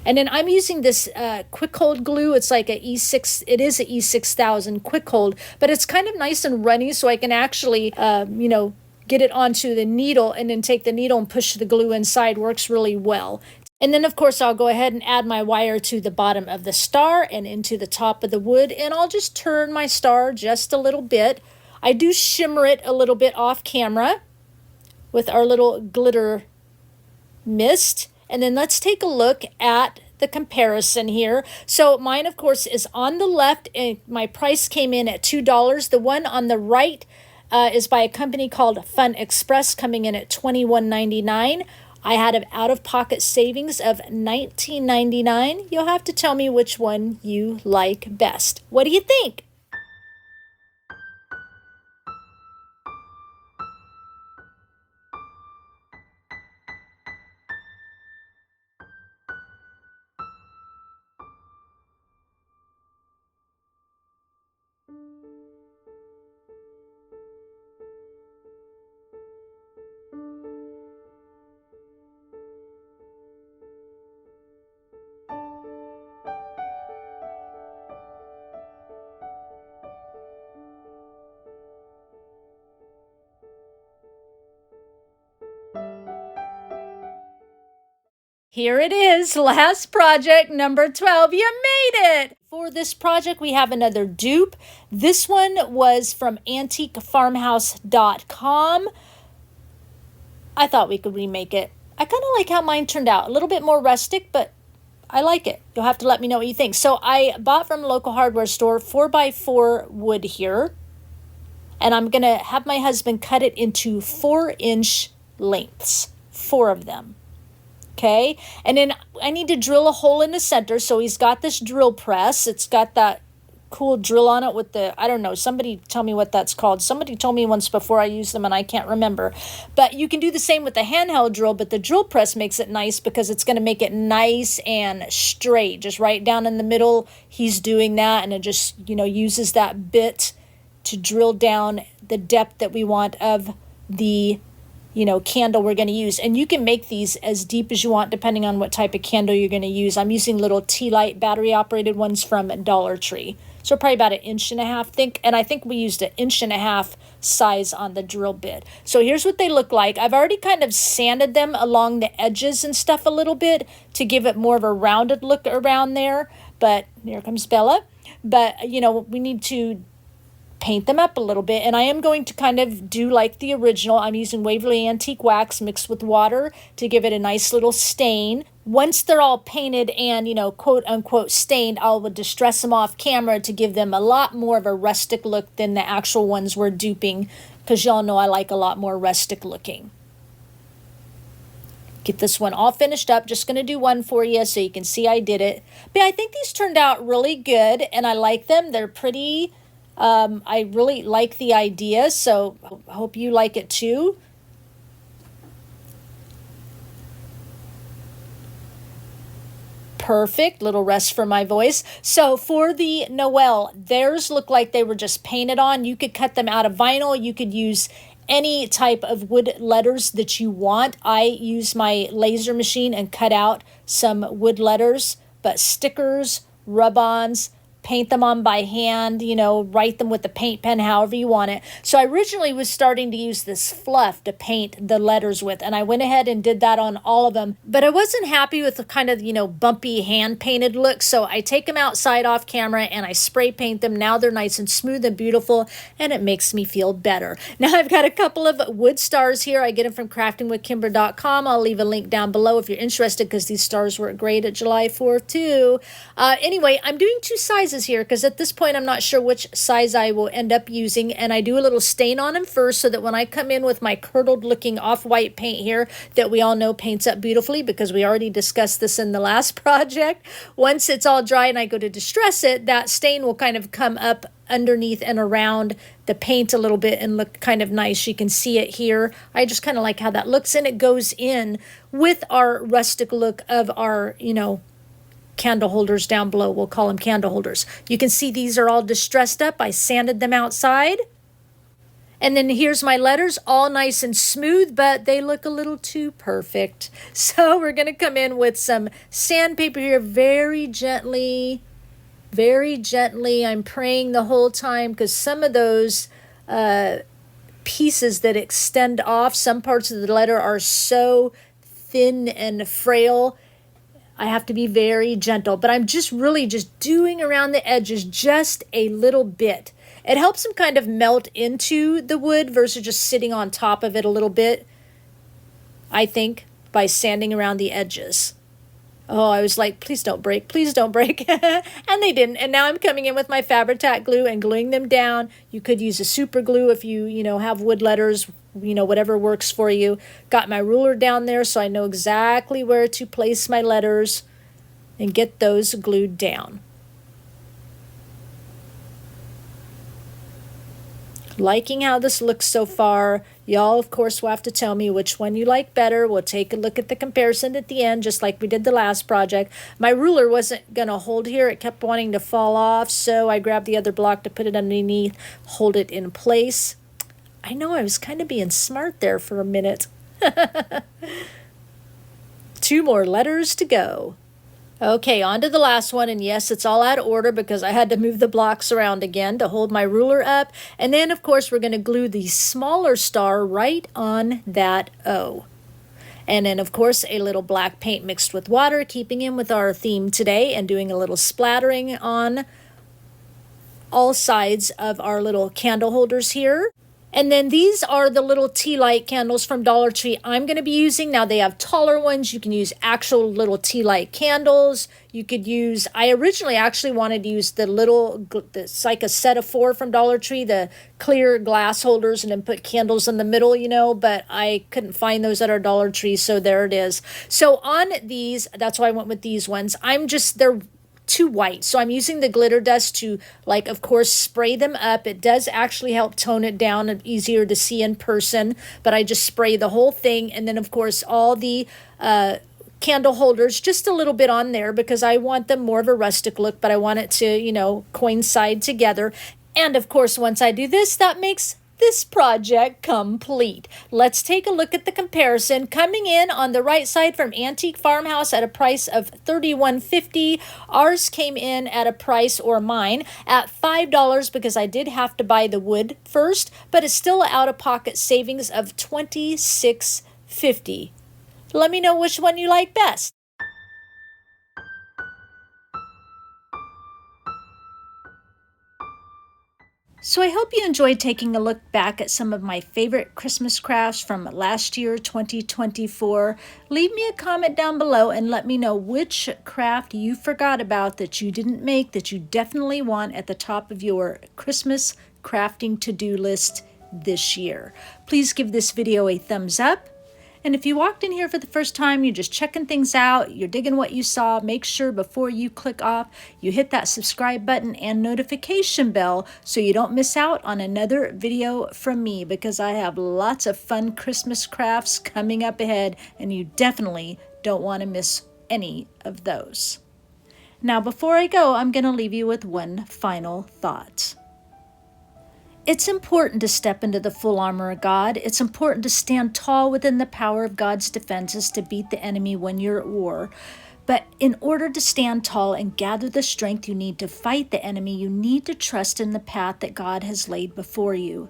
And then I'm using this quick hold glue. It's like a E6, it is a E6000 quick hold, but it's kind of nice and runny, so I can actually, get it onto the needle and then take the needle and push the glue inside. Works really well. And then, of course, I'll go ahead and add my wire to the bottom of the star and into the top of the wood, and I'll just turn my star just a little bit. I do shimmer it a little bit off camera with our little glitter mist. And then let's take a look at the comparison here. So mine, of course, is on the left, and my price came in at $2. The one on the right is by a company called Fun Express, coming in at $21.99. I had an out-of-pocket savings of $19.99. You'll have to tell me which one you like best. What do you think? Here it is, last project, number 12. You made it! For this project, we have another dupe. This one was from antiquefarmhouse.com. I thought we could remake it. I kind of like how mine turned out. A little bit more rustic, but I like it. You'll have to let me know what you think. So I bought from a local hardware store 4x4 wood here. And I'm going to have my husband cut it into 4-inch lengths. 4 of them. Okay, and then I need to drill a hole in the center. So he's got this drill press. It's got that cool drill on it with the, I don't know, somebody tell me what that's called. Somebody told me once before I used them and I can't remember. But you can do the same with the handheld drill, but the drill press makes it nice because it's going to make it nice and straight. Just right down in the middle, he's doing that, and it just, uses that bit to drill down the depth that we want of the candle we're going to use. And you can make these as deep as you want depending on what type of candle you're going to use. I'm using little tea light battery operated ones from Dollar Tree. So probably about 1.5 inches. And I think we used 1.5 inches size on the drill bit. So here's what they look like. I've already kind of sanded them along the edges and stuff a little bit to give it more of a rounded look around there. But here comes Bella. But, we need to paint them up a little bit, and I am going to kind of do like the original. I'm using Waverly Antique Wax mixed with water to give it a nice little stain. Once they're all painted and, quote unquote stained, I'll distress them off camera to give them a lot more of a rustic look than the actual ones we're duping, because y'all know I like a lot more rustic looking. Get this one all finished up. Just going to do one for you so you can see I did it. But I think these turned out really good, and I like them. They're pretty. I really like the idea, so I hope you like it too. Perfect. Little rest for my voice. So for the Noel, theirs look like they were just painted on. You could cut them out of vinyl. You could use any type of wood letters that you want. I use my laser machine and cut out some wood letters, but stickers, rub-ons, paint them on by hand, write them with the paint pen, however you want it. So I originally was starting to use this fluff to paint the letters with, and I went ahead and did that on all of them. But I wasn't happy with the kind of, bumpy hand-painted look, so I take them outside off camera and I spray paint them. Now they're nice and smooth and beautiful, and it makes me feel better. Now I've got a couple of wood stars here. I get them from craftingwithkimber.com. I'll leave a link down below if you're interested, because these stars work great at July 4th too. Anyway, I'm doing 2 sizes here because at this point I'm not sure which size I will end up using, and I do a little stain on them first so that when I come in with my curdled looking off-white paint here that we all know paints up beautifully, because we already discussed this in the last project, once it's all dry and I go to distress it, that stain will kind of come up underneath and around the paint a little bit and look kind of nice. You can see it here. I just kind of like how that looks, and it goes in with our rustic look of our, candle holders down below. We'll call them candle holders. You can see these are all distressed up. I sanded them outside. And then here's my letters, all nice and smooth, but they look a little too perfect. So we're going to come in with some sandpaper here very gently. Very gently. I'm praying the whole time because some of those pieces that extend off, some parts of the letter are so thin and frail. I have to be very gentle, but I'm just really just doing around the edges just a little bit. It helps them kind of melt into the wood versus just sitting on top of it a little bit, I think, by sanding around the edges. Oh, I was like, please don't break, please don't break. And they didn't. And now I'm coming in with my Fabrica glue and gluing them down. You could use a super glue if you have wood letters, whatever works for you. Got my ruler down there so I know exactly where to place my letters and get those glued down. Liking how this looks so far. Y'all, of course, will have to tell me which one you like better. We'll take a look at the comparison at the end, just like we did the last project. My ruler wasn't going to hold here. It kept wanting to fall off, so I grabbed the other block to put it underneath, hold it in place. I know I was kind of being smart there for a minute. 2 more letters to go. Okay, on to the last one, and yes, it's all out of order because I had to move the blocks around again to hold my ruler up. And then, of course, we're going to glue the smaller star right on that O. And then, of course, a little black paint mixed with water, keeping in with our theme today and doing a little splattering on all sides of our little candle holders here. And then these are the little tea light candles from Dollar Tree I'm going to be using. Now they have taller ones. You can use actual little tea light candles. You could use, I originally actually wanted to use the little, it's like a set of 4 from Dollar Tree, the clear glass holders, and then put candles in the middle, but I couldn't find those at our Dollar Tree, so there it is. So on these, that's why I went with these ones. They're too white, so I'm using the glitter dust to, of course, spray them up. It does actually help tone it down and easier to see in person, but I just spray the whole thing. And then, of course, all the candle holders, just a little bit on there because I want them more of a rustic look, but I want it to, coincide together. And, of course, once I do this, that makes this project complete. Let's take a look at the comparison. Coming in on the right side from Antique Farmhouse at a price of $31.50. Ours came in at a price, or mine, at $5 because I did have to buy the wood first, but it's still an out-of-pocket savings of $26.50. Let me know which one you like best. So I hope you enjoyed taking a look back at some of my favorite Christmas crafts from last year, 2024. Leave me a comment down below and let me know which craft you forgot about that you didn't make that you definitely want at the top of your Christmas crafting to-do list this year. Please give this video a thumbs up. And if you walked in here for the first time, you're just checking things out, you're digging what you saw, make sure before you click off, you hit that subscribe button and notification bell so you don't miss out on another video from me, because I have lots of fun Christmas crafts coming up ahead and you definitely don't want to miss any of those. Now, before I go, I'm going to leave you with one final thought. It's important to step into the full armor of God. It's important to stand tall within the power of God's defenses to beat the enemy when you're at war. But in order to stand tall and gather the strength you need to fight the enemy, you need to trust in the path that God has laid before you.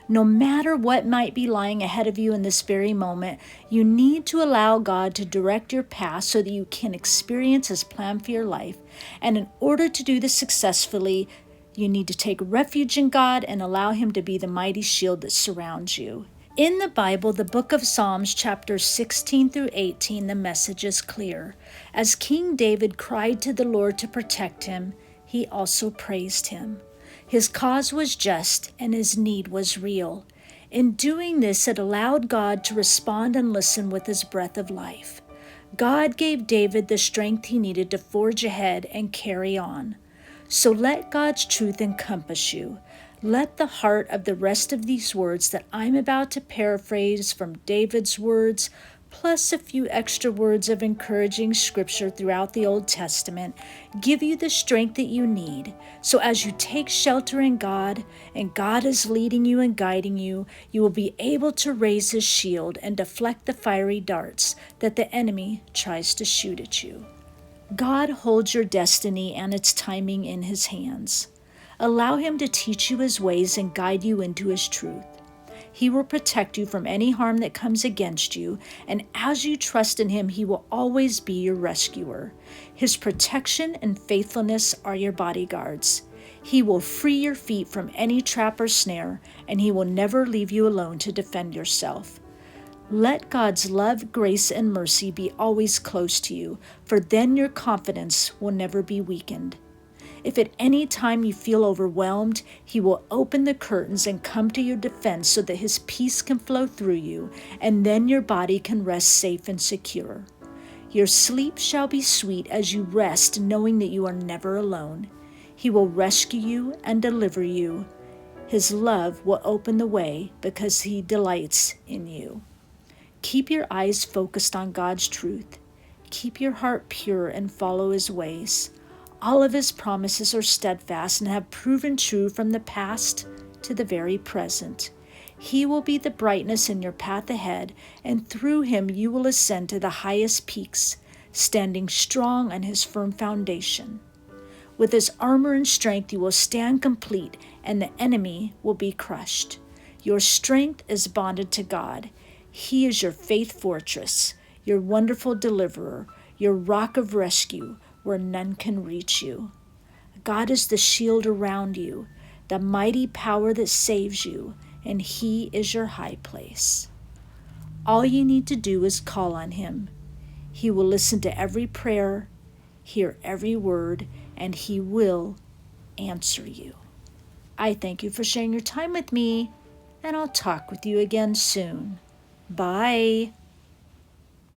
No matter what might be lying ahead of you in this very moment, you need to allow God to direct your path so that you can experience His plan for your life. And in order to do this successfully, you need to take refuge in God and allow Him to be the mighty shield that surrounds you. In the Bible, the book of Psalms, chapters 16 through 18, the message is clear. As King David cried to the Lord to protect him, he also praised Him. His cause was just and his need was real. In doing this, it allowed God to respond and listen with His breath of life. God gave David the strength he needed to forge ahead and carry on. So let God's truth encompass you. Let the heart of the rest of these words that I'm about to paraphrase from David's words plus a few extra words of encouraging scripture throughout the Old Testament, give you the strength that you need. So as you take shelter in God, and God is leading you and guiding you, you will be able to raise his shield and deflect the fiery darts that the enemy tries to shoot at you. God holds your destiny and its timing in his hands. Allow him to teach you his ways and guide you into his truth. He will protect you from any harm that comes against you, and as you trust in him, he will always be your rescuer. His protection and faithfulness are your bodyguards. He will free your feet from any trap or snare, and he will never leave you alone to defend yourself. Let God's love, grace, and mercy be always close to you, for then your confidence will never be weakened. If at any time you feel overwhelmed, he will open the curtains and come to your defense so that his peace can flow through you, and then your body can rest safe and secure. Your sleep shall be sweet as you rest, knowing that you are never alone. He will rescue you and deliver you. His love will open the way because he delights in you. Keep your eyes focused on God's truth. Keep your heart pure and follow his ways. All of his promises are steadfast and have proven true from the past to the very present. He will be the brightness in your path ahead, and through him you will ascend to the highest peaks, standing strong on his firm foundation. With his armor and strength you will stand complete, and the enemy will be crushed. Your strength is bonded to God. He is your faith fortress, your wonderful deliverer, your rock of rescue, where none can reach you. God is the shield around you, the mighty power that saves you, and he is your high place. All you need to do is call on him. He will listen to every prayer, hear every word, and he will answer you. I thank you for sharing your time with me, and I'll talk with you again soon. Bye.